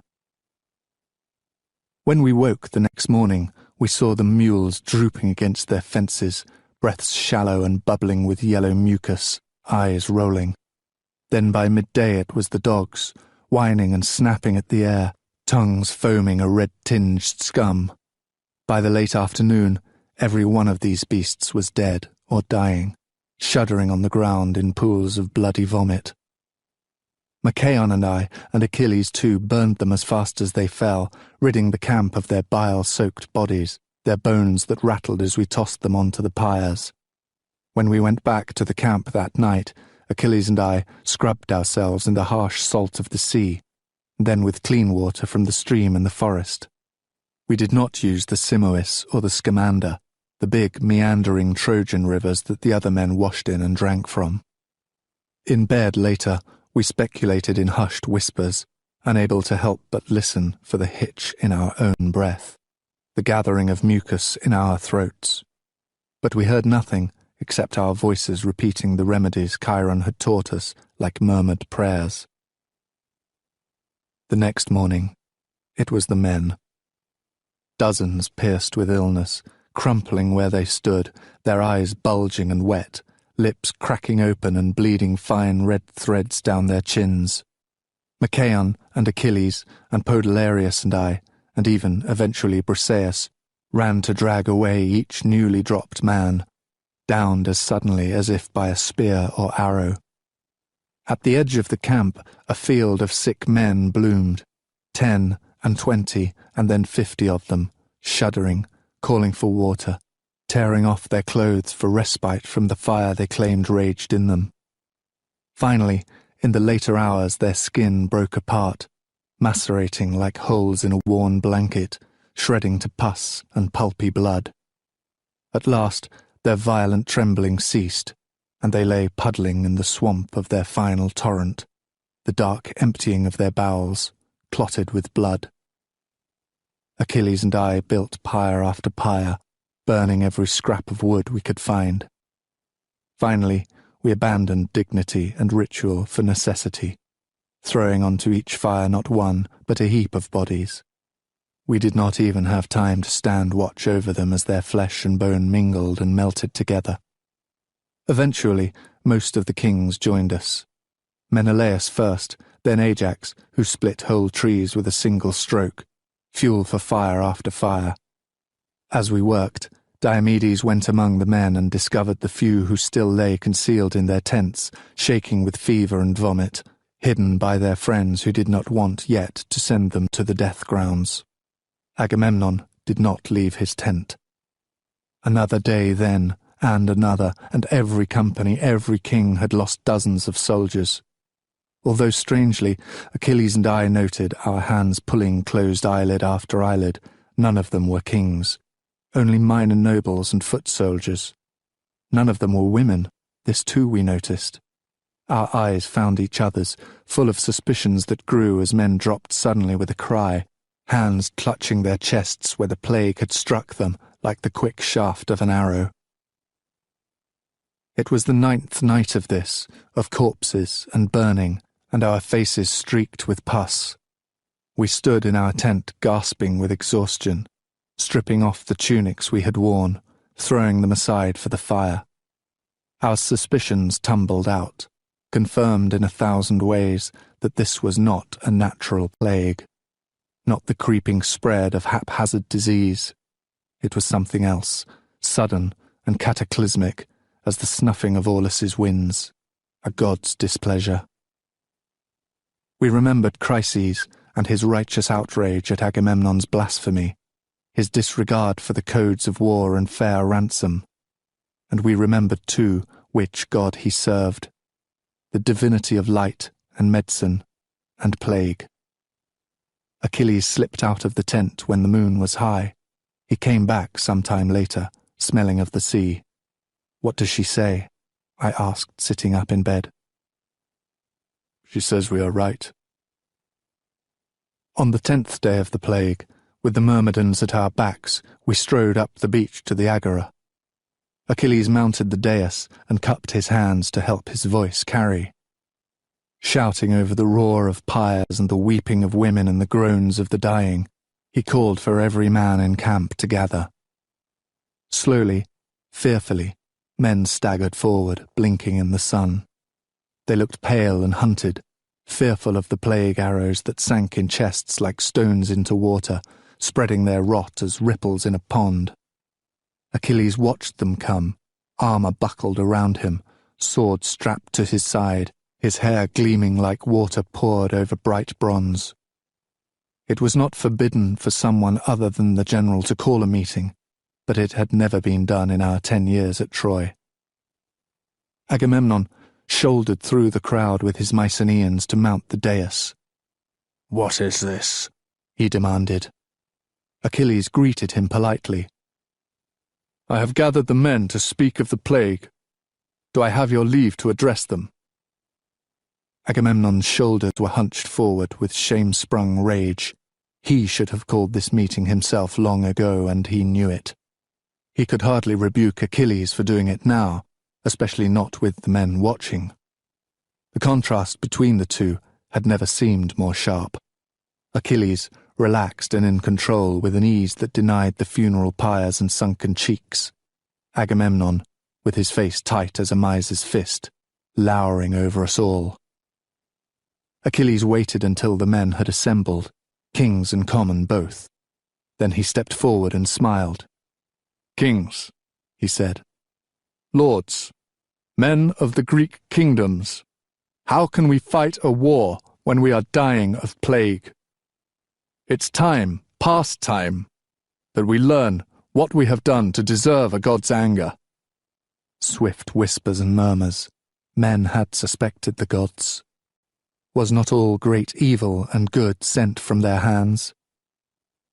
When we woke the next morning, we saw the mules drooping against their fences, breaths shallow and bubbling with yellow mucus, eyes rolling. Then by midday it was the dogs, whining and snapping at the air, tongues foaming a red-tinged scum. By the late afternoon, every one of these beasts was dead or dying, shuddering on the ground in pools of bloody vomit. Machaon and I, and Achilles too, burned them as fast as they fell, ridding the camp of their bile-soaked bodies, their bones that rattled as we tossed them onto the pyres. When we went back to the camp that night, Achilles and I scrubbed ourselves in the harsh salt of the sea, then with clean water from the stream and the forest. We did not use the Simois or the Scamander, the big, meandering Trojan rivers that the other men washed in and drank from. In bed later, we speculated in hushed whispers, unable to help but listen for the hitch in our own breath, the gathering of mucus in our throats. But we heard nothing except our voices repeating the remedies Chiron had taught us like murmured prayers. The next morning, it was the men. Dozens pierced with illness, crumpling where they stood, their eyes bulging and wet, lips cracking open and bleeding fine red threads down their chins. Machaon and Achilles and Podalirius and I, and even, eventually, Briseis, ran to drag away each newly dropped man, downed as suddenly as if by a spear or arrow. At the edge of the camp, a field of sick men bloomed, 10 and 20 and then 50 of them, shuddering, calling for water, tearing off their clothes for respite from the fire they claimed raged in them. Finally, in the later hours their skin broke apart, macerating like holes in a worn blanket, shredding to pus and pulpy blood. At last, their violent trembling ceased, and they lay puddling in the swamp of their final torrent, the dark emptying of their bowels, clotted with blood. Achilles and I built pyre after pyre, burning every scrap of wood we could find. Finally, we abandoned dignity and ritual for necessity, throwing onto each fire not one, but a heap of bodies. We did not even have time to stand watch over them as their flesh and bone mingled and melted together. Eventually, most of the kings joined us. Menelaus first, then Ajax, who split whole trees with a single stroke, fuel for fire after fire. As we worked, Diomedes went among the men and discovered the few who still lay concealed in their tents, shaking with fever and vomit, hidden by their friends who did not want yet to send them to the death grounds. Agamemnon did not leave his tent. Another day then, and another, and every company, every king had lost dozens of soldiers. Although strangely, Achilles and I noted, our hands pulling closed eyelid after eyelid, none of them were kings. Only minor nobles and foot soldiers. None of them were women, this too we noticed. Our eyes found each other's, full of suspicions that grew as men dropped suddenly with a cry, hands clutching their chests where the plague had struck them like the quick shaft of an arrow. It was the 9th night of this, of corpses and burning, and our faces streaked with pus. We stood in our tent gasping with exhaustion, stripping off the tunics we had worn, throwing them aside for the fire. Our suspicions tumbled out, confirmed in 1,000 ways that this was not a natural plague, not the creeping spread of haphazard disease. It was something else, sudden and cataclysmic as the snuffing of Aulus's winds, a god's displeasure. We remembered Chryses and his righteous outrage at Agamemnon's blasphemy, his disregard for the codes of war and fair ransom, and we remembered too which god he served, the divinity of light and medicine and plague. Achilles slipped out of the tent when the moon was high. He came back some time later, smelling of the sea. "What does she say?" I asked, sitting up in bed. "She says we are right." On the 10th day of the plague, with the Myrmidons at our backs, we strode up the beach to the Agora. Achilles mounted the dais and cupped his hands to help his voice carry. Shouting over the roar of pyres and the weeping of women and the groans of the dying, he called for every man in camp to gather. Slowly, fearfully, men staggered forward, blinking in the sun. They looked pale and hunted, fearful of the plague arrows that sank in chests like stones into water, spreading their rot as ripples in a pond. Achilles watched them come, armour buckled around him, sword strapped to his side, his hair gleaming like water poured over bright bronze. It was not forbidden for someone other than the general to call a meeting, but it had never been done in our 10 years at Troy. Agamemnon shouldered through the crowd with his Mycenaeans to mount the dais. "What is this?" he demanded. Achilles greeted him politely. "I have gathered the men to speak of the plague. Do I have your leave to address them?" Agamemnon's shoulders were hunched forward with shame-sprung rage. He should have called this meeting himself long ago, and he knew it. He could hardly rebuke Achilles for doing it now, especially not with the men watching. The contrast between the two had never seemed more sharp. Achilles, relaxed and in control with an ease that denied the funeral pyres and sunken cheeks. Agamemnon, with his face tight as a miser's fist, lowering over us all. Achilles waited until the men had assembled, kings and common both. Then he stepped forward and smiled. "Kings," he said, "lords, men of the Greek kingdoms, how can we fight a war when we are dying of plague? It's time, past time, that we learn what we have done to deserve a god's anger." Swift whispers and murmurs. Men had suspected the gods. Was not all great evil and good sent from their hands?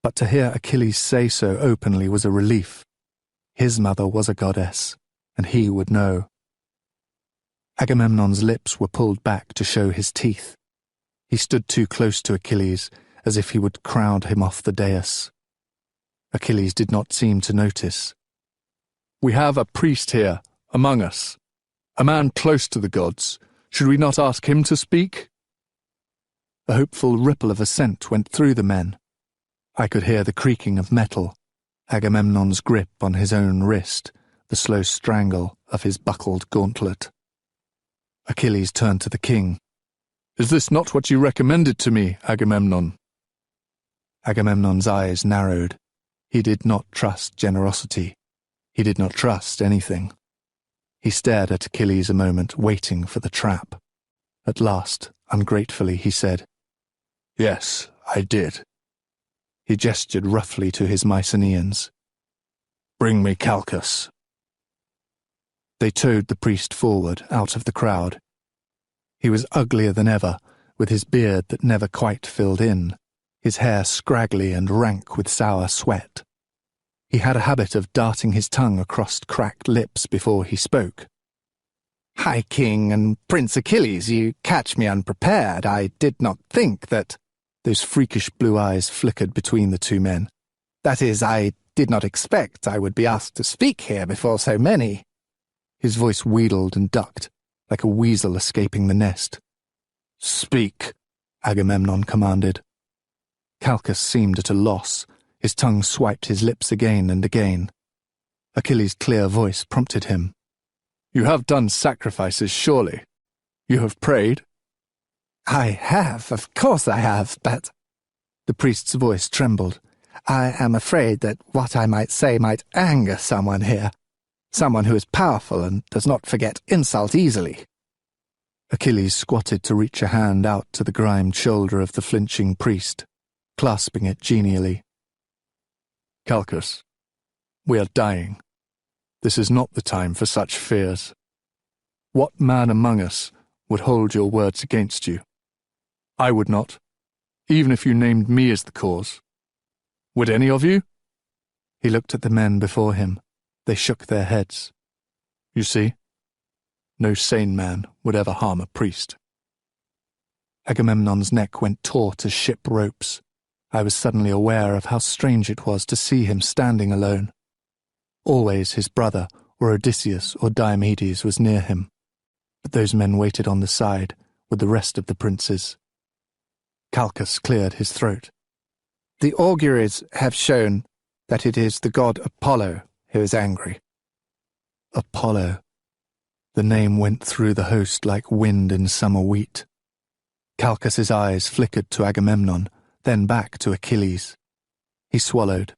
But to hear Achilles say so openly was a relief. His mother was a goddess, and he would know. Agamemnon's lips were pulled back to show his teeth. He stood too close to Achilles, as if he would crowd him off the dais. Achilles did not seem to notice. "We have a priest here, among us, a man close to the gods. Should we not ask him to speak?" A hopeful ripple of assent went through the men. I could hear the creaking of metal, Agamemnon's grip on his own wrist, the slow strangle of his buckled gauntlet. Achilles turned to the king. "Is this not what you recommended to me, Agamemnon?" Agamemnon's eyes narrowed. He did not trust generosity. He did not trust anything. He stared at Achilles a moment, waiting for the trap. At last, ungratefully, he said, "Yes, I did." He gestured roughly to his Mycenaeans. "Bring me Calchas." They towed the priest forward, out of the crowd. He was uglier than ever, with his beard that never quite filled in, his hair scraggly and rank with sour sweat. He had a habit of darting his tongue across cracked lips before he spoke. High King and Prince Achilles, you catch me unprepared. I did not think that—" Those freakish blue eyes flickered between the two men. "That is, I did not expect I would be asked to speak here before so many." His voice wheedled and ducked, like a weasel escaping the nest. "Speak," Agamemnon commanded. Calchas seemed at a loss. His tongue swiped his lips again and again. Achilles' clear voice prompted him. "You have done sacrifices, surely? You have prayed?" "I have, of course I have, but—" The priest's voice trembled. "I am afraid that what I might say might anger someone here. Someone who is powerful and does not forget insult easily." Achilles squatted to reach a hand out to the grimed shoulder of the flinching priest, clasping it genially. "Calchas, we are dying. This is not the time for such fears. What man among us would hold your words against you? I would not, even if you named me as the cause. Would any of you?" He looked at the men before him. They shook their heads. "You see? No sane man would ever harm a priest." Agamemnon's neck went taut as ship ropes. I was suddenly aware of how strange it was to see him standing alone. Always his brother, or Odysseus, or Diomedes was near him, but those men waited on the side with the rest of the princes. Calchas cleared his throat. "The auguries have shown that it is the god Apollo who is angry." Apollo. The name went through the host like wind in summer wheat. Calchas's eyes flickered to Agamemnon, then back to Achilles. He swallowed.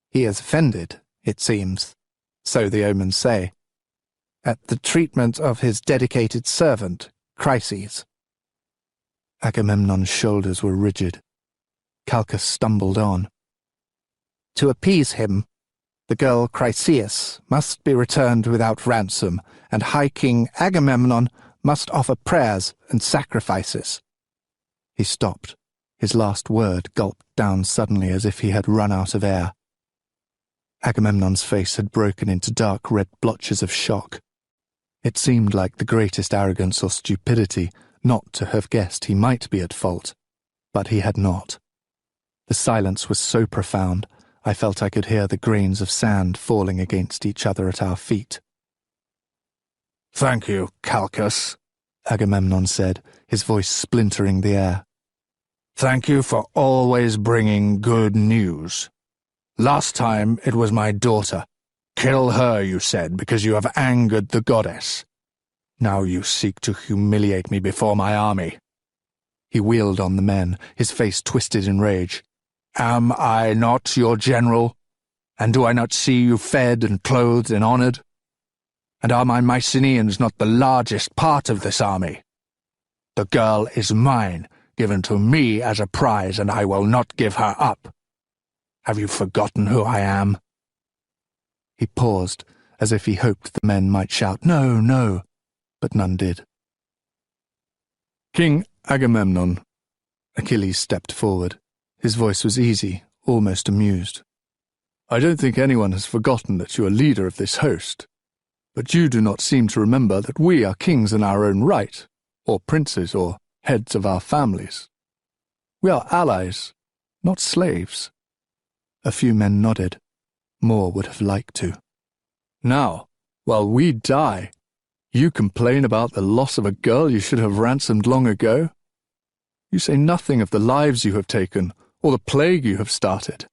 "He is offended, it seems, so the omens say, at the treatment of his dedicated servant, Chryses." Agamemnon's shoulders were rigid. Calchas stumbled on. "To appease him, the girl Chryseis must be returned without ransom, and High King Agamemnon must offer prayers and sacrifices." He stopped. His last word gulped down suddenly as if he had run out of air. Agamemnon's face had broken into dark red blotches of shock. It seemed like the greatest arrogance or stupidity not to have guessed he might be at fault, but he had not. The silence was so profound, I felt I could hear the grains of sand falling against each other at our feet. "Thank you, Calchas," Agamemnon said, his voice splintering the air. "Thank you for always bringing good news. Last time it was my daughter. Kill her, you said, because you have angered the goddess. Now you seek to humiliate me before my army." He wheeled on the men, his face twisted in rage. "Am I not your general? And do I not see you fed and clothed and honored? And are my Mycenaeans not the largest part of this army? The girl is mine, given to me as a prize, and I will not give her up. Have you forgotten who I am?" He paused, as if he hoped the men might shout, "No, no," but none did. "King Agamemnon." Achilles stepped forward. His voice was easy, almost amused. "I don't think anyone has forgotten that you are leader of this host, but you do not seem to remember that we are kings in our own right, or princes, or heads of our families. We are allies, not slaves." A few men nodded. More would have liked to. "Now, while we die, you complain about the loss of a girl you should have ransomed long ago? You say nothing of the lives you have taken, or the plague you have started."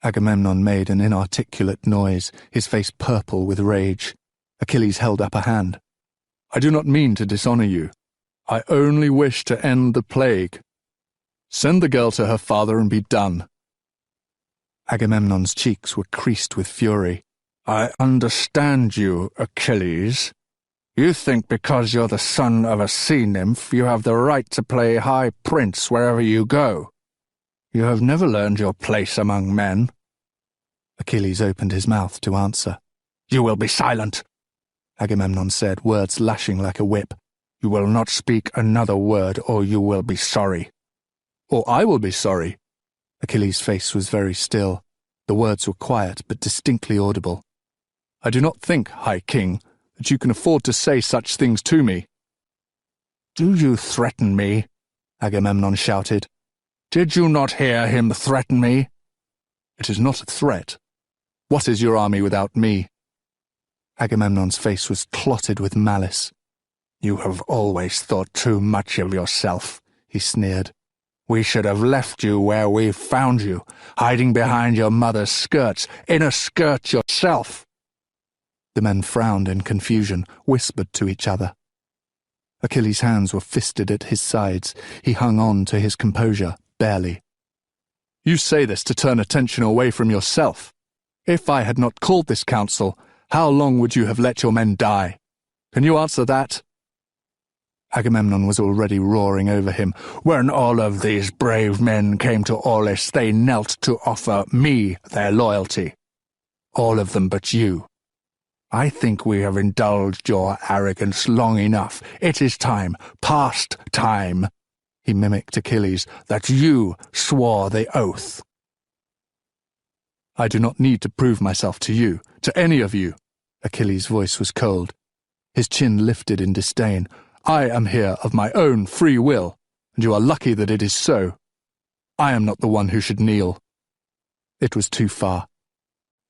Agamemnon made an inarticulate noise, his face purple with rage. Achilles held up a hand. "I do not mean to dishonor you. I only wish to end the plague. Send the girl to her father and be done." Agamemnon's cheeks were creased with fury. "I understand you, Achilles. You think because you're the son of a sea nymph you have the right to play high prince wherever you go. You have never learned your place among men." Achilles opened his mouth to answer. "You will be silent," Agamemnon said, words lashing like a whip. "You will not speak another word, or you will be sorry." "Or I will be sorry." Achilles' face was very still. The words were quiet, but distinctly audible. "I do not think, High King, that you can afford to say such things to me." "Do you threaten me?" Agamemnon shouted. "Did you not hear him threaten me?" "It is not a threat. What is your army without me?" Agamemnon's face was clotted with malice. "You have always thought too much of yourself," he sneered. "We should have left you where we found you, hiding behind your mother's skirts, in a skirt yourself." The men frowned in confusion, whispered to each other. Achilles' hands were fisted at his sides. He hung on to his composure, barely. "You say this to turn attention away from yourself. If I had not called this council, how long would you have let your men die? Can you answer that?" Agamemnon was already roaring over him. "When all of these brave men came to Aulis, they knelt to offer me their loyalty. All of them but you. I think we have indulged your arrogance long enough. It is time, past time," he mimicked Achilles, "that you swore the oath." "I do not need to prove myself to you, to any of you." Achilles' voice was cold. His chin lifted in disdain. "I am here of my own free will, and you are lucky that it is so. I am not the one who should kneel." It was too far.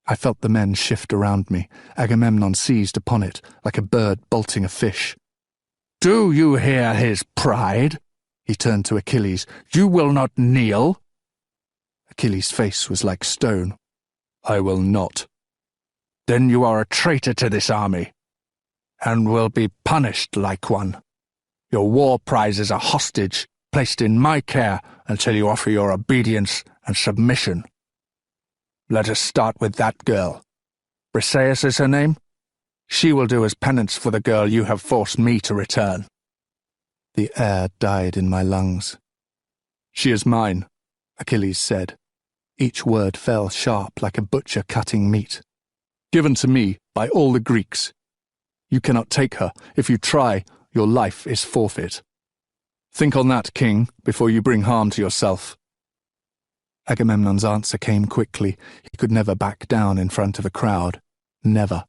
I felt the men shift around me. Agamemnon seized upon it, like a bird bolting a fish. "Do you hear his pride?" He turned to Achilles. "You will not kneel?" Achilles' face was like stone. "I will not." "Then you are a traitor to this army, and will be punished like one. Your war prize is a hostage, placed in my care until you offer your obedience and submission. Let us start with that girl. Briseis is her name? She will do as penance for the girl you have forced me to return." The air died in my lungs. "She is mine," Achilles said. Each word fell sharp like a butcher cutting meat. "Given to me by all the Greeks. You cannot take her. If you try, your life is forfeit. Think on that, king, before you bring harm to yourself." Agamemnon's answer came quickly. He could never back down in front of a crowd. Never.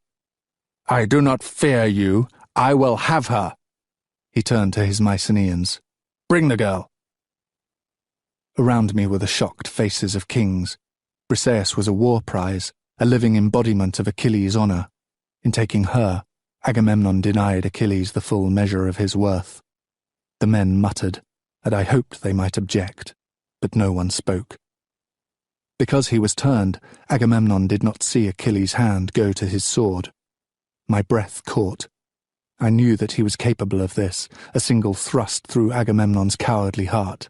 "I do not fear you. I will have her." He turned to his Mycenaeans. "Bring the girl." Around me were the shocked faces of kings. Briseis was a war prize, a living embodiment of Achilles' honour. In taking her, Agamemnon denied Achilles the full measure of his worth. The men muttered, and I hoped they might object, but no one spoke. Because he was turned, Agamemnon did not see Achilles' hand go to his sword. My breath caught. I knew that he was capable of this, a single thrust through Agamemnon's cowardly heart.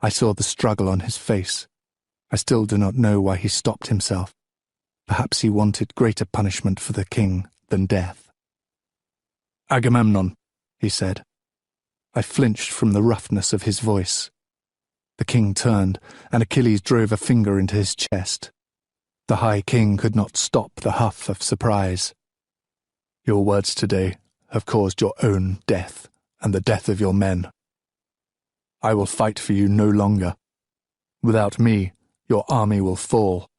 I saw the struggle on his face. I still do not know why he stopped himself. Perhaps he wanted greater punishment for the king than death. "Agamemnon," he said. I flinched from the roughness of his voice. The king turned, and Achilles drove a finger into his chest. The High King could not stop the huff of surprise. "Your words today have caused your own death, and the death of your men. I will fight for you no longer. Without me, your army will fall.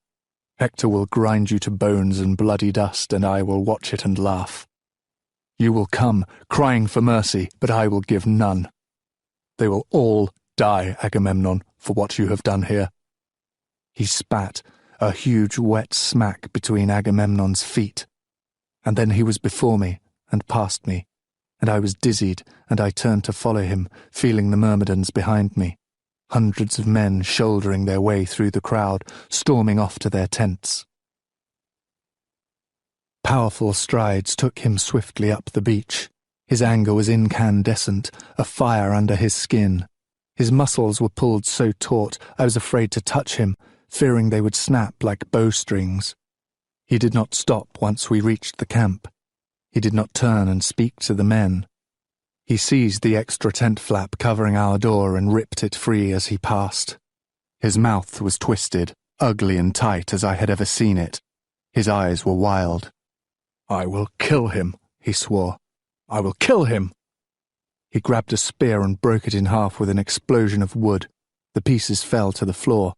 Hector will grind you to bones and bloody dust, and I will watch it and laugh. You will come, crying for mercy, but I will give none. They will all die, Agamemnon, for what you have done here." He spat, a huge wet smack between Agamemnon's feet. And then he was before me and past me, and I was dizzied, and I turned to follow him, feeling the Myrmidons behind me. Hundreds of men shouldering their way through the crowd, storming off to their tents. Powerful strides took him swiftly up the beach. His anger was incandescent, a fire under his skin. His muscles were pulled so taut I was afraid to touch him, fearing they would snap like bowstrings. He did not stop once we reached the camp. He did not turn and speak to the men. He seized the extra tent flap covering our door and ripped it free as he passed. His mouth was twisted, ugly and tight as I had ever seen it. His eyes were wild. "I will kill him," he swore. "I will kill him." He grabbed a spear and broke it in half with an explosion of wood. The pieces fell to the floor.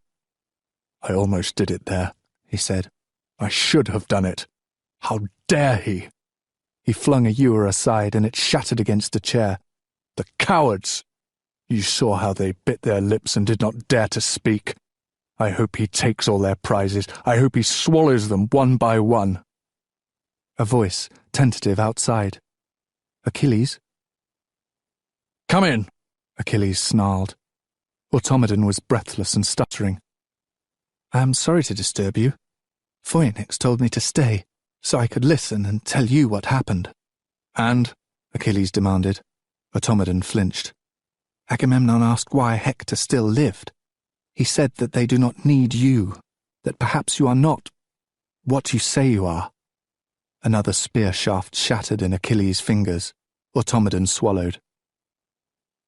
"I almost did it there," he said. "I should have done it. How dare he?" He flung a ewer aside and it shattered against a chair. The cowards! You saw how they bit their lips and did not dare to speak. I hope he takes all their prizes. I hope he swallows them one by one. A voice, tentative outside. Achilles? Come in, Achilles snarled. Automedon was breathless and stuttering. I am sorry to disturb you. Phoenix told me to stay, so I could listen and tell you what happened. And? Achilles demanded. Automedon flinched. Agamemnon asked why Hector still lived. He said that they do not need you, that perhaps you are not what you say you are. Another spear shaft shattered in Achilles' fingers. Automedon swallowed.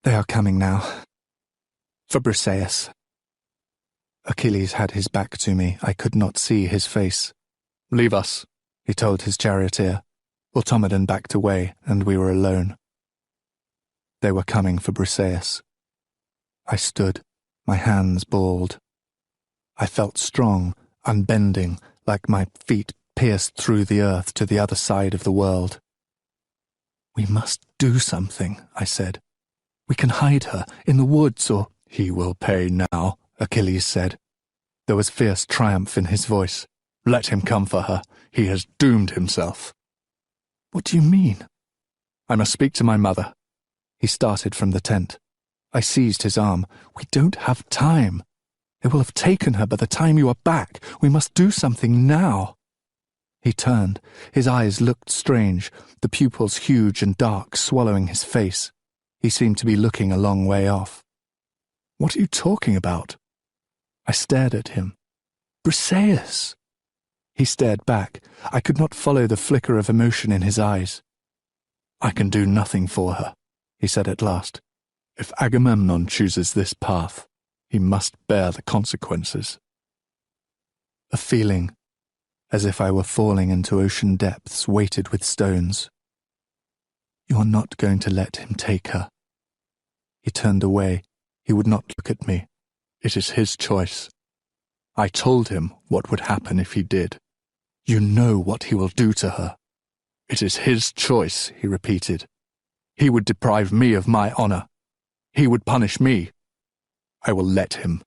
They are coming now. For Briseis. Achilles had his back to me. I could not see his face. Leave us, he told his charioteer. Automedon backed away, and we were alone. They were coming for Briseis. I stood, my hands balled. I felt strong, unbending, like my feet pierced through the earth to the other side of the world. We must do something, I said. We can hide her in the woods or... He will pay now, Achilles said. There was fierce triumph in his voice. Let him come for her. He has doomed himself. What do you mean? I must speak to my mother. He started from the tent. I seized his arm. We don't have time. They will have taken her by the time you are back. We must do something now. He turned. His eyes looked strange, the pupils huge and dark, swallowing his face. He seemed to be looking a long way off. What are you talking about? I stared at him. Briseis! He stared back. I could not follow the flicker of emotion in his eyes. I can do nothing for her, he said at last. If Agamemnon chooses this path, he must bear the consequences. A feeling, as if I were falling into ocean depths weighted with stones. You are not going to let him take her. He turned away. He would not look at me. It is his choice. I told him what would happen if he did. You know what he will do to her. It is his choice, he repeated. He would deprive me of my honor. He would punish me. I will let him.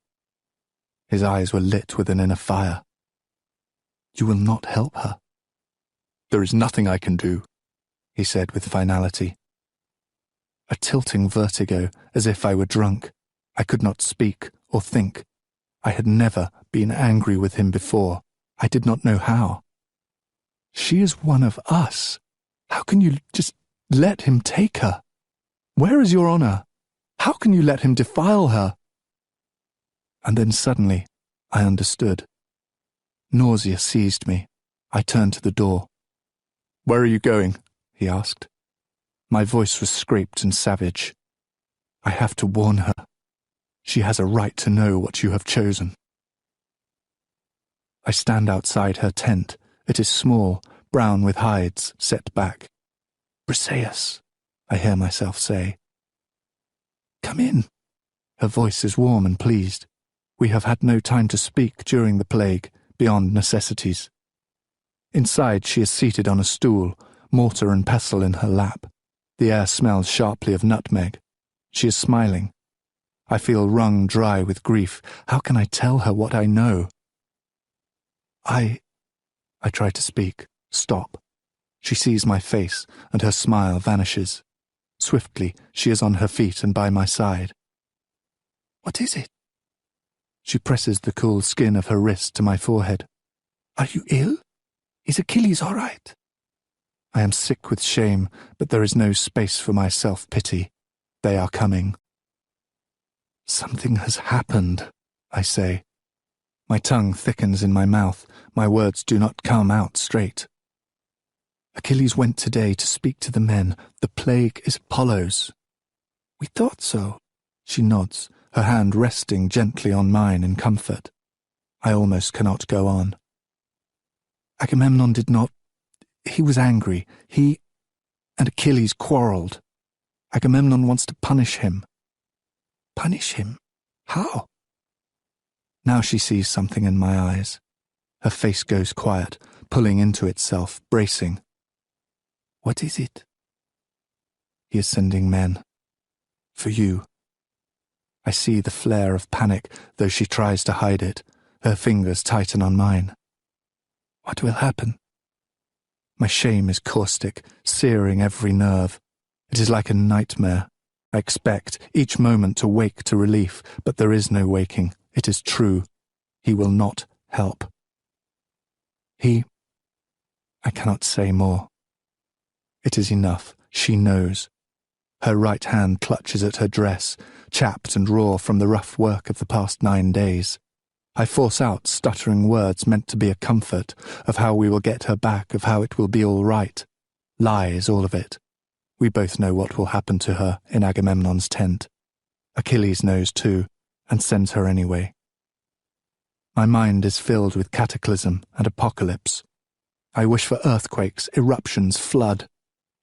His eyes were lit with an inner fire. You will not help her. There is nothing I can do, he said with finality. A tilting vertigo, as if I were drunk. I could not speak or think. I had never been angry with him before. I did not know how. She is one of us. How can you just let him take her? Where is your honor? How can you let him defile her? And then suddenly, I understood. Nausea seized me. I turned to the door. Where are you going? He asked. My voice was scraped and savage. I have to warn her. She has a right to know what you have chosen. I stand outside her tent. It is small, brown with hides, set back. Briseis, I hear myself say. Come in. Her voice is warm and pleased. We have had no time to speak during the plague, beyond necessities. Inside she is seated on a stool, mortar and pestle in her lap. The air smells sharply of nutmeg. She is smiling. I feel wrung dry with grief. How can I tell her what I know? I try to speak. Stop. She sees my face, and her smile vanishes. Swiftly, she is on her feet and by my side. What is it? She presses the cool skin of her wrist to my forehead. Are you ill? Is Achilles all right? I am sick with shame, but there is no space for my self-pity. They are coming. Something has happened, I say. My tongue thickens in my mouth. My words do not come out straight. Achilles went today to speak to the men. The plague is Apollo's. We thought so. She nods, her hand resting gently on mine in comfort. I almost cannot go on. Agamemnon did not... He was angry. He and Achilles quarreled. Agamemnon wants to punish him. Punish him? How? Now she sees something in my eyes. Her face goes quiet, pulling into itself, bracing. What is it? He is sending men. For you. I see the flare of panic, though she tries to hide it. Her fingers tighten on mine. What will happen? My shame is caustic, searing every nerve. It is like a nightmare. I expect each moment to wake to relief, but there is no waking. It is true. He will not help. I cannot say more. It is enough. She knows. Her right hand clutches at her dress, chapped and raw from the rough work of the past 9 days. I force out stuttering words meant to be a comfort, of how we will get her back, of how it will be all right. Lies, all of it. We both know what will happen to her in Agamemnon's tent. Achilles knows too, and sends her anyway. My mind is filled with cataclysm and apocalypse. I wish for earthquakes, eruptions, flood.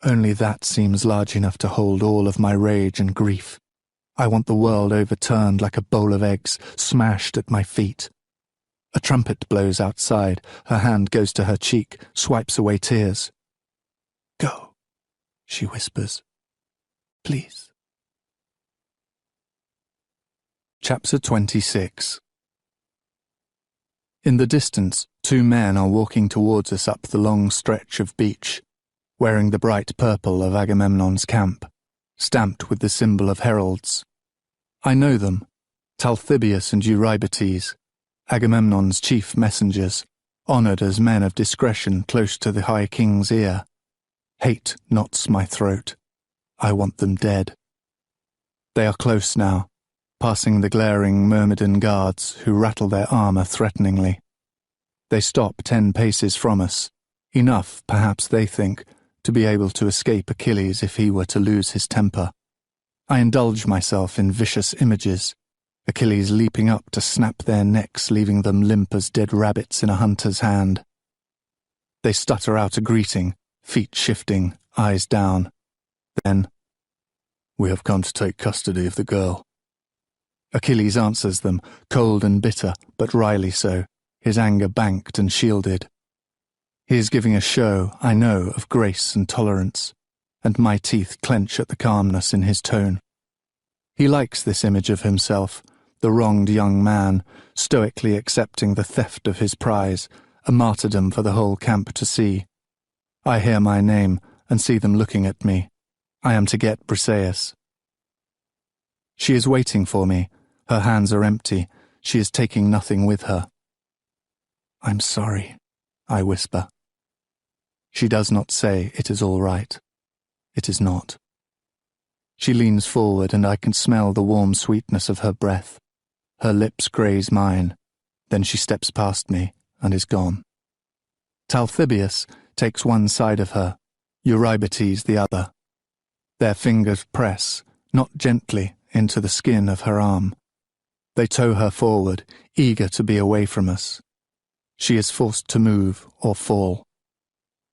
Only that seems large enough to hold all of my rage and grief. I want the world overturned like a bowl of eggs, smashed at my feet. A trumpet blows outside. Her hand goes to her cheek, swipes away tears. Go, she whispers. Please. Chapter 26. In the distance, 2 men are walking towards us up the long stretch of beach, wearing the bright purple of Agamemnon's camp, stamped with the symbol of heralds. I know them, Talthybius and Eurybates, Agamemnon's chief messengers, honoured as men of discretion close to the High King's ear. Hate knots my throat. I want them dead. They are close now, passing the glaring Myrmidon guards who rattle their armour threateningly. They stop 10 paces from us, enough, perhaps they think, to be able to escape Achilles if he were to lose his temper. I indulge myself in vicious images, Achilles leaping up to snap their necks, leaving them limp as dead rabbits in a hunter's hand. They stutter out a greeting, feet shifting, eyes down. Then, "We have come to take custody of the girl." Achilles answers them, cold and bitter, but wryly so, his anger banked and shielded. He is giving a show, I know, of grace and tolerance, and my teeth clench at the calmness in his tone. He likes this image of himself, the wronged young man, stoically accepting the theft of his prize, a martyrdom for the whole camp to see. I hear my name and see them looking at me. I am to get Briseis. She is waiting for me. Her hands are empty. She is taking nothing with her. "I'm sorry," I whisper. She does not say it is all right. It is not. She leans forward and I can smell the warm sweetness of her breath. Her lips graze mine. Then she steps past me and is gone. Talthybius takes one side of her, Eurybates the other. Their fingers press, not gently, into the skin of her arm. They tow her forward, eager to be away from us. She is forced to move or fall.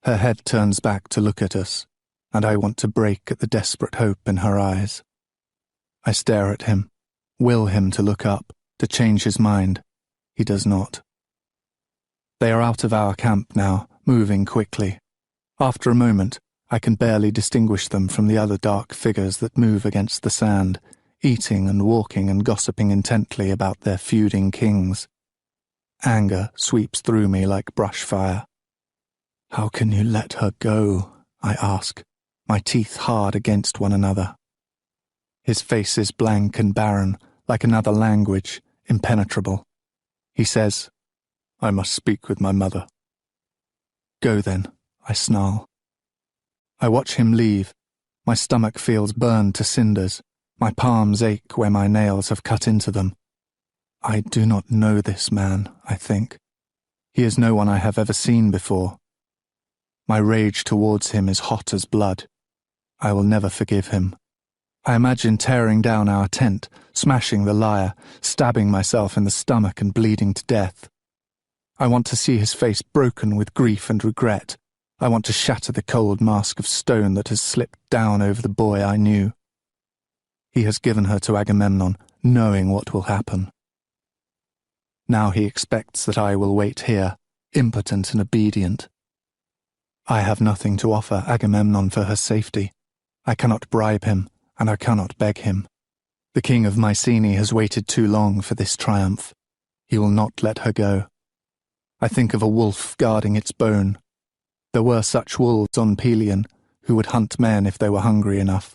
Her head turns back to look at us, and I want to break at the desperate hope in her eyes. I stare at him, will him to look up, to change his mind. He does not. They are out of our camp now, moving quickly. After a moment, I can barely distinguish them from the other dark figures that move against the sand, eating and walking and gossiping intently about their feuding kings. Anger sweeps through me like brush fire. "How can you let her go?" I ask, my teeth hard against one another. His face is blank and barren, like another language, impenetrable. He says, "I must speak with my mother." "Go then," I snarl. I watch him leave. My stomach feels burned to cinders. My palms ache where my nails have cut into them. I do not know this man, I think. He is no one I have ever seen before. My rage towards him is hot as blood. I will never forgive him. I imagine tearing down our tent, smashing the lyre, stabbing myself in the stomach and bleeding to death. I want to see his face broken with grief and regret. I want to shatter the cold mask of stone that has slipped down over the boy I knew. He has given her to Agamemnon, knowing what will happen. Now he expects that I will wait here, impotent and obedient. I have nothing to offer Agamemnon for her safety. I cannot bribe him, and I cannot beg him. The king of Mycenae has waited too long for this triumph. He will not let her go. I think of a wolf guarding its bone. There were such wolves on Pelion, who would hunt men if they were hungry enough.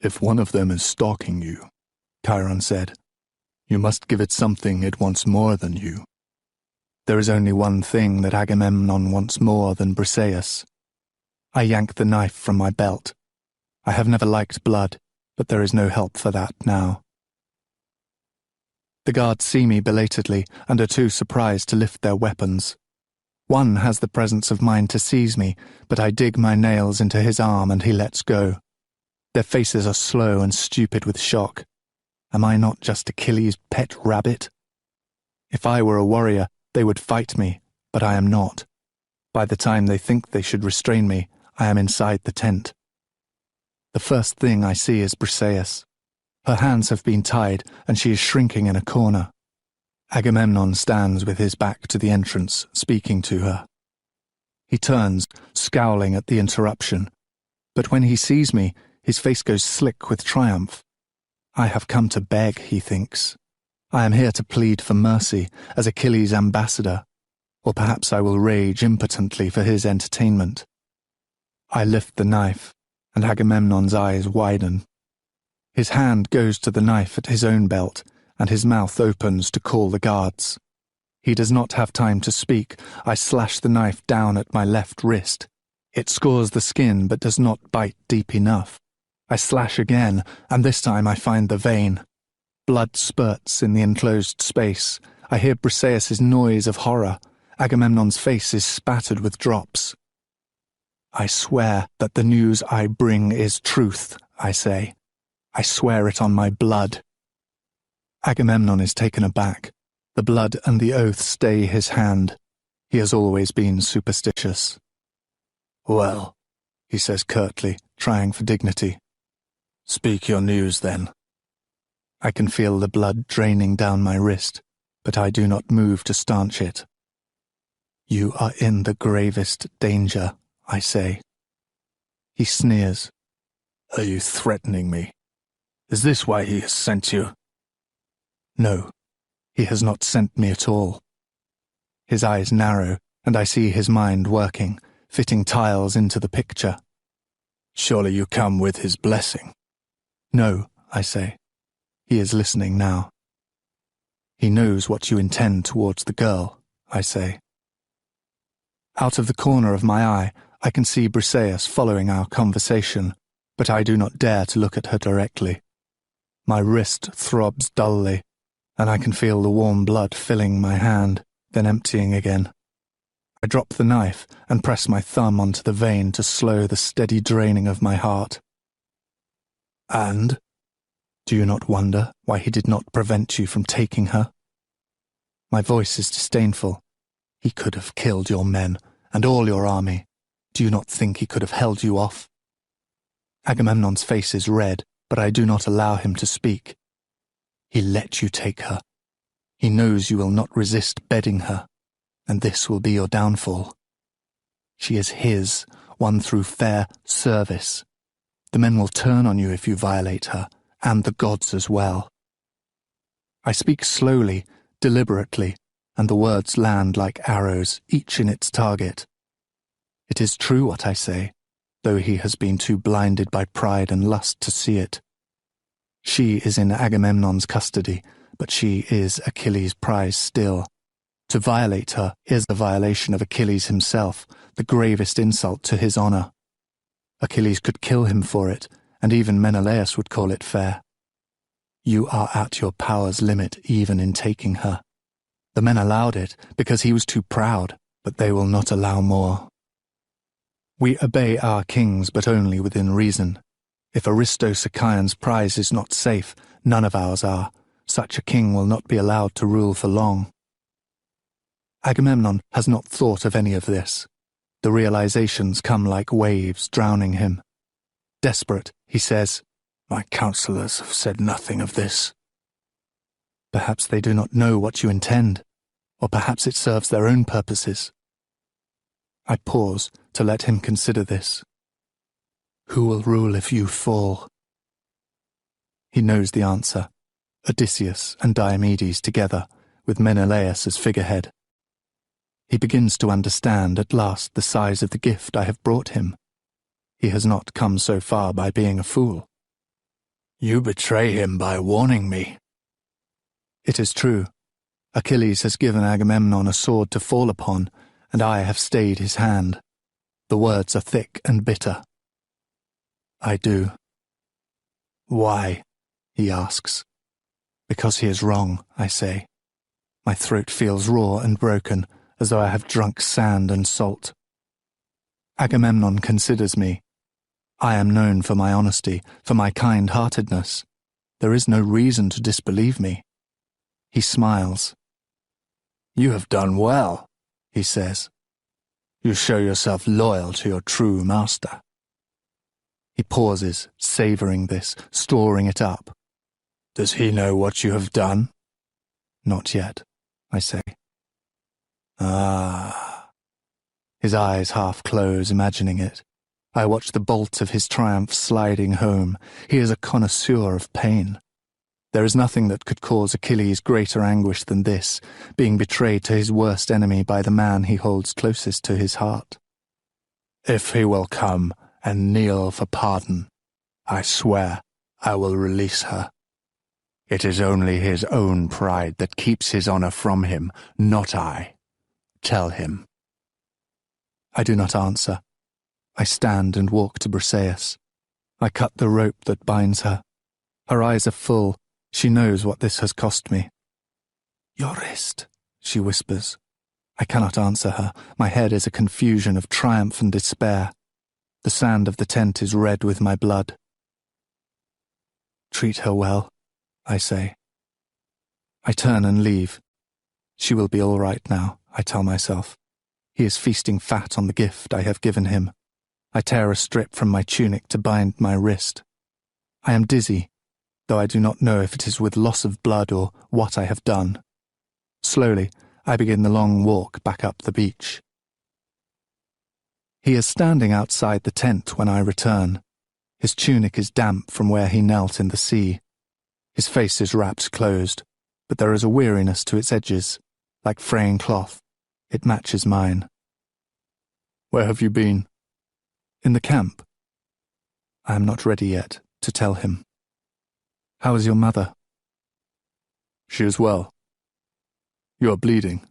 If one of them is stalking you, Chiron said, you must give it something it wants more than you. There is only one thing that Agamemnon wants more than Briseis. I yank the knife from my belt. I have never liked blood, but there is no help for that now. The guards see me belatedly and are too surprised to lift their weapons. One has the presence of mind to seize me, but I dig my nails into his arm and he lets go. Their faces are slow and stupid with shock. Am I not just Achilles' pet rabbit? If I were a warrior, they would fight me, but I am not. By the time they think they should restrain me, I am inside the tent. The first thing I see is Briseis. Her hands have been tied, and she is shrinking in a corner. Agamemnon stands with his back to the entrance, speaking to her. He turns, scowling at the interruption, but when he sees me, his face goes slick with triumph. I have come to beg, he thinks. I am here to plead for mercy, as Achilles' ambassador, or perhaps I will rage impotently for his entertainment. I lift the knife, and Agamemnon's eyes widen. His hand goes to the knife at his own belt, and his mouth opens to call the guards. He does not have time to speak. I slash the knife down at my left wrist. It scores the skin but does not bite deep enough. I slash again, and this time I find the vein. Blood spurts in the enclosed space. I hear Briseis' noise of horror. Agamemnon's face is spattered with drops. I swear that the news I bring is truth, I say. I swear it on my blood. Agamemnon is taken aback. The blood and the oath stay his hand. He has always been superstitious. Well, he says curtly, trying for dignity. Speak your news, then. I can feel the blood draining down my wrist, but I do not move to stanch it. You are in the gravest danger, I say. He sneers. Are you threatening me? Is this why he has sent you? No, he has not sent me at all. His eyes narrow, and I see his mind working, fitting tiles into the picture. Surely you come with his blessing. No, I say. He is listening now. He knows what you intend towards the girl, I say. Out of the corner of my eye, I can see Briseis following our conversation, but I do not dare to look at her directly. My wrist throbs dully, and I can feel the warm blood filling my hand, then emptying again. I drop the knife and press my thumb onto the vein to slow the steady draining of my heart. And? Do you not wonder why he did not prevent you from taking her? My voice is disdainful. He could have killed your men and all your army. Do you not think he could have held you off? Agamemnon's face is red, but I do not allow him to speak. He let you take her. He knows you will not resist bedding her, and this will be your downfall. She is his, won through fair service. The men will turn on you if you violate her, and the gods as well. I speak slowly, deliberately, and the words land like arrows, each in its target. It is true what I say, though he has been too blinded by pride and lust to see it. She is in Agamemnon's custody, but she is Achilles' prize still. To violate her is a violation of Achilles himself, the gravest insult to his honor. Achilles could kill him for it, and even Menelaus would call it fair. You are at your power's limit even in taking her. The men allowed it because he was too proud, but they will not allow more. We obey our kings, but only within reason. If Aristosachion's prize is not safe, none of ours are. Such a king will not be allowed to rule for long. Agamemnon has not thought of any of this. The realizations come like waves, drowning him. Desperate, he says, "My counselors have said nothing of this." Perhaps they do not know what you intend, or perhaps it serves their own purposes. I pause, to let him consider this. Who will rule if you fall? He knows the answer. Odysseus and Diomedes together, with Menelaus as figurehead. He begins to understand at last the size of the gift I have brought him. He has not come so far by being a fool. You betray him by warning me. It is true. Achilles has given Agamemnon a sword to fall upon, and I have stayed his hand. The words are thick and bitter. I do. Why? He asks. Because he is wrong, I say. My throat feels raw and broken, as though I have drunk sand and salt. Agamemnon considers me. I am known for my honesty, for my kind-heartedness. There is no reason to disbelieve me. He smiles. You have done well, he says. You show yourself loyal to your true master. He pauses, savouring this, storing it up. Does he know what you have done? Not yet, I say. Ah. His eyes half close, imagining it. I watch the bolt of his triumph sliding home. He is a connoisseur of pain. There is nothing that could cause Achilles greater anguish than this, being betrayed to his worst enemy by the man he holds closest to his heart. If he will come and kneel for pardon, I swear I will release her. It is only his own pride that keeps his honor from him, not I. Tell him. I do not answer. I stand and walk to Briseis. I cut the rope that binds her. Her eyes are full. She knows what this has cost me. Your wrist, she whispers. I cannot answer her. My head is a confusion of triumph and despair. The sand of the tent is red with my blood. Treat her well, I say. I turn and leave. She will be all right now, I tell myself. He is feasting fat on the gift I have given him. I tear a strip from my tunic to bind my wrist. I am dizzy, though I do not know if it is with loss of blood or what I have done. Slowly, I begin the long walk back up the beach. He is standing outside the tent when I return. His tunic is damp from where he knelt in the sea. His face is wrapped closed, but there is a weariness to its edges. Like fraying cloth, it matches mine. Where have you been? In the camp. I am not ready yet to tell him. How is your mother? She is well. You are bleeding.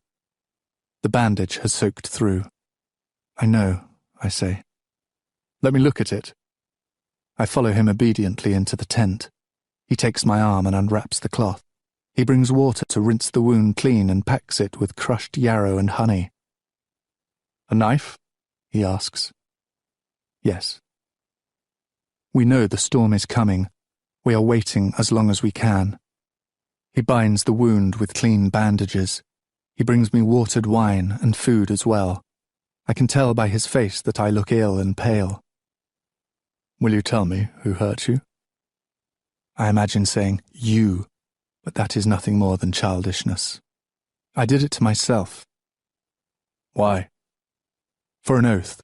The bandage has soaked through. I know, I say. Let me look at it. I follow him obediently into the tent. He takes my arm and unwraps the cloth. He brings water to rinse the wound clean and packs it with crushed yarrow and honey. A knife? He asks. Yes. We know the storm is coming. We are waiting as long as we can. He binds the wound with clean bandages. He brings me watered wine and food as well. I can tell by his face that I look ill and pale. Will you tell me who hurt you? I imagine saying, you, but that is nothing more than childishness. I did it to myself. Why? For an oath.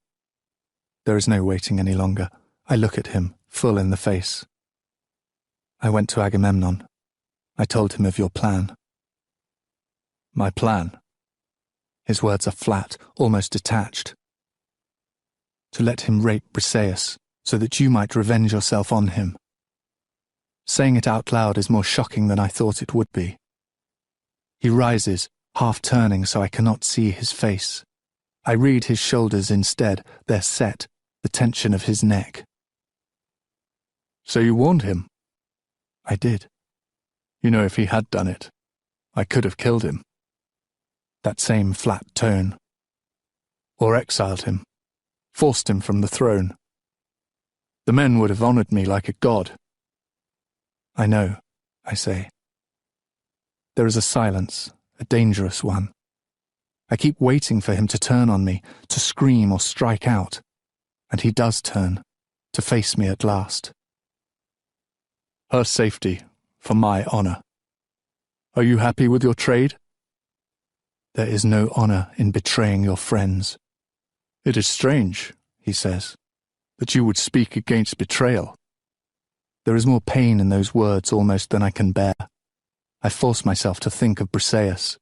There is no waiting any longer. I look at him, full in the face. I went to Agamemnon. I told him of your plan. My plan? His words are flat, almost detached. To let him rape Briseis, so that you might revenge yourself on him. Saying it out loud is more shocking than I thought it would be. He rises, half turning so I cannot see his face. I read his shoulders instead, they're set, the tension of his neck. So you warned him? I did. You know, if he had done it, I could have killed him. That same flat tone. Or exiled him, forced him from the throne. The men would have honored me like a god. I know, I say. There is a silence, a dangerous one. I keep waiting for him to turn on me, to scream or strike out. And he does turn, to face me at last. Her safety, for my honor. Are you happy with your trade? There is no honor in betraying your friends. "It is strange," he says, "that you would speak against betrayal." There is more pain in those words almost than I can bear. I force myself to think of Briseis.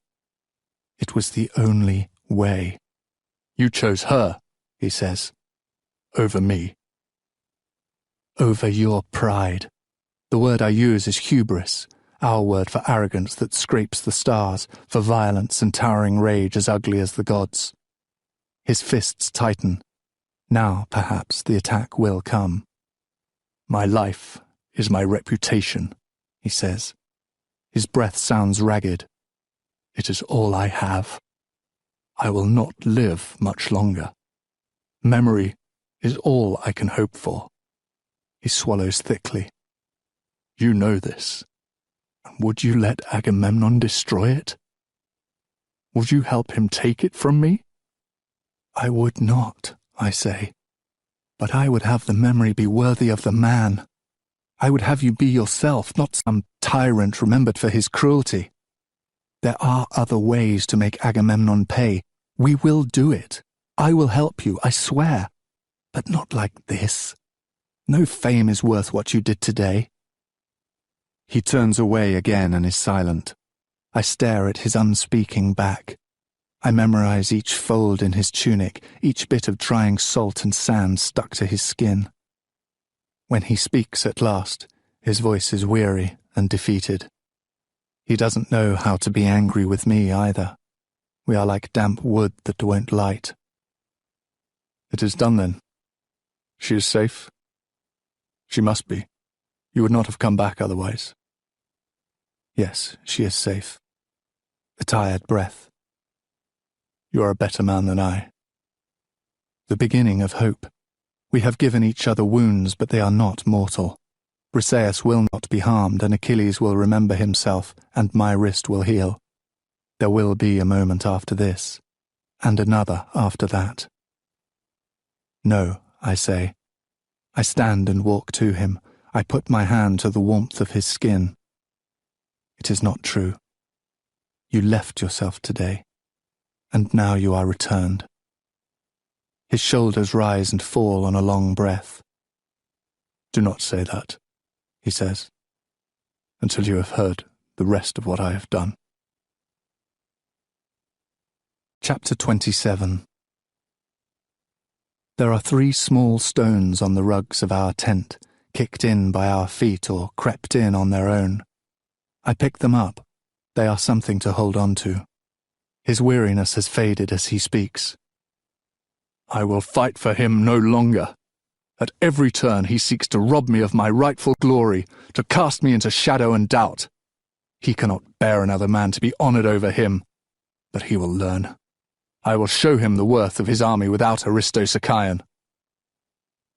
It was the only way. "You chose her," he says, "over me." Over your pride. The word I use is hubris, our word for arrogance that scrapes the stars, for violence and towering rage as ugly as the gods. His fists tighten. Now, perhaps, the attack will come. "My life is my reputation," he says. His breath sounds ragged. "It is all I have. I will not live much longer. Memory is all I can hope for." He swallows thickly. "You know this. Would you let Agamemnon destroy it? Would you help him take it from me?" "I would not," I say. "But I would have the memory be worthy of the man. I would have you be yourself, not some tyrant remembered for his cruelty. There are other ways to make Agamemnon pay. We will do it. I will help you, I swear. But not like this. No fame is worth what you did today." He turns away again and is silent. I stare at his unspeaking back. I memorize each fold in his tunic, each bit of drying salt and sand stuck to his skin. When he speaks at last, his voice is weary and defeated. He doesn't know how to be angry with me either. We are like damp wood that won't light. "It is done then. She is safe?" "She must be. You would not have come back otherwise." "Yes, she is safe." A tired breath. "You are a better man than I." The beginning of hope. We have given each other wounds, but they are not mortal. Briseis will not be harmed, and Achilles will remember himself, and my wrist will heal. There will be a moment after this, and another after that. "No," I say. I stand and walk to him. I put my hand to the warmth of his skin. "It is not true. You left yourself today, and now you are returned." His shoulders rise and fall on a long breath. "Do not say that," he says, "until you have heard the rest of what I have done." Chapter 27. There are 3 small stones on the rugs of our tent, kicked in by our feet or crept in on their own. I pick them up. They are something to hold on to. His weariness has faded as he speaks. "I will fight for him no longer. At every turn he seeks to rob me of my rightful glory, to cast me into shadow and doubt. He cannot bear another man to be honored over him, but he will learn. I will show him the worth of his army without Aristosicion."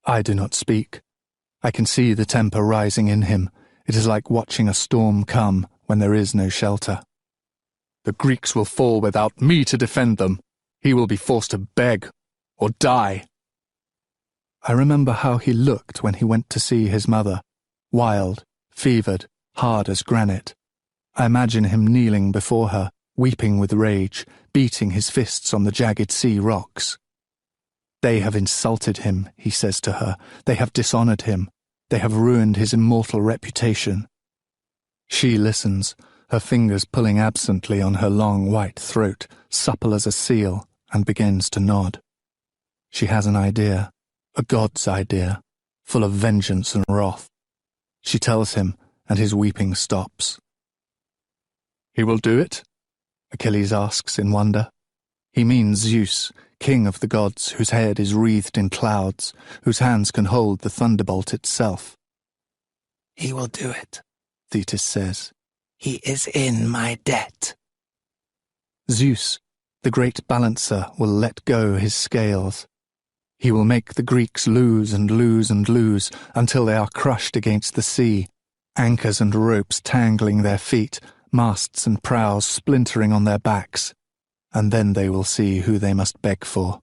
I do not speak. I can see the temper rising in him. It is like watching a storm come when there is no shelter. "The Greeks will fall without me to defend them. He will be forced to beg or die." I remember how he looked when he went to see his mother, wild, fevered, hard as granite. I imagine him kneeling before her, weeping with rage, beating his fists on the jagged sea rocks. "They have insulted him," he says to her. "They have dishonored him. They have ruined his immortal reputation." She listens, her fingers pulling absently on her long white throat, supple as a seal, and begins to nod. She has an idea, a god's idea, full of vengeance and wrath. She tells him, and his weeping stops. "He will do it?" Achilles asks in wonder. He means Zeus, king of the gods, whose head is wreathed in clouds, whose hands can hold the thunderbolt itself. "He will do it," Thetis says. "He is in my debt." Zeus, the great balancer, will let go his scales. He will make the Greeks lose and lose and lose until they are crushed against the sea, anchors and ropes tangling their feet, masts and prows splintering on their backs, and then they will see who they must beg for.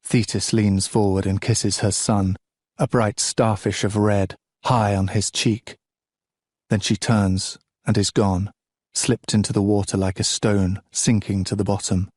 Thetis leans forward and kisses her son, a bright starfish of red, high on his cheek. Then she turns and is gone, slipped into the water like a stone, sinking to the bottom.